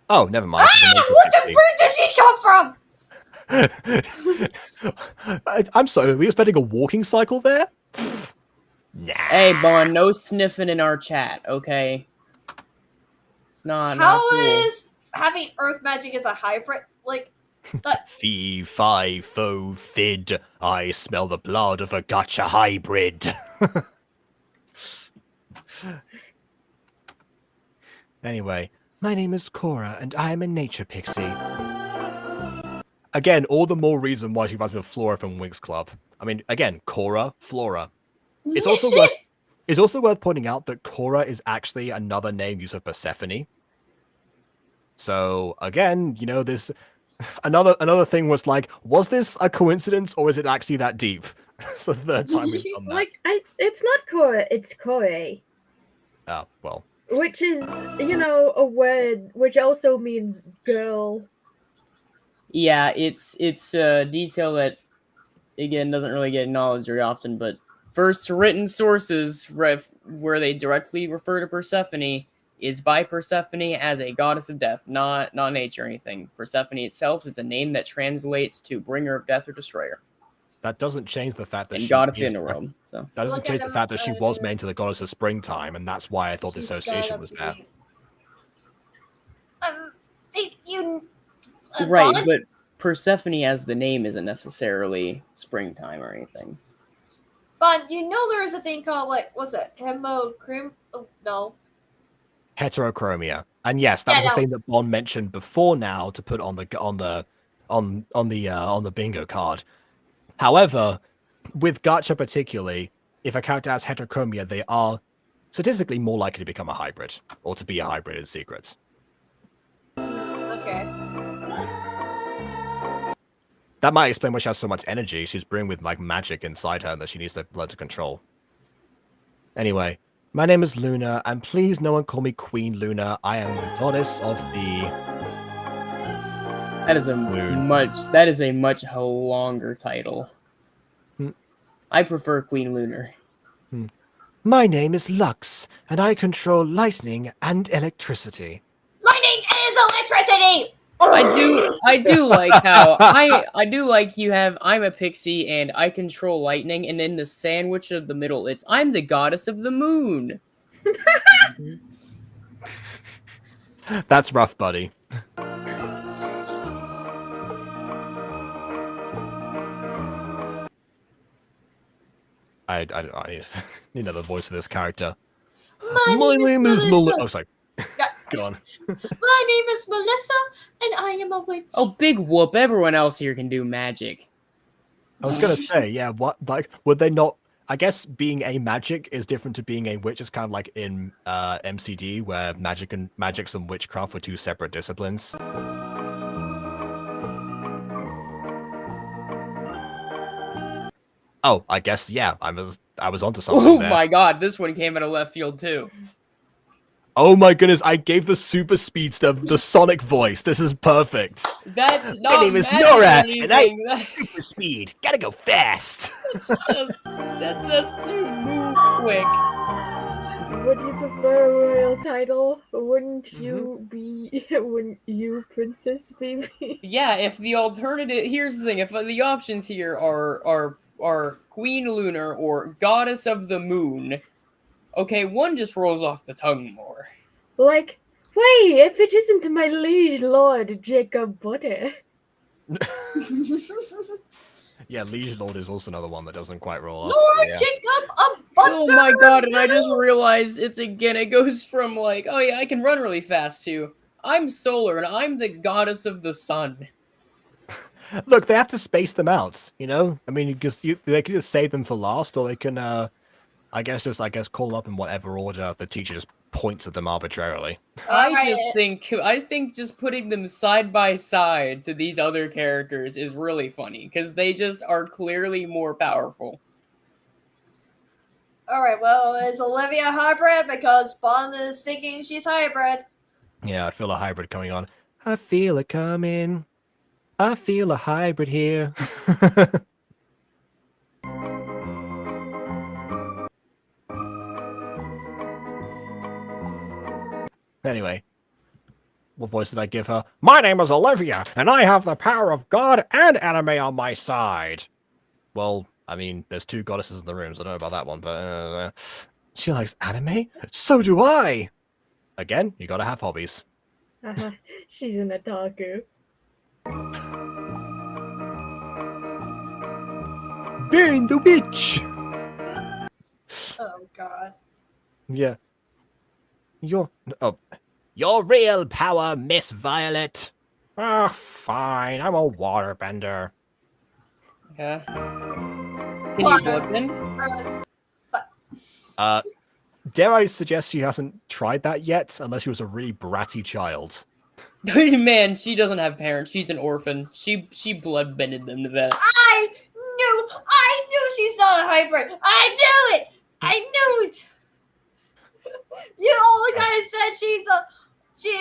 Oh, never mind. What the fruit did she come from? I'm sorry, were we expecting a walking cycle there? Nah. Hey, Bon, no sniffing in our chat, okay? It's not. How not cool. is having earth magic as a hybrid like? Fee, fi, fo, fid. I smell the blood of a Gacha hybrid. Anyway, my name is Korra, and I am a nature pixie. Again, all the more reason why she reminds me of Flora from Winx Club. I mean, again, Korra, Flora. It's also worth pointing out that Korra is actually another name used for Persephone. So again, this another thing was was this a coincidence or is it actually that deep? It's the third time we've done that. It's not Korra, it's Kore, Oh, well. which is a word which also means girl. Yeah, it's a detail that again doesn't really get acknowledged very often, but first written sources where they directly refer to Persephone is by Persephone as a goddess of death, not nature or anything. Persephone itself is a name that translates to bringer of death or destroyer. That doesn't change the fact that And she goddess of the is, underworld. So that doesn't Look at change the them, fact that she was made to the goddess of springtime, and that's why I thought the She's association gotta was there. You. right, Bon? but Persephone as the name isn't necessarily springtime or anything. But there is a thing called what's it? Hemocrim? Oh, no. Heterochromia. And yes, that Yeah, was the no. thing that Bond mentioned before now to put on the bingo card. However, with Gacha particularly, if a character has heterochromia, they are statistically more likely to become a hybrid or to be a hybrid in secret. Okay. That might explain why she has so much energy. She's bringing with magic inside her that she needs to learn to control. Anyway, my name is Luna, and please no one call me Queen Luna. I am the goddess of the That is a Moon. much longer title. Hmm. I prefer Queen Lunar. My name is Lux, and I control lightning and electricity. Lightning is electricity. I do like how I do like you have I'm a pixie and I control lightning, and then the sandwich of the middle I'm the goddess of the moon. That's rough, buddy. I need another voice for this character. My name is Melissa. Oh, sorry. Go on. My name is Melissa, and I am a witch. Oh, big whoop! Everyone else here can do magic. I was gonna say, yeah. What, like, would they not? I guess being a magic is different to being a witch. It's kind of like in MCD, where magics and witchcraft were two separate disciplines. Oh, I guess yeah. I was onto something Oh there. my god, this one came out of left field too. Oh my goodness! I gave the super speedster the Sonic voice. This is perfect. That's not My name is magic Nora, or and I anything. super speed. Gotta go fast. That's just move quick. Would you prefer a royal title? Wouldn't you Princess Baby? Yeah, if the alternative, here's the thing: if the options here are Queen Lunar or Goddess of the Moon, okay, one just rolls off the tongue more. Like, wait, if it isn't my liege lord Jacob Butter. Yeah, Liege Lord is also another one that doesn't quite roll off. Lord Yeah. Jacob of Butter. Oh my god, and I just realized it goes from like, oh yeah, I can run really fast to, I'm solar and I'm the goddess of the sun. Look, they have to space them out, you know? I mean, they can just save them for last, or they can, I guess call them up in whatever order the teacher just points at them arbitrarily. I think just putting them side by side to these other characters is really funny, because they just are clearly more powerful. Alright, well, is Olivia hybrid? Because Bond is thinking she's hybrid. Yeah, I feel a hybrid coming on. I feel it coming. I feel a hybrid here. Anyway, what voice did I give her? My name is Olivia, and I have the power of God and anime on my side. Well, I mean, there's two goddesses in the room, so I don't know about that one, but she likes anime? So do I! Again, you gotta have hobbies. She's an otaku. Burn the witch! Oh god. Yeah. Your real power, Miss Violet. Ah, fine. I'm a waterbender. Yeah. Can you bloodbend? Dare I suggest she hasn't tried that yet, unless she was a really bratty child. Man, she doesn't have parents. She's an orphan. She bloodbended them to that. I knew she's not a hybrid. I knew it. You all guys said she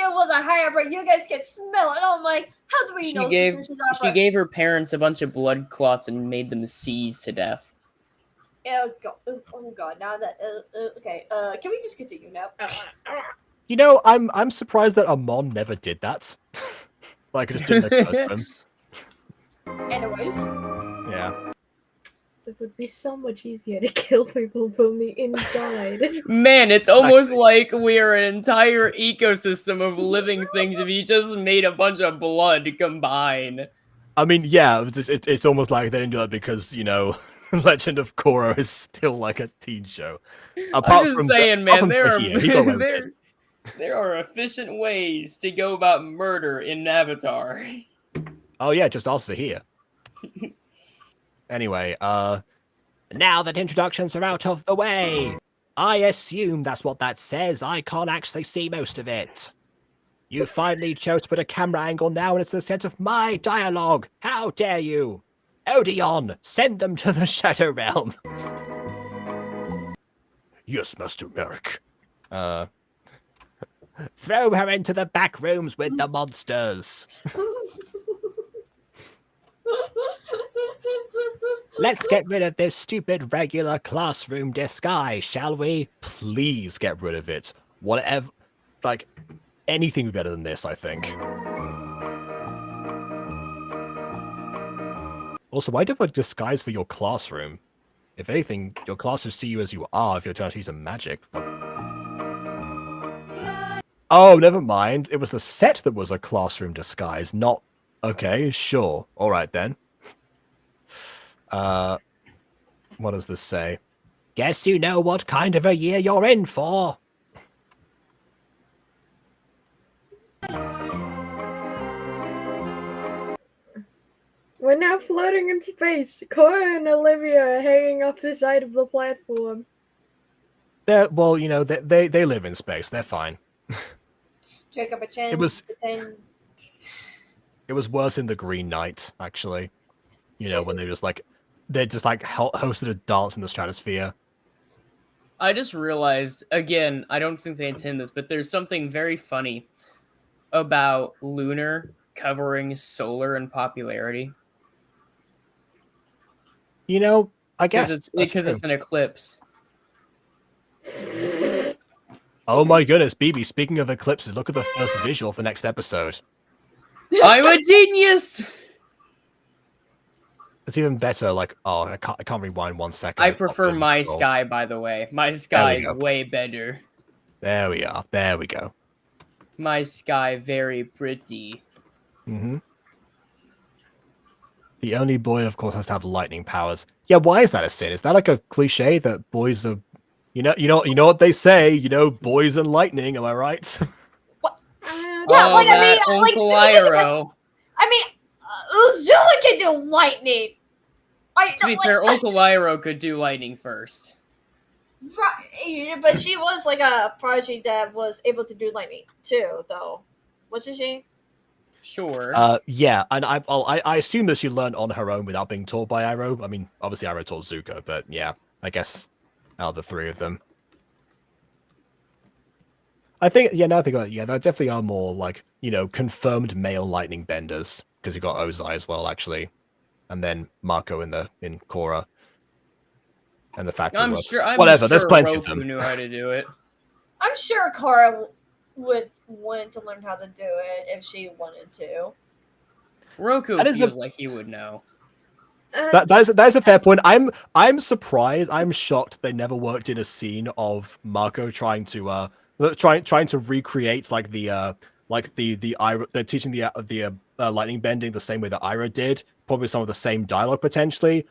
was a hybrid. You guys can smell it. I'm like, how do we know she's not a She hybrid? gave her parents a bunch of blood clots and made them seize to death. Oh god. Now that okay. Can we just continue now? You know, I'm surprised that Amon never did that. Like, it just didn't occur to him. Anyways. Yeah. It would be so much easier to kill people from the inside. Man, it's almost like we're an entire ecosystem of living things if you just made a bunch of blood combine. I mean, yeah, it's almost like they didn't do that because, you know, Legend of Korra is still like a teen show. I'm just saying, man, there are efficient ways to go about murder in Avatar. Oh yeah, just also here. Anyway, now that introductions are out of the way, I assume that's what that says. I can't actually see most of it. You finally chose to put a camera angle now, and it's the sense of my dialogue. How dare you? Odeon, send them to the Shadow Realm. Yes, Master Merrick. Throw her into the back rooms with the monsters. Let's get rid of this stupid regular classroom disguise, shall we? Please get rid of it. Whatever, like, anything would be better than this, I think. Also, why do you have a disguise for your classroom? If anything, your classes see you as you are if you're trying to use a magic. Oh, never mind. It was the set that was a classroom disguise, not... Okay, sure. All right, then. What does this say? Guess you know what kind of a year you're in for. We're now floating in space. Cora and Olivia are hanging off the side of the platform. Well, you know, they live in space. They're fine. Shake up a chin. It was- pretend. It was worse in the Green Knight, actually. You know, when they just hosted a dance in the stratosphere. I just realized, again, I don't think they intend this, but there's something very funny about Lunar covering Solar in popularity. You know, I guess Because it's an eclipse. Oh my goodness, BB, speaking of eclipses, look at the first visual for next episode. I'm a genius! It's even better, like, oh, I can't rewind 1 second. I prefer my sky, by the way. My sky is way better. There we are. There we go. My sky very pretty. Mm-hmm. The only boy, of course, has to have lightning powers. Yeah, why is that a sin? Is that like a cliche that boys are... You know what they say, you know, boys and lightning, am I right? What? Yeah, like, I mean, Uncle like, Iroh. I mean, Uzula can do lightning. To be fair, Uncle Iroh could do lightning first. Right, but she was like a prodigy that was able to do lightning too, though. Wasn't she? Sure. Yeah, and I assume that she learned on her own without being taught by Iroh. I mean, obviously Iroh taught Zuko, but yeah, I guess out of the three of them. I think, yeah, now I think about it, yeah, there definitely are more, like, you know, confirmed male lightning benders, because you've got Ozai as well, actually. And then Marco in Korra. And the fact I'm that sure there's plenty Roku of them. knew how to do it. I'm sure Korra would want to learn how to do it if she wanted to. Roku That is feels like he would know. That is a fair point. I'm surprised. I'm shocked they never worked in a scene of Marco trying to recreate like the Iroh, they're teaching the lightning bending the same way that Iroh did. Probably some of the same dialogue potentially.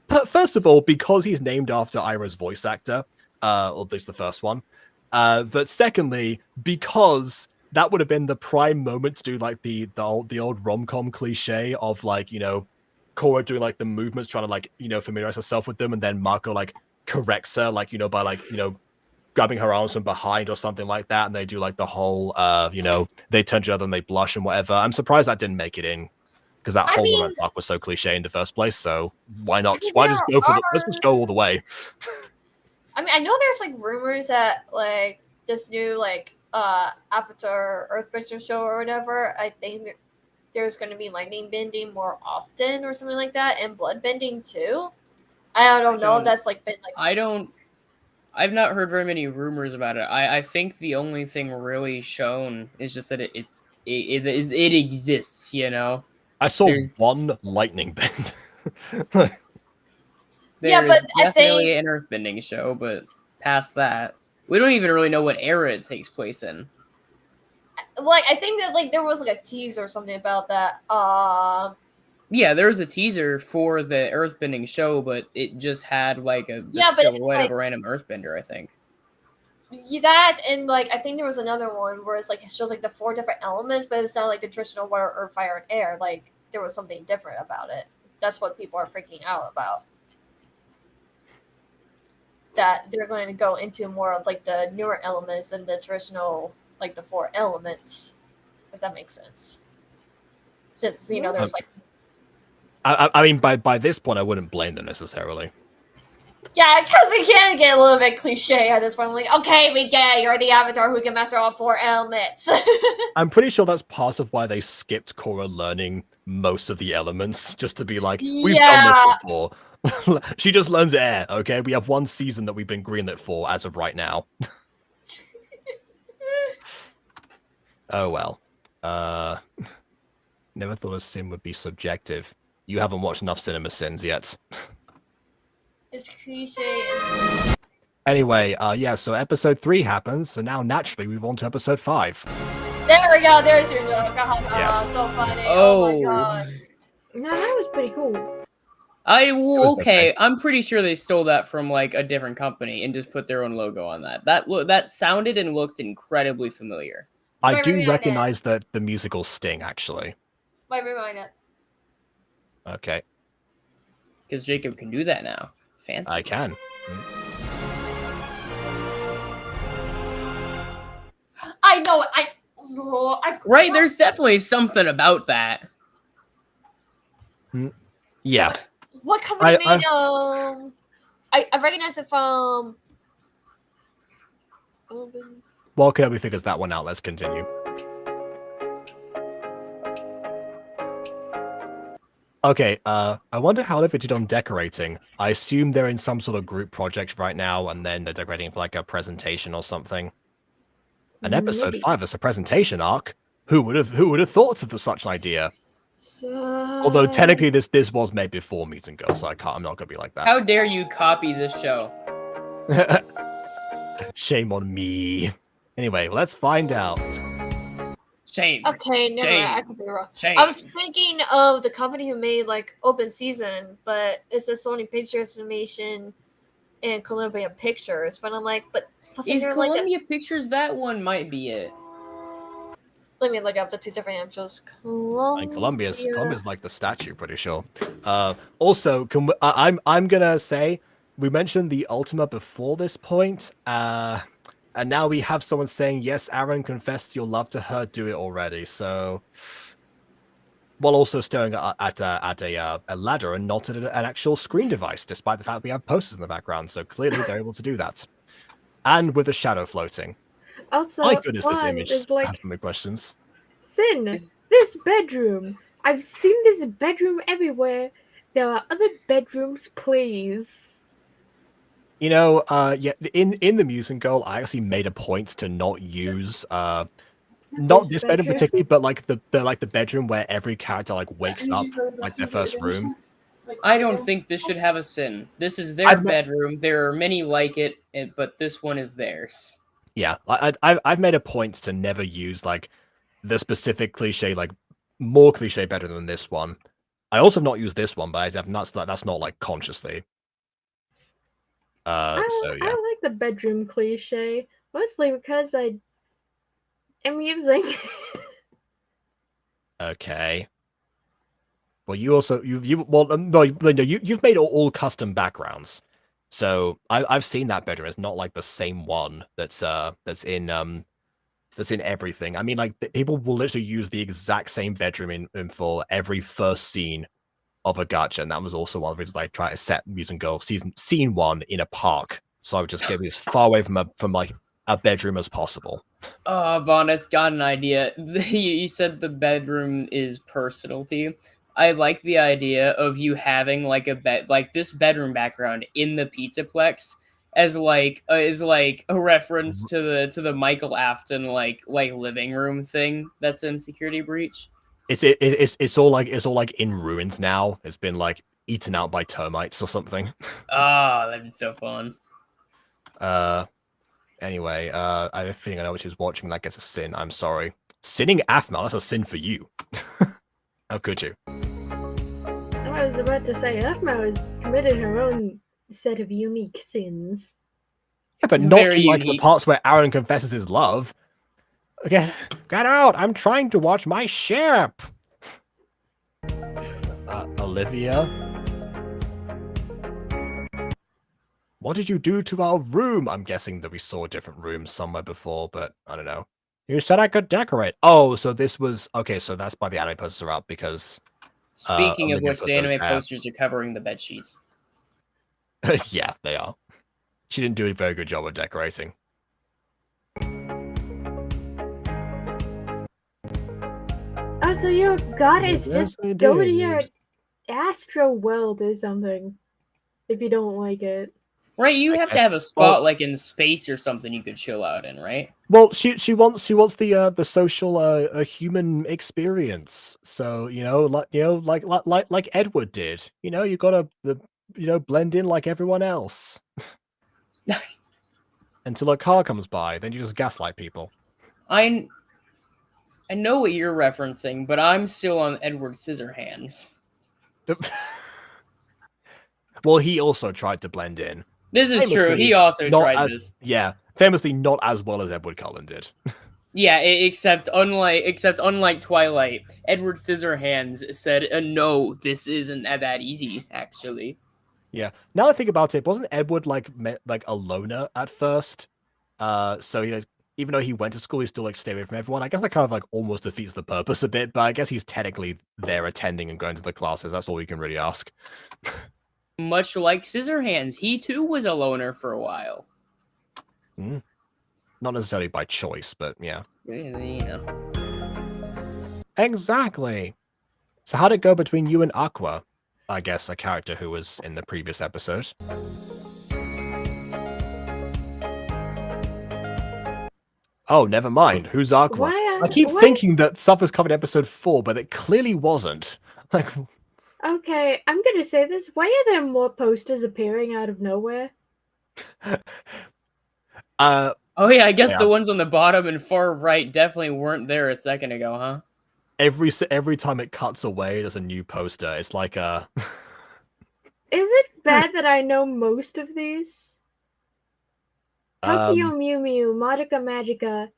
But first of all, because he's named after Iroh's voice actor, or at least the first one. But secondly, because that would have been the prime moment to do like the old rom-com cliche of, like, you know, Korra doing like the movements, trying to, like, you know, familiarize herself with them, and then Marco like corrects her, like, you know, by, like, you know, grabbing her arms from behind or something like that, and they do like the whole you know, they turn to each other and they blush and whatever. I'm surprised that didn't make it in, because that whole romance arc was so cliche in the first place. So why not? Why just go for let's just go all the way. I mean, I know there's like rumors that like this new like Avatar Earthbender show or whatever, I think there's going to be lightning bending more often or something like that, and blood bending too. I don't know if that's like been like... I've not heard very many rumors about it. I think the only thing really shown is just that it exists, you know? I saw one lightning bend. Yeah, but I definitely think an earthbending show, but past that, we don't even really know what era it takes place in. Like, I think that like there was like a teaser or something about that. Yeah, there was a teaser for the earthbending show, but it just had like the silhouette of a random earthbender, I think. That, and like I think there was another one where it's like it shows like the 4 different elements, but it's not like the traditional water, earth, fire, and air. Like there was something different about it. That's what people are freaking out about. That they're going to go into more of like the newer elements and the traditional, like the 4 elements, if that makes sense. Since, you know, there's like... I mean, by this point, I wouldn't blame them necessarily. Yeah, because it can get a little bit cliche at this point. I'm like, okay, we get it. You're the Avatar who can master all 4 elements. I'm pretty sure that's part of why they skipped Korra learning most of the elements, just to be like, we've done this before. She just learns air, okay? We have 1 season that we've been greenlit for as of right now. Oh, well. Never thought a sin would be subjective. You haven't watched enough Cinema Sins yet. It's cliche. Anyway, yeah, so episode 3 happens, so now naturally we move on to episode 5. There we go. There's your joke. Yes. So funny. Oh my Oh. god. Now that was pretty cool. was okay. I'm pretty sure they stole that from like a different company and just put their own logo on that. That sounded and looked incredibly familiar. I Might do rewind it. recognize the musical sting, actually. Might rewind it. Okay, Because Jacob can do that now. Fancy. I can. I know it. I Right, there's definitely something about that. Yeah. What company I- made I recognize it from Well, Kirby figures that one out. Let's continue. Okay, I wonder how they did on decorating. I assume they're in some sort of group project right now, and then they're decorating for like a presentation or something. An episode Maybe. 5 is a presentation arc. Who would have thought of such an idea? Although technically this was made before Mutant Girl, so I'm not gonna be like that. How dare you copy this show? Shame on me. Anyway, let's find out. Shame. Okay, never mind. I Shame. could be wrong. Shame. I was thinking of the company who made like Open Season, but it's a Sony Pictures Animation and Columbia Pictures. But I'm like, but wasn't Is there like Columbia Pictures that one? Might be it. let me look up the two different shows. And Columbia's like the statue, pretty sure. Also, I'm gonna say we mentioned the Ultima before this point, and now we have someone saying yes. Aaron confessed your love to her. Do it already. So, while also staring at a ladder and not at an actual screen device, despite the fact we have posters in the background. So clearly they're able to do that, and with a shadow floating. Also, My goodness, this one image is like, has so many questions. Sin, Is- this bedroom. I've seen this bedroom everywhere. There are other bedrooms, please. You know, yeah, in the Mutant Girl, I actually made a point to not use not this bedroom particularly, but like the bedroom where every character like wakes up, like their first room. I don't think this should have a sin. This is their I've- bedroom. There are many like it, but this one is theirs. Yeah, I've made a point to never use like the specific cliche, like more cliche better than this one. I also have not used this one, but I have not. That's not like consciously. So yeah. I like the bedroom cliche, mostly because I am using. Okay. Well, you also you've made all custom backgrounds, so I've seen that bedroom. It's not like the same one that's in everything. I mean, like people will literally use the exact same bedroom in for every first scene of a gacha, and that was also one of the reasons I tried to set Mutant Girl scene 1 in a park, so I would just get as far away from like a bedroom as possible. Oh, Bonus got an idea. You said the bedroom is personal to you. I like the idea of you having like this bedroom background in the Pizzaplex as like a reference to the Michael Afton like living room thing that's in Security Breach. It's all like in ruins now. It's been like eaten out by termites or something. Ah, that'd be so fun. Anyway, I have a feeling I know which is watching. That gets a sin. I'm sorry. Sinning Aphmau, that's a sin for you. How could you? I was about to say, Aphmau has committed her own set of unique sins. Yeah, but not Very in like the unique. parts where Aaron confesses his love. Okay, get out! I'm trying to watch my ship. Olivia, what did you do to our room? I'm guessing that we saw different rooms somewhere before, but I don't know. You said I could decorate. Oh, so this was okay. So that's why the anime posters are up because. Speaking of Olivia which, put the those anime there. posters are covering the bed sheets. Yeah, they are. She didn't do a very good job of decorating. Oh, so your goddess Yes, just we go to did. your astro world or something. If you don't like it. Right, you I have to have a guess- spot well- like in space or something you could chill out in, right? Well, she wants the social human experience. So like Edward did. You gotta blend in like everyone else. until a car comes by. Then you just gaslight people. I know what you're referencing, but I'm still on Edward Scissorhands. Well, he also tried to blend in. This is true. Famously, He also not tried as- this. Yeah, famously not as well as Edward Cullen did. Yeah, except unlike Twilight, Edward Scissorhands said, "No, this isn't that easy." Actually, Yeah. Now I think about it, wasn't Edward like a loner at first? So even though he went to school, he still like stay away from everyone. I guess that kind of like almost defeats the purpose a bit, but I guess he's technically there attending and going to the classes. That's all we can really ask. much like Scissorhands, he too was a loner for a while. Not necessarily by choice, but yeah. You know. Exactly. So how'd it go between you and Aqua? I guess a character who was in the previous episode. Oh, never mind. Who's Aqua? I keep thinking that stuff was covered in episode 4, but it clearly wasn't. Like, Okay, I'm gonna say this. Why are there more posters appearing out of nowhere? Oh yeah, I guess Yeah. the ones on the bottom and far right definitely weren't there a second ago, huh? every time it cuts away, there's a new poster. It's like Is it bad that I know most of these? Tokyo Mew Mew, Magica Magica,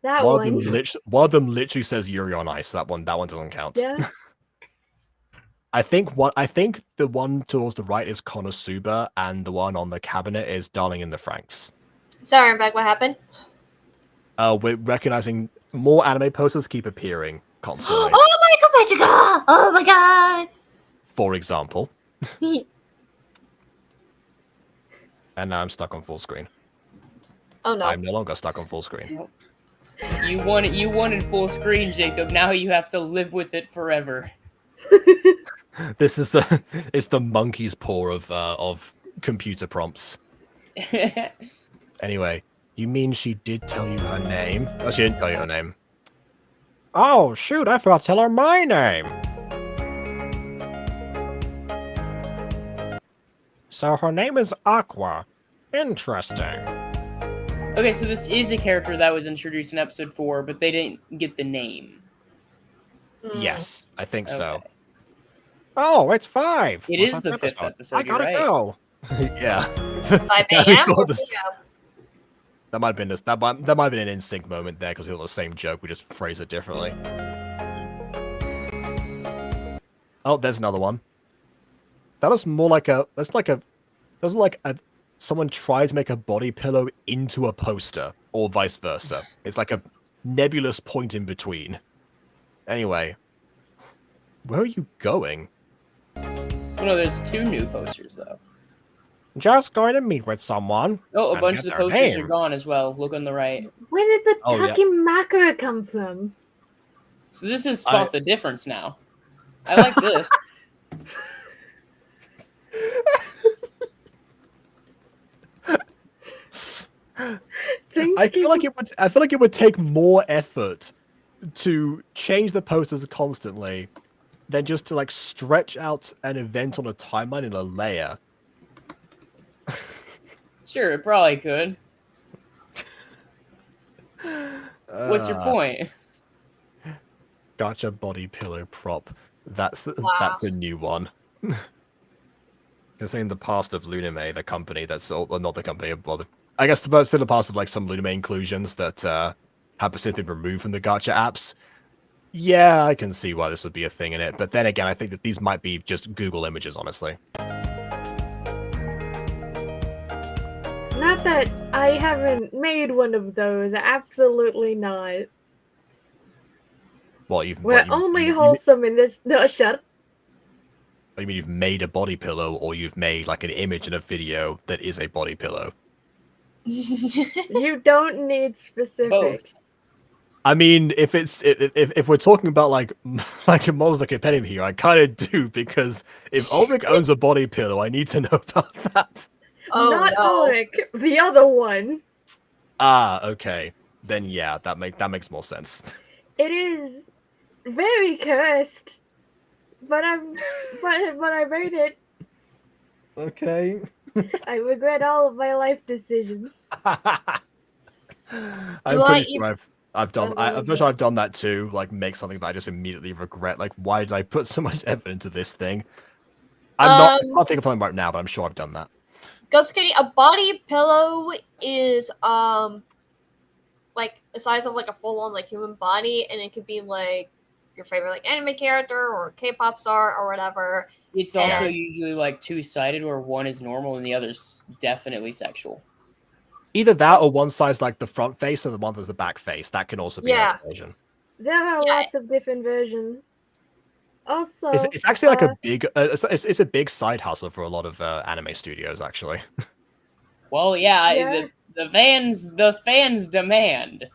that one one. of them literally says Yuri on Ice. That one doesn't count. Yeah. I think the one towards the right is Konosuba, and the one on the cabinet is Darling in the Franxx. Sorry, I'm back. What happened? We're recognizing more anime posters keep appearing constantly. Oh my god, Magica! Oh my god! For example. And now I'm stuck on full screen. Oh no. I'm no longer stuck on full screen. You wanted full screen, Jacob. Now you have to live with it forever. This is it's the monkey's paw of computer prompts. Anyway, you mean she did tell you her name? Oh, she didn't tell you her name. Oh shoot, I forgot to tell her my name. So her name is Aqua. Interesting. Okay, so this is a character that was introduced in episode 4, but they didn't get the name. Yes, I think so. Okay. Oh, it's 5. It What's is that the 5th episode, I gotta you're right. go. Yeah. 5 a.m. or p.m.? That might have been that might have been an in-sync moment there because we got the same joke. We just phrase it differently. Oh, there's another one. That was more like a. That's like a. That was like a. Someone tried to make a body pillow into a poster, or vice versa. It's like a nebulous point in between. Anyway, where are you going? Oh, no, there's 2 new posters, though. Just going to meet with someone. Oh, a and bunch get of the their posters are name. gone as well. Look on the right. Where did the Oh, yeah. Takimakura come from? So this is spot the difference now. I like this. I feel like it would take more effort to change the posters constantly than just to like stretch out an event on a timeline in a layer. Sure, it probably could. What's your point? Gacha body pillow prop. That's Wow. a new one. Because in the past of Luname, the company that's not the company, well, I guess still the past of like some Luname inclusions that have since been removed from the Gacha apps. Yeah, I can see why this would be a thing in it, but then again, I think that these might be just Google images, honestly. Not that I haven't made one of those. Absolutely not. Well, you've We're only wholesome in this. No, shut up. You mean you've made a body pillow, or you've made like an image in a video that is a body pillow? You don't need specifics. Both. I mean, if we're talking about like a Monster Compendium here, I kind of do, because if Ulrich owns a body pillow, I need to know about that. Oh Not no. Ulrich, the other one. Ah, okay. Then yeah, that makes more sense. It is very cursed, but I made it. Okay. I regret all of my life decisions. I'm I pretty sure I've done I'm pretty sure I've done that too. Like make something that I just immediately regret. Like why did I put so much effort into this thing? I can't think of something right now, but I'm sure I've done that. Ghost Kitty, a body pillow is like the size of like a full on like human body, and it could be like your favorite like anime character or K-pop star or whatever. It's And- also usually like two-sided, where one is normal and the other's definitely sexual. Either that or one side's like the front face and the one that's the back face. That can also be Yeah. a version. There are Yeah. lots of different versions. Also, It's actually like a big it's a big side hustle for a lot of anime studios actually. Well, yeah, Yeah. the fans demand.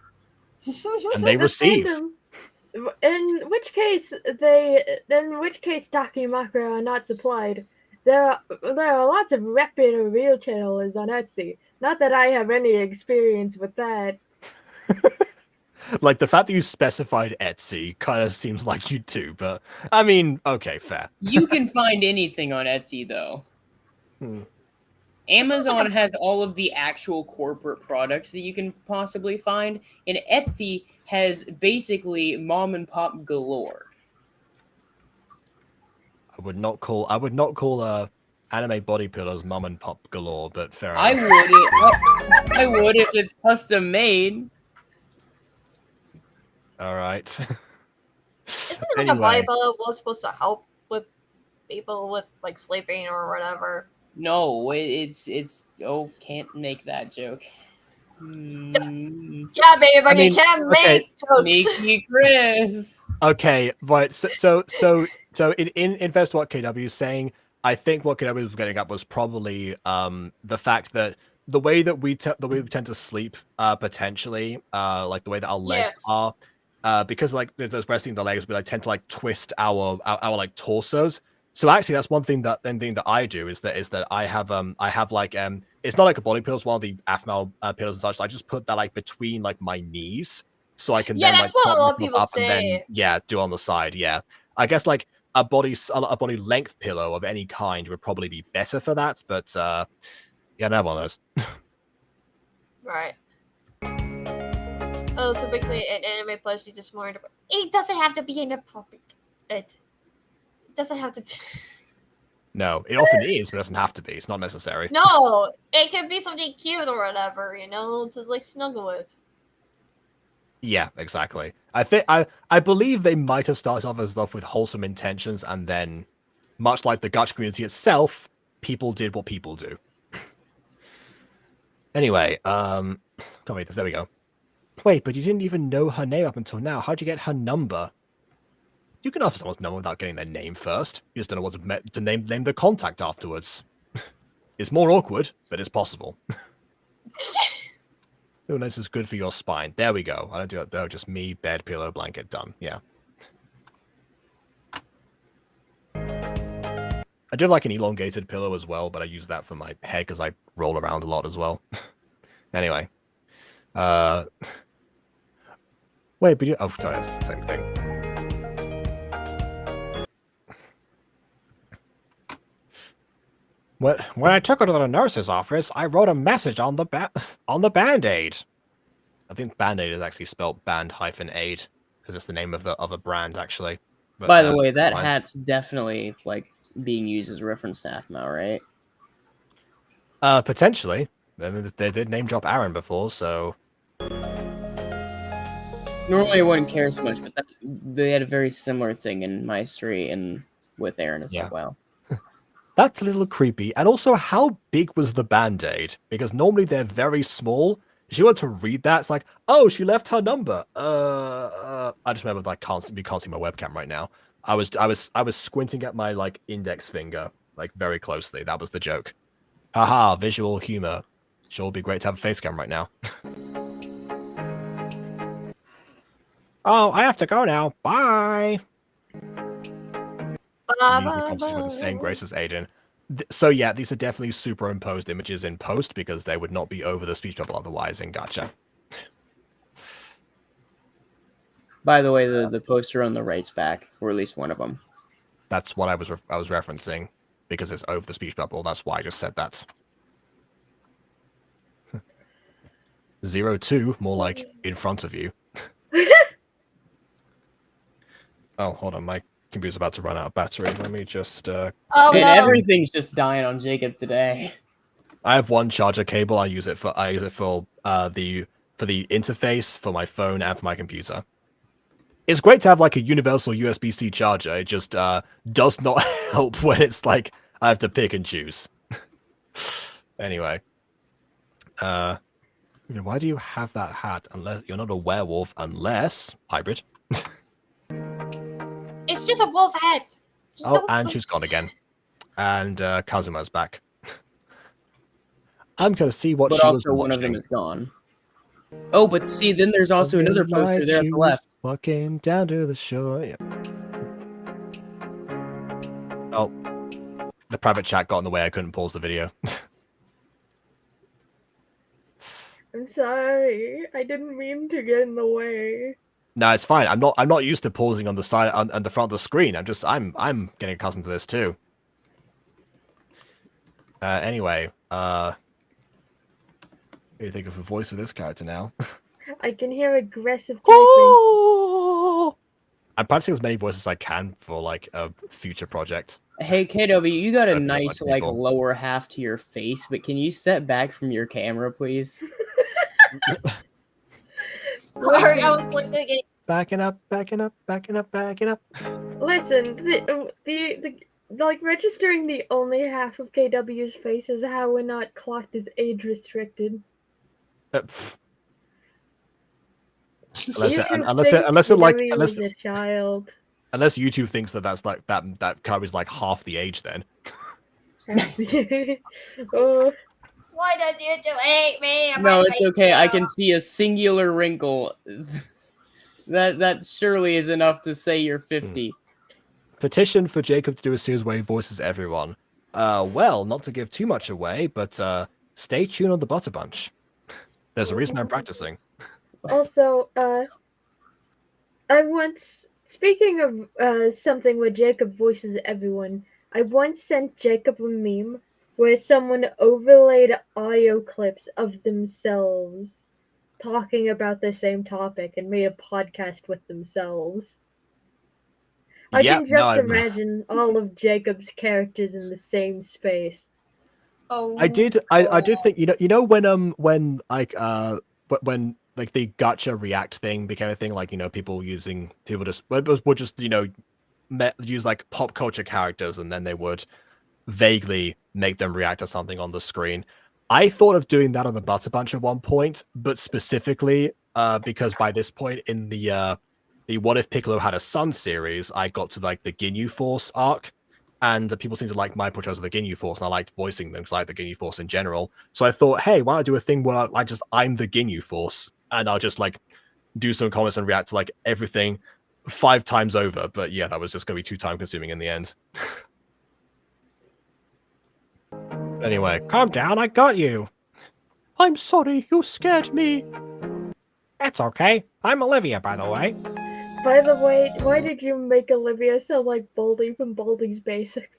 And they the receive. fandom. In which case Dakimakura are not supplied. There are lots of reputable real channels on Etsy. Not that I have any experience with that. Like the fact that you specified Etsy kind of seems like you do, but I mean, okay, fair. You can find anything on Etsy, though. Amazon has all of the actual corporate products that you can possibly find, and Etsy has basically mom and pop galore. I would not call anime body pillows mom and pop galore, but fair I enough. would. I would if it's custom made. All right. Isn't it like a Anyway. body pillow was supposed to help with people with like sleeping or whatever? No, it's can't make that joke. Yeah, babe, I mean, you can't okay, make jokes. Sneaky Chris. Okay, right. So in first what KW is saying, I think what KW was getting at was probably the fact that the way that we tend to sleep potentially like the way that our legs Yes. are because like there's resting the legs, we like tend to like twist our like torsos. So actually, that's one thing that I do is that I have like it's not like a body pillow, it's one of the Afmal pillows and such. I just put that like between like my knees, so I can Yeah, then that's like what a prop lot of myself people up and then say. do on the side. Yeah, I guess like a body length pillow of any kind would probably be better for that. But yeah, I don't have one of those. Right. Oh, so basically, an anime plushie just more. It doesn't have to be inappropriate. It doesn't have to. No, it often is, but it doesn't have to be. It's not necessary. No, it could be something cute or whatever, you know, to like snuggle with. Yeah, exactly. I believe they might have started off with wholesome intentions, and then, much like the Gacha community itself, people did what people do. Anyway, can't wait. There we go. Wait, but you didn't even know her name up until now. How'd you get her number? You can ask someone's number without getting their name first. You just don't know what to name the contact afterwards. It's more awkward, but it's possible. Oh, this is good for your spine. There we go. I don't do that though. Just me, bed, pillow, blanket, done. Yeah. I do have like an elongated pillow as well, but I use that for my head because I roll around a lot as well. Anyway. Wait, but you... Oh, sorry, that's the same thing. When I took her to the nurse's office, I wrote a message on the Band-Aid. I think Band-Aid is actually spelled band-aid because it's the name of a brand actually. But, By the way, that fine. hat's definitely like being used as a reference staff now, right? Potentially. I mean, they did name drop Aaron before, so Normally, I wouldn't care so much, but they had a very similar thing in my street and with Aaron. It's Yeah. like, wow. that's a little creepy. And also, how big was the Band-Aid? Because normally they're very small. If you want to read that, it's like, oh, she left her number. I just remember that I can't see my webcam right now. I was squinting at my like index finger like very closely. That was the joke. Haha, visual humor. Sure would be great to have a face cam right now. Oh, I have to go now. Bye. Usually comes with the same grace as Aiden. So yeah, these are definitely superimposed images in post because they would not be over the speech bubble otherwise in Gacha. By the way, the poster on the right's back, or at least one of them. That's what I was referencing because it's over the speech bubble. That's why I just said that. 02, more like in front of you. Oh, hold on, my computer's about to run out of battery. Let me just. Oh And no! everything's just dying on Jacob today. I have one charger cable. I use it for the interface for my phone and for my computer. It's great to have like a universal USB-C charger. It just does not help when it's like I have to pick and choose. Anyway, why do you have that hat? Unless you're not a werewolf, unless hybrid. It's just a wolf head. Oh, and she's gone again. And Kazuma's back. I'm gonna see what But she was also one of them watching. is gone. Oh, but see, then there's also another poster there at the left. Walking down to the shore. Yeah. Oh, the private chat got in the way. I couldn't pause the video. I'm sorry. I didn't mean to get in the way. No, it's fine. I'm not used to pausing on the side on the front of the screen. I'm getting accustomed to this too. Anyway, what do you think of the voice of this character now? I can hear aggressive typing. Oh! I'm practicing as many voices as I can for like a future project. Hey, KW, you got a Don't know, nice, like, like, people. lower half to your face, but can you step back from your camera, please? Sorry, I was like thinking. Backing up, backing up, backing up, backing up. Listen, the like registering the only half of KW's face is how we're not clocked as age restricted. Pff. YouTube Unless thinks it like KW is a child. unless YouTube thinks that's like that Kirby's like half the age then. Oh, Why does YouTube hate me? No, it's okay. I can see a singular wrinkle. That surely is enough to say you're 50. Petition for Jacob to do a series where he voices everyone. Well, not to give too much away, but stay tuned on the Butter Bunch. There's a reason I'm practicing. also, I once, speaking of something where Jacob voices everyone, I once sent Jacob a meme where someone overlaid audio clips of themselves talking about the same topic and made a podcast with themselves. I can just imagine all of Jacob's characters in the same space. Oh, I did think when like the Gacha React thing became a thing, like people would just use like pop culture characters and then they would vaguely make them react to something on the screen. I thought of doing that on the Butter Bunch at one point, but specifically because by this point in the What If Piccolo Had a Son series, I got to like the Ginyu Force arc, and the people seem to like my portrayals of the Ginyu Force, and I liked voicing them because I like the Ginyu Force in general. So I thought, hey, why don't I do a thing where I'm the Ginyu Force, and I'll just like do some comments and react to like everything 5 times over. But yeah, that was just going to be too time consuming in the end. Anyway, calm down, I got you. I'm sorry, you scared me. That's okay. I'm Olivia, by the way. By the way, why did you make Olivia sound like Baldy from Baldy's Basics?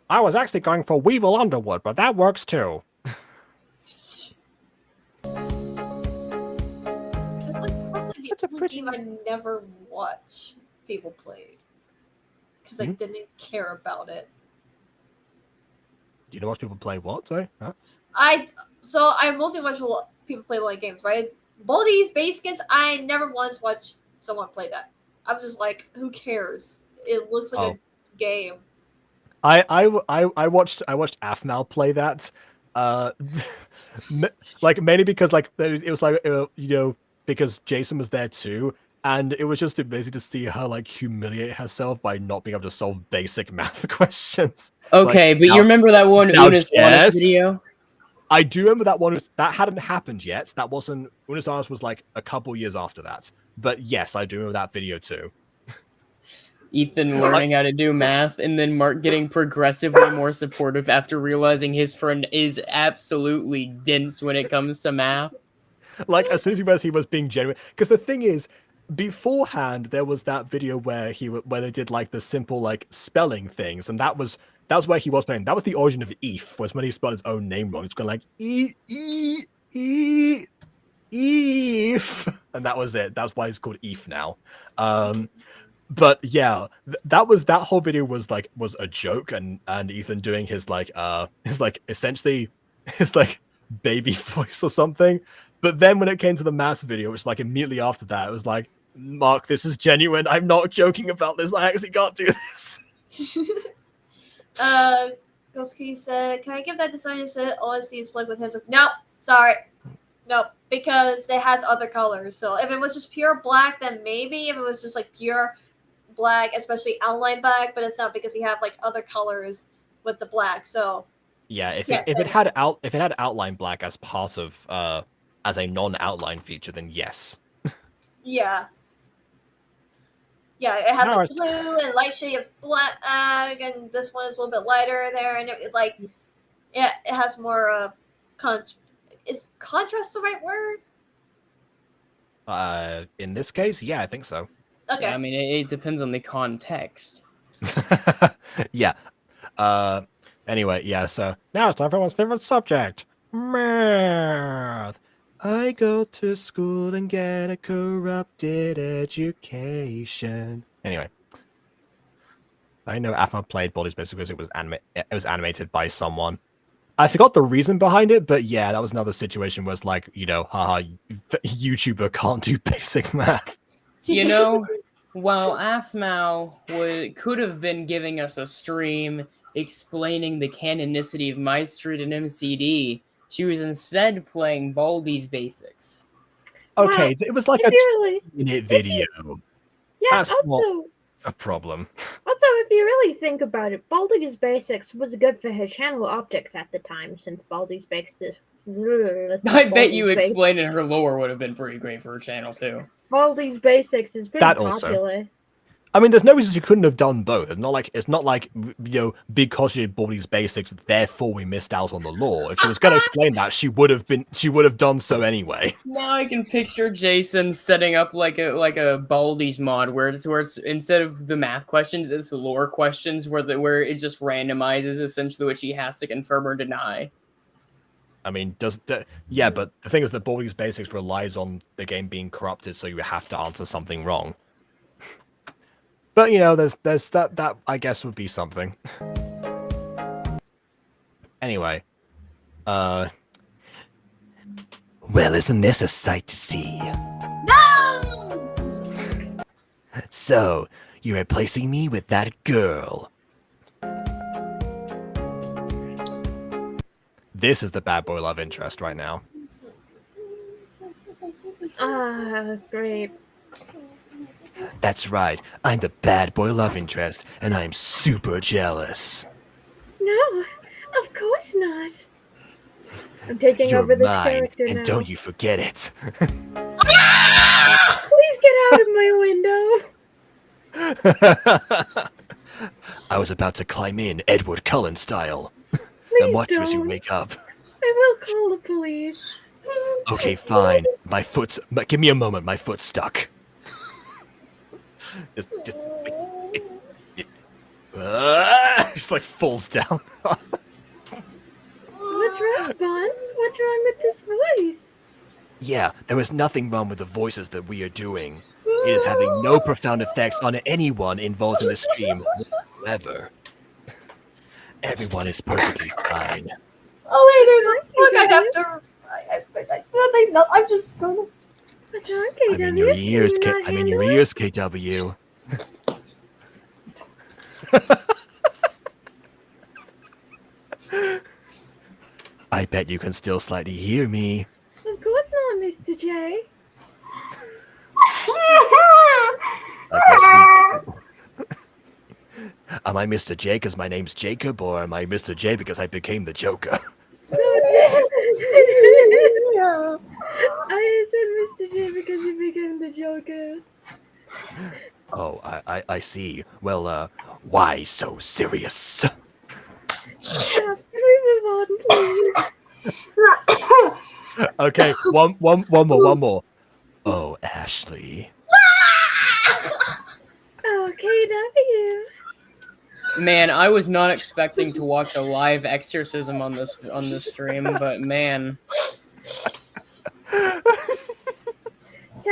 I was actually going for Weevil Underwood, but that works too. That's like probably the only game I never watched people played because I didn't care about it. Do you know what people play? What? Sorry? Huh? I mostly watch people play like games, right? Baldi's Basics, I never once watched someone play that. I was just like, who cares? It looks like a game. I watched Afmal play that, like mainly because like it was like because Jason was there too, and it was just amazing to see her like humiliate herself by not being able to solve basic math questions. Okay, like, but you remember that one Unis video? I do remember that one. That hadn't happened yet. That wasn't. Unis was like a couple years after that. But yes, I do remember that video too. Ethan learning how to do math, and then Mark getting progressively more supportive after realizing his friend is absolutely dense when it comes to math. Like, as soon as he realized he was being genuine. Because the thing is, beforehand, there was that video where they did like the simple like spelling things, and that was where he was playing. That was the origin of Eve, was when he spelled his own name wrong. It's going like E Eve, and that was it. That's why it's called Eve now. But yeah, that whole video was a joke, and Ethan doing his essentially his baby voice or something. But then when it came to the mass video, which immediately after that, it was like, Mark, this is genuine. I'm not joking about this. I actually can't do this. Ghost Kitty said, "Can I give that design a set? All I see is black with heads up." No, sorry. No, because it has other colors. So if it was just pure black, then maybe. If it was just pure black, especially outline black, but it's not because you have other colors with the black. So yeah, if yes, it had outline black as part of as a non-outline feature, then yes. Yeah. Yeah, it has No, blue and light shade of black, and this one is a little bit lighter there, and it has more is contrast the right word? In this case, yeah, I think so. Okay. Yeah, I mean, it depends on the context. Yeah. Anyway, yeah, so now it's time for everyone's favorite subject. Math. I go to school and get a corrupted education. Anyway. I know Afma played Baldi's Basics because it was animated by someone. I forgot the reason behind it, but yeah, that was another situation where it's haha, YouTuber can't do basic math. You know, while Afmao could have been giving us a stream explaining the canonicity of My Street and MCD, she was instead playing Baldi's Basics. Okay, it was like a 2-minute video. Yeah, That's not a problem. Also, if you really think about it, Baldi's Basics was good for her channel optics at the time, since Baldi's Basics. I bet you explaining her lore would have been pretty great for her channel too. Baldi's Basics is pretty popular. I mean, there's no reason she couldn't have done both. It's not like because she did Baldi's Basics, therefore we missed out on the lore. If she was going to explain that, she would have done so anyway. Now I can picture Jason setting up like a Baldi's mod where it's instead of the math questions, it's the lore questions where it just randomizes essentially what she has to confirm or deny. I mean, yeah, but the thing is that Baldi's Basics relies on the game being corrupted, so you have to answer something wrong. But there's that I guess would be something. Anyway, well, isn't this a sight to see? No! So, you're replacing me with that girl. this is the bad boy love interest right now. Great. That's right, I'm the bad boy love interest, and I'm super jealous. No, of course not. I'm taking You're over this mine, character and now. don't you forget it. Please get out of my window. I was about to climb in Edward Cullen style. Please And watch you as you don't. wake up. I will call the police. Okay, fine. Give me a moment, my foot's stuck. Just like falls down. What's wrong, Bond? What's wrong with this voice? Yeah, there is nothing wrong with the voices that we are doing. It is having no profound effects on anyone involved in the stream whatsoever. Everyone is perfectly fine. Oh wait, there's a book I have to. I'm just gonna. What's wrong, I'm in KW? your ears, Can you not I'm in your handle it? ears, KW. I bet you can still slightly hear me. Of course not, Mr. J. I guess am I Mr. J because my name's Jacob, or am I Mr. J because I became the Joker? Yeah. I said Mr. J because you became the Joker. Oh, I see. Well, why so serious? Stop. Can we move on, please? Okay, one more. Oh, Ashley. Oh, KW. Man, I was not expecting to watch a live exorcism on this stream, but man,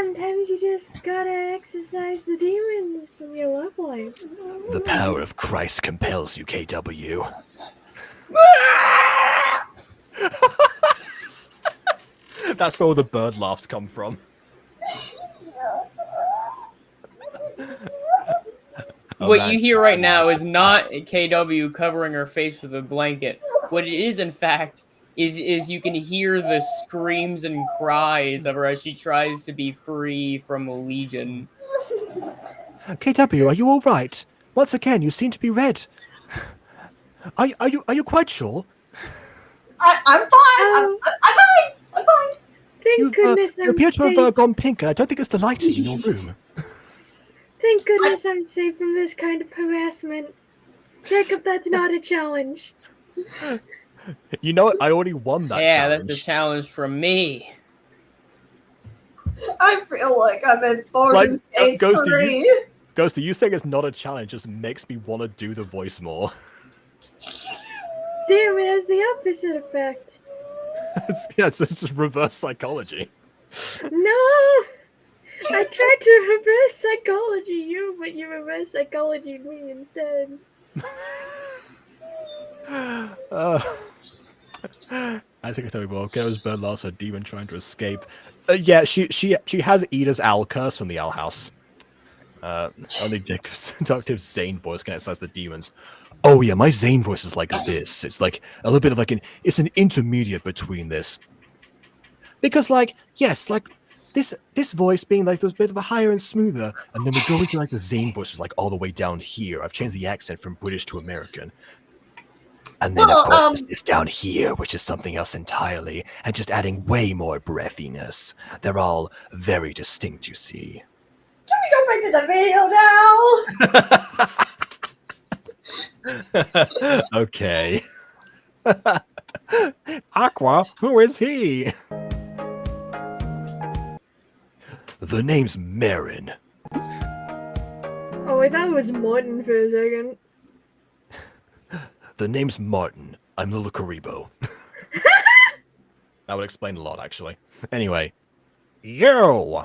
sometimes you just gotta exercise the demons from your love life. The power of Christ compels you, KW. That's where all the bird laughs come from. Oh, What man. you hear right now is not a KW covering her face with a blanket. What it is, in fact, is you can hear the screams and cries of her as she tries to be free from a legion. KW, are you all right? Once again, you seem to be red. Are you quite sure? I'm fine. I'm fine. I'm fine. Thank goodness You I'm appear to safe. have gone pink, and I don't think it's the lighting in your room. Thank goodness I'm safe from this kind of harassment. Jacob, that's not a challenge. You know what? I already won that Yeah, challenge. that's a challenge from me. I feel like I'm in Like, Baldur's Gate Ghost, 3. Ghost, you saying it's not a challenge just makes me want to do the voice more. Damn, it has the opposite effect. it's just reverse psychology. No! I tried to reverse psychology you, but you reverse psychology me instead. I think I told you well. Kara's bird laughs a demon trying to escape. Yeah, she has Ida's owl curse from the owl house. Only Detective Zane voice can exercise the demons. Oh yeah, my Zane voice is like this. It's like a little bit of like it's an intermediate between this. Because like, yes, like this voice being like there's a bit of a higher and smoother, and then we go into like the Zane voice is like all the way down here. I've changed the accent from British to American. And then Well, of course it's down here, which is something else entirely, and just adding way more breathiness. They're all very distinct, you see. Can we go back to the video now? Okay. Aqua, who is he? The name's Marin. Oh, I thought it was Martin for a second. The name's Martin. I'm Little Karibo. That would explain a lot, actually. Anyway. You!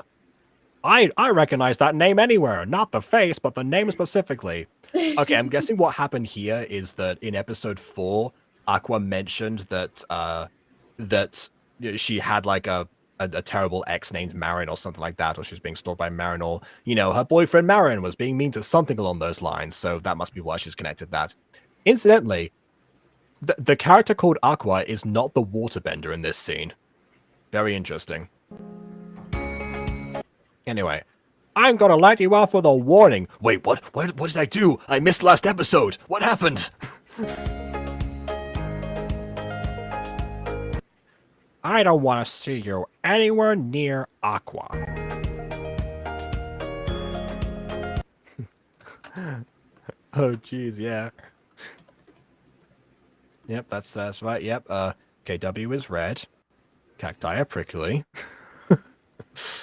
I recognize that name anywhere. Not the face, but the name specifically. Okay, I'm guessing what happened here is that in episode 4, Aqua mentioned that she had like a terrible ex named Marin or something like that, or she was being stalked by Marin, or, you know, her boyfriend Marin was being mean to something along those lines, so that must be why she's connected that. Incidentally, the character called Aqua is not the waterbender in this scene. Very interesting. Anyway, I'm gonna let you off with a warning. Wait, what? What did I do? I missed last episode. What happened? I don't want to see you anywhere near Aqua. Oh, jeez, yeah. Yep, that's right. Yep. KW is red. Cacti are prickly.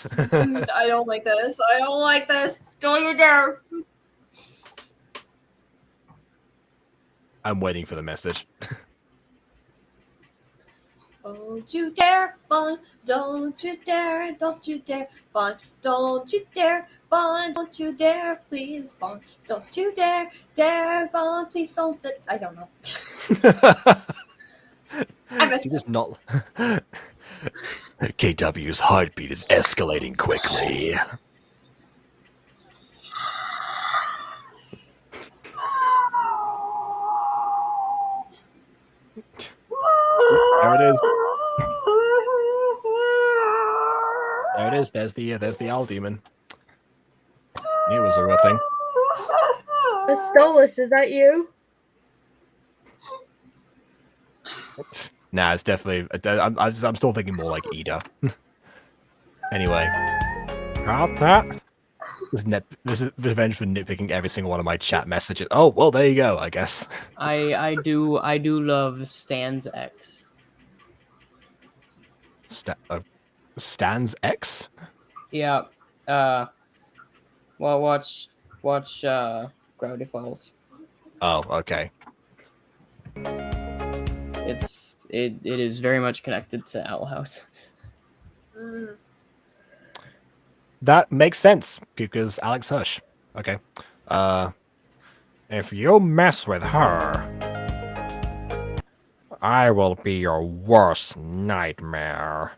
I don't like this. I don't like this. Don't you dare. I'm waiting for the message. Don't you dare, Bun. Don't you dare. Don't you dare, Bun. Don't you dare, Bun. Don't you dare, please, Bun. Don't you dare, Bun. Please don't. I don't know. I missed She just not. KW's heartbeat is escalating quickly. There it is. There it is. There's the owl demon. Knew it was a real thing. Astolis, is that you? Nah, it's definitely. I'm still thinking more like Ida. Anyway, got that. This is revenge for nitpicking every single one of my chat messages. Oh well, there you go. I guess. I do love Stan's X. Stan's X. Yeah. Well, watch Gravity Falls. Oh, okay. It is very much connected to Owl House. That makes sense because Alex Hirsch. Okay. If you mess with her, I will be your worst nightmare.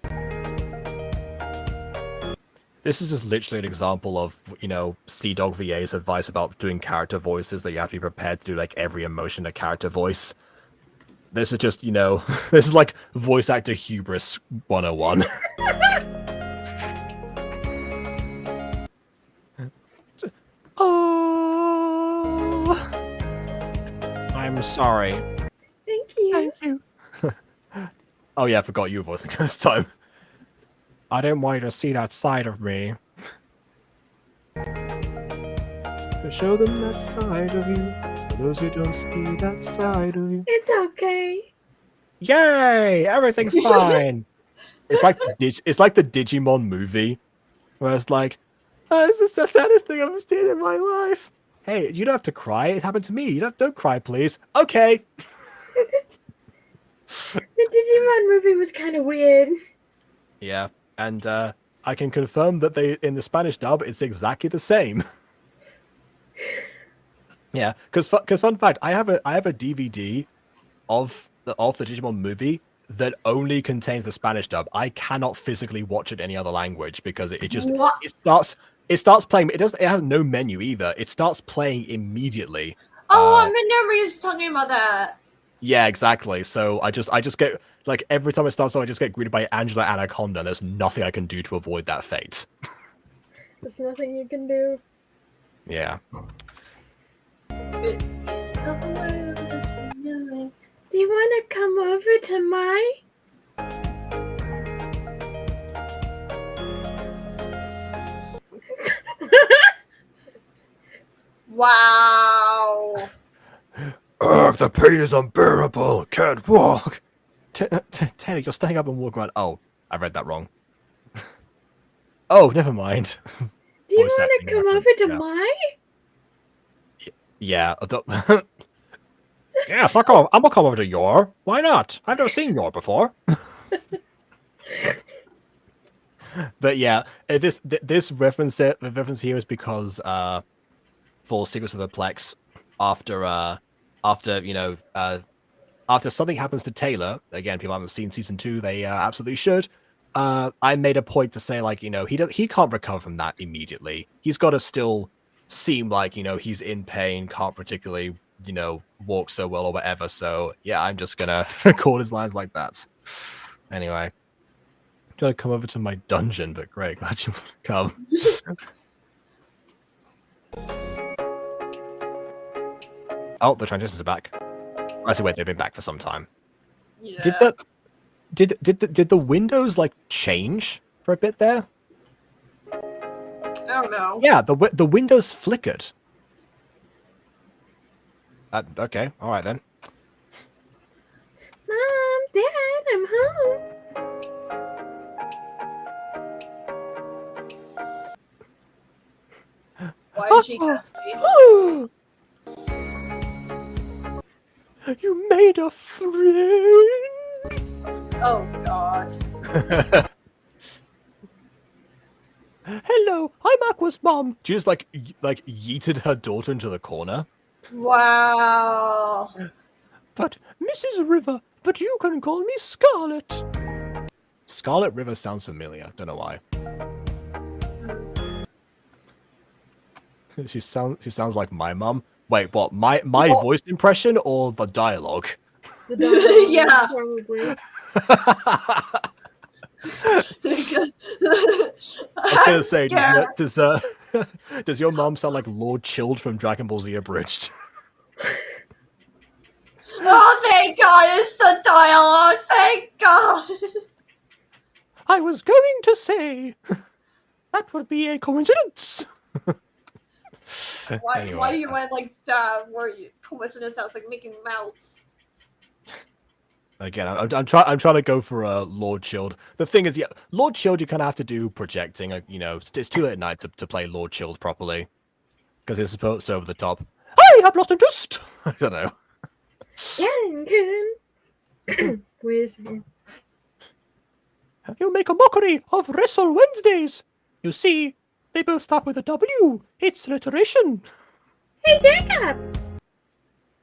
This is just literally an example of, Sea Dog VA's advice about doing character voices, that you have to be prepared to do like every emotion a character voice. This is just, this is like voice actor hubris 101. Oh, I'm sorry. Thank you. Thank you. Oh yeah, I forgot you were voicing this time. I didn't want you to see that side of me. To show them that side of you. For those who don't see that side of you. It's okay. Yay! Everything's fine. It's like the Digimon movie, where it's like, oh, this is the saddest thing I've ever seen in my life. Hey, you don't have to cry. It happened to me. Don't cry, please. Okay. The Digimon movie was kind of weird. Yeah, and I can confirm that in the Spanish dub, it's exactly the same. Yeah, because fun fact, I have a DVD of the Digimon movie that only contains the Spanish dub. I cannot physically watch it in any other language because it starts playing. It has no menu either. It starts playing immediately. Oh, I remember you was talking about that. Yeah, exactly. So I just get, like, every time it starts off, I just get greeted by Angela Anaconda, and there's nothing I can do to avoid that fate. There's nothing you can do. Yeah. It's another world as we know it. Do you want to come over to my? Wow. Ugh, the pain is unbearable. Can't walk. Taylor, you're standing up and walking around. Oh, I read that wrong. Oh, never mind. Do you Voice want acting to come happened, over to yeah. my? Yeah. Yes, I'm gonna come over to your. Why not? I've never seen your before. But yeah, this reference here is because for Secrets of the Plex, after something happens to Taylor, again, people haven't seen season 2, they absolutely should. I made a point to say, like, he can't recover from that immediately. He's got to still seem like, he's in pain, can't particularly, walk so well or whatever. So yeah, I'm just gonna record his lines like that. Anyway, I'm trying to come over to my dungeon, but great, glad you want to come. Oh, the transitions are back. Actually, wait, they've been back for some time. Yeah. Did the windows like change for a bit there? I don't know. Yeah, the windows flickered. Okay, all right then. Mom, Dad, I'm home. Why is she gasping? You made a friend. Oh god. Hello, I'm Aqua's mom. She just like yeeted her daughter into the corner. Wow. But Mrs. River, but you can call me Scarlet. Scarlet River sounds familiar. Don't know why. She sounds like my mom. Wait, what? My voice impression or the dialogue? The dog, Yeah. probably. I was gonna say, scared. does your mom sound like Lord Chilled from Dragon Ball Z Abridged? Oh, thank God, it's the dialogue. Thank God. I was going to say that would be a coincidence. Why Anyway, you went like that? Where you coincidence sounds like Mickey Mouse. again, I'm trying to go for Lord Chilled. The thing is, yeah, Lord Chilled, you kind of have to do projecting. It's too late at night to play Lord Chilled properly because it's supposed over the top. I have lost interest. I don't know. Yankun. Wait a second. You make a mockery of Wrestle Wednesdays. You see, They both start with a W. It's alliteration. Hey, Jacob!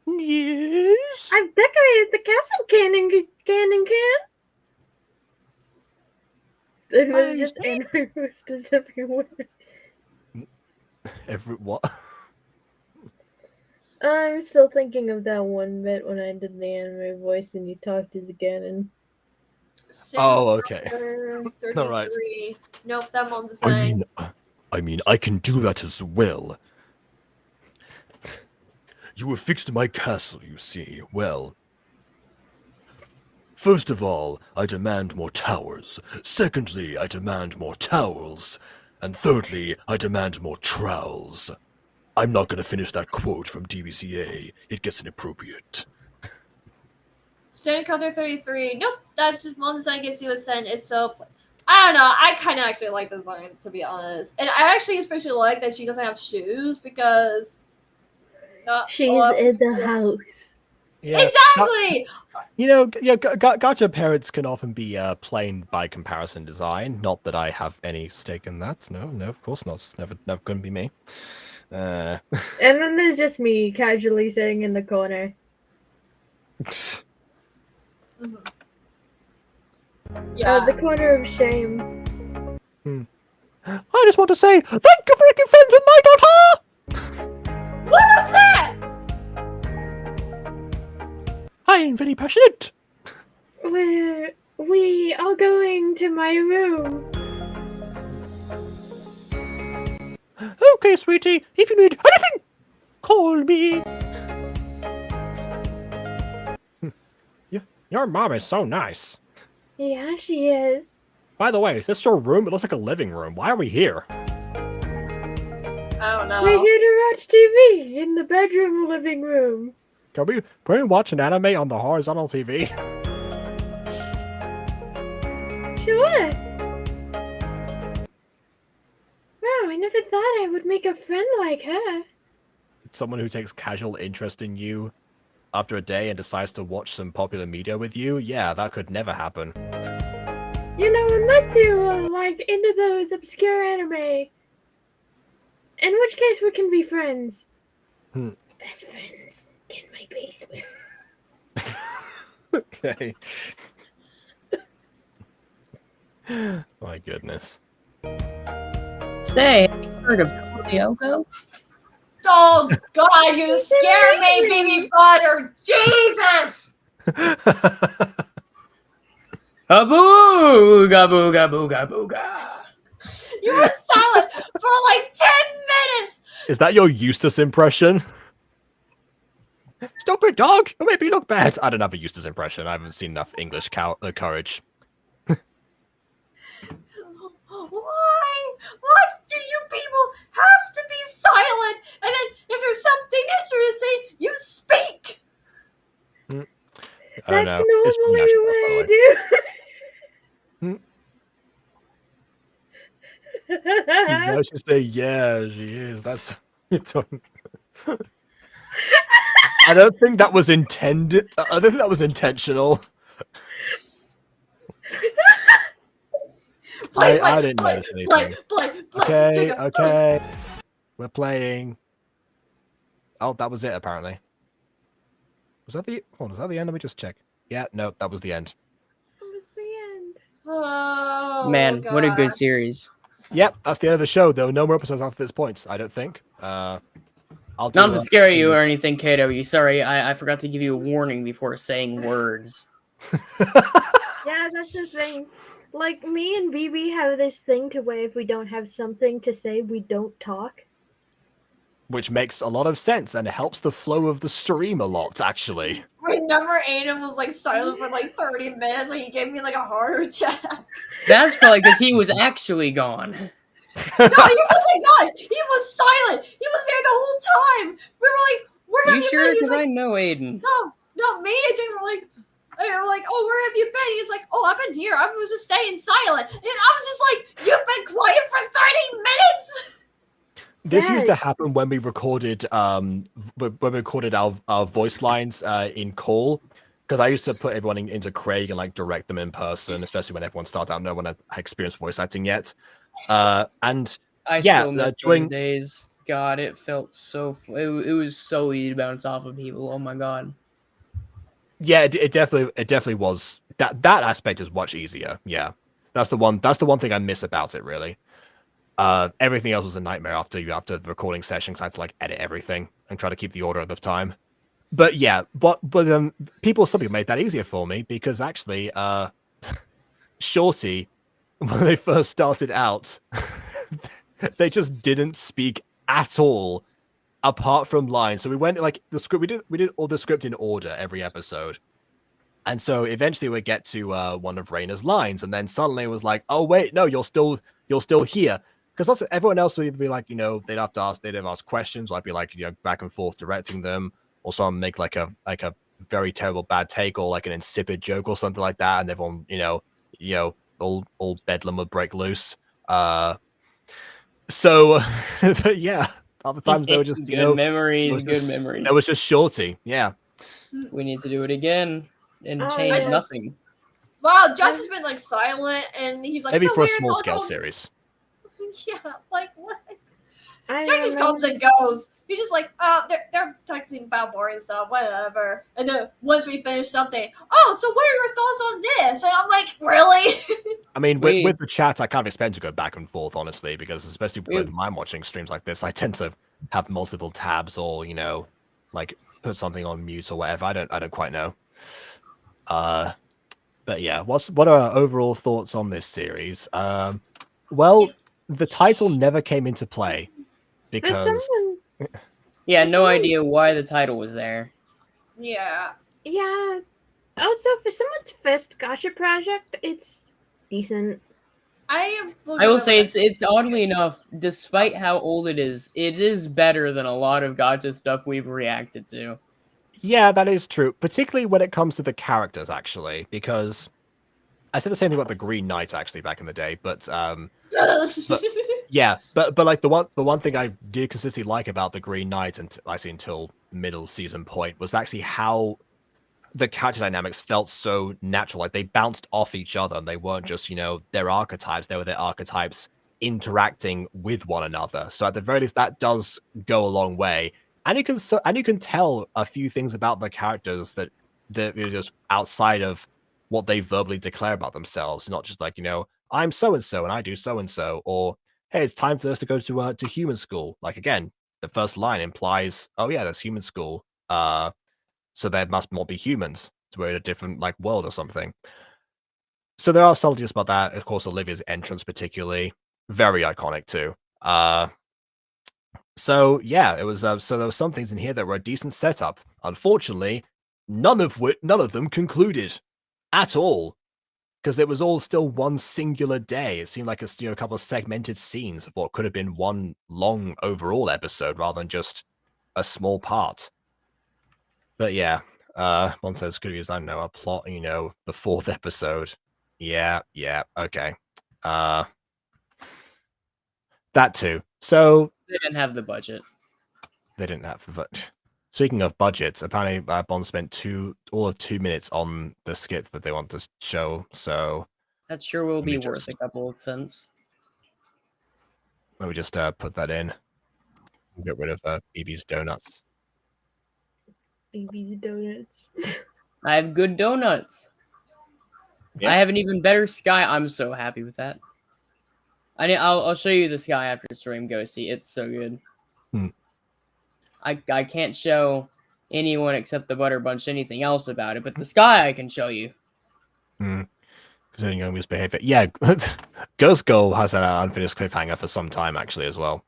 Yes. I've decorated the castle can. There's just anime posters everywhere. Every what? I'm still thinking of that one bit when I did the anime voice and you talked as Ganon. Oh, okay. Censored All right. 33. Nope, that one design. I mean, I can do that as well. You have fixed my castle, you see. Well, first of all, I demand more towers. Secondly, I demand more towels. And thirdly, I demand more trowels. I'm not gonna finish that quote from DBCA. It gets inappropriate. Stand Counter 33. Nope, that just one design gets you a cent. It's so. I don't know. I kind of actually like the design, to be honest. And I actually especially like that she doesn't have shoes because. She's in the house. Yeah. Exactly! You know, yeah, Gacha parents can often be plain by comparison design. Not that I have any stake in that. No, of course not. It's never going to be me. And then there's just me casually sitting in the corner. Mm-hmm. Yeah. The corner of shame. I just want to say thank you for making friends with my daughter. What was that? I am very passionate. We are going to my room. Okay, sweetie. If you need anything, call me. Your mom is so nice. Yeah, she is. By the way, is this your room? It looks like a living room. Why are we here? I don't know. We're here to watch TV in the bedroom living room. Can we watch an anime on the horizontal TV? Sure. Wow, I never thought I would make a friend like her. Someone who takes casual interest in you after a day and decides to watch some popular media with you? Yeah, that could never happen. You know, unless you are, like, into those obscure anime. In which case we can be friends. Best friends in my basement. Okay. My goodness. Say, heard of Yoko? Oh God, you scared me, baby butter. Jesus! Booga booga booga booga. You were silent for like 10 minutes. Is that your Eustace impression? Stupid dog! You made me look bad. I don't have a Eustace impression. I haven't seen enough English courage. Why? Why do you people have to be silent? And then if there's something interesting, you speak. I don't know. That's It's from normally Nationals, what by the I way. do. No, she's saying, yeah, she is. That's. I don't think that was intended. I don't think that was intentional. I didn't notice anything. Okay. We're playing. Oh, that was it, apparently. Was that the... Hold on, was that the end? Let me just check. Yeah, no, that was the end. That was the end. Oh, Man, God. what a good series. Yep, that's the end of the show. There were no more episodes after this point, I don't think. I'll do Not to scare you or anything, Kato. You sorry, I forgot to give you a warning before saying words. Yeah, that's the thing. Like, me and BB have this thing to where if we don't have something to say, we don't talk. Which makes a lot of sense and helps the flow of the stream a lot, actually. Remember Aiden was like silent for like 30 minutes and he gave me like a heart attack. That's probably because he was actually gone. No, he wasn't gone. He was silent. He was there the whole time. We were like, where have You you sure? been? He's Because like, I know Aiden. no, me and Jake were like, oh, where have you been? He's like, oh, I've been here. I was just staying silent. And I was just like, you've been quiet for 30 minutes? This used to happen when we recorded our voice lines in call, because I used to put everyone into Craig and like direct them in person, especially when everyone started out. No one had experienced voice acting yet, and I Yeah, still miss those doing days. God, it felt so. It was so easy to bounce off of people. Oh my god. yeah, it definitely was that aspect is much easier. Yeah, that's the one thing I miss about it really. Everything else was a nightmare after the recording session, 'cause I had to like edit everything and try to keep the order at the time. But yeah, but some people made that easier for me because actually, Shorty, when they first started out, they just didn't speak at all, apart from lines. So we went like the script. We did all the script in order every episode, and so eventually we get to one of Raina's lines, and then suddenly it was like, oh wait, no, you're still here. Because also everyone else would either be like, they'd have ask questions, or I'd be like, back and forth directing them, or someone make like a very terrible bad take or like an insipid joke or something like that, and everyone, all bedlam would break loose. So but yeah, other times they were just, Good memories. was Good just, memories. it was just Shorty. Yeah. We need to do it again and Oh, change yeah. nothing. Wow, Josh has been like silent, and he's like, Maybe so for a what are your small thoughts scale on-" series. Yeah, like what? I Josh don't just know. comes and goes. He's just like, they're talking about boring stuff, whatever. And then once we finish something, oh, so what are your thoughts on this? And I'm like, really? I mean, We- with the chat, I can't expect to go back and forth, honestly, because especially when I'm watching streams like this, I tend to have multiple tabs or, like put something on mute or whatever. I don't quite know. But yeah, what are our overall thoughts on this series? Well, the title never came into play For because someone, Yeah, no idea why the title was there. Yeah. yeah. Also, for someone's first Gacha project, it's decent. I will say it's oddly enough, despite how old it is better than a lot of Gacha stuff we've reacted to. yeah, that is true, particularly when it comes to the characters, actually, because I said the same thing about the Green Knight actually back in the day, but yeah, but like the one thing I did consistently like about the Green Knight until middle season point was actually how the character dynamics felt so natural. Like they bounced off each other, and they weren't just their archetypes. They were their archetypes interacting with one another. So at the very least, that does go a long way. And you can tell a few things about the characters that are just outside of what they verbally declare about themselves. Not just like I'm so and so and I do so and so, or hey, it's time for us to go to human school. Like again, the first line implies, oh yeah, there's human school. So there must not be humans. We're in a different like world or something. So there are subtleties about that. Of course, Olivia's entrance particularly very iconic too. So yeah, it was. So there were some things in here that were a decent setup. Unfortunately, none of them concluded at all, because it was all still one singular day. It seemed like a couple of segmented scenes of what could have been one long overall episode rather than just a small part. But yeah, one says could use, I don't know, a plot, the fourth episode. Yeah, okay. That too. So They didn't have the budget. they didn't have the budget. Speaking of budgets, apparently Bond spent all of 2 minutes on the skit that they want to show. So That sure will Let me be worth just- a couple of cents. let me just put that in. Get rid of BB's donuts. Baby donuts. I have good donuts. Yeah. I have an even better sky. I'm so happy with that. I'll show you the sky after stream, Ghosty. It's so good. Hmm. I can't show anyone except the Butter Bunch anything else about it, but the sky I can show you. Considering your misbehavior. Yeah, Ghost Girl has an unfinished cliffhanger for some time actually as well.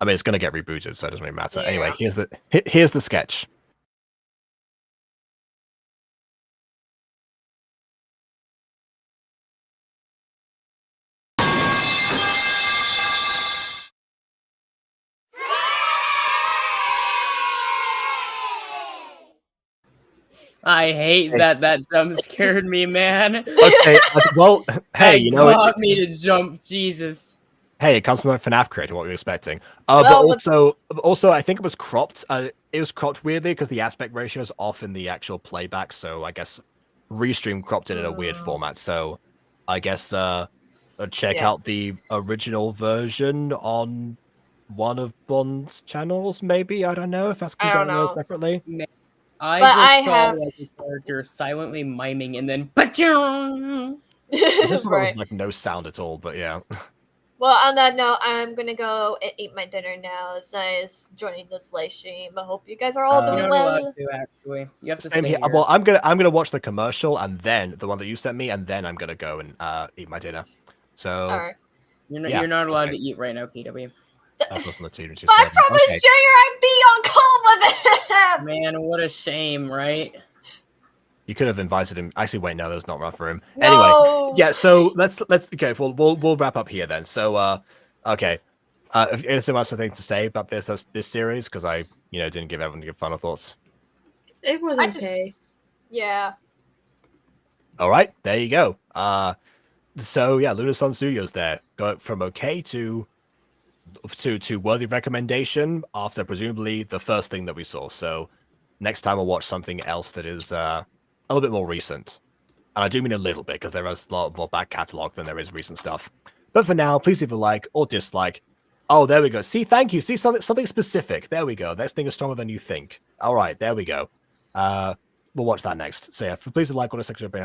I mean, it's going to get rebooted, so it doesn't really matter. Yeah. Anyway, here's the sketch. I hate that jump scared me, man. Okay, well, hey, It got me to jump, Jesus. Hey, it comes from a FNAF creator. What were you expecting? Well, but also, I think it was cropped. It was cropped weirdly because the aspect ratio is off in the actual playback. So I guess Restream cropped it in a weird format. So I guess check Yeah. out the original version on one of Bond's channels. Maybe I don't know if that's I going don't to go know. separately. I But just I saw have- like a character silently miming and then "Pachung!" I just thought there was Right. like no sound at all, but yeah. Well, on that note, I'm gonna go and eat my dinner now. It's nice joining this live stream. I hope you guys are all You're doing not allowed well. to actually. You have to Same stay here. here. Well, I'm gonna watch the commercial and then the one that you sent me, and then I'm gonna go and eat my dinner. So All right. yeah, You're not allowed okay. to eat right now, KW. That was not you just But I said. promised Okay. Junior I'd be on call with him. Man, what a shame, right? You could have invited him. Actually, wait, no, there's not room for him. No. Anyway, yeah. So let's okay. We'll wrap up here then. So okay. If anything else I think to say about this series, because I didn't give everyone good final thoughts. It was I okay. just yeah. All right, there you go. So yeah, Lunar Sun Studios there go from okay to worthy recommendation after presumably the first thing that we saw. So next time I'll watch something else that is a little bit more recent. And I do mean a little bit because there is a lot more back catalog than there is recent stuff. But for now, please leave a like or dislike. Oh, there we go. See, thank you. See, something specific. There we go. Next thing is stronger than you think. All right, there we go. We'll watch that next. So yeah, please leave a like or a section.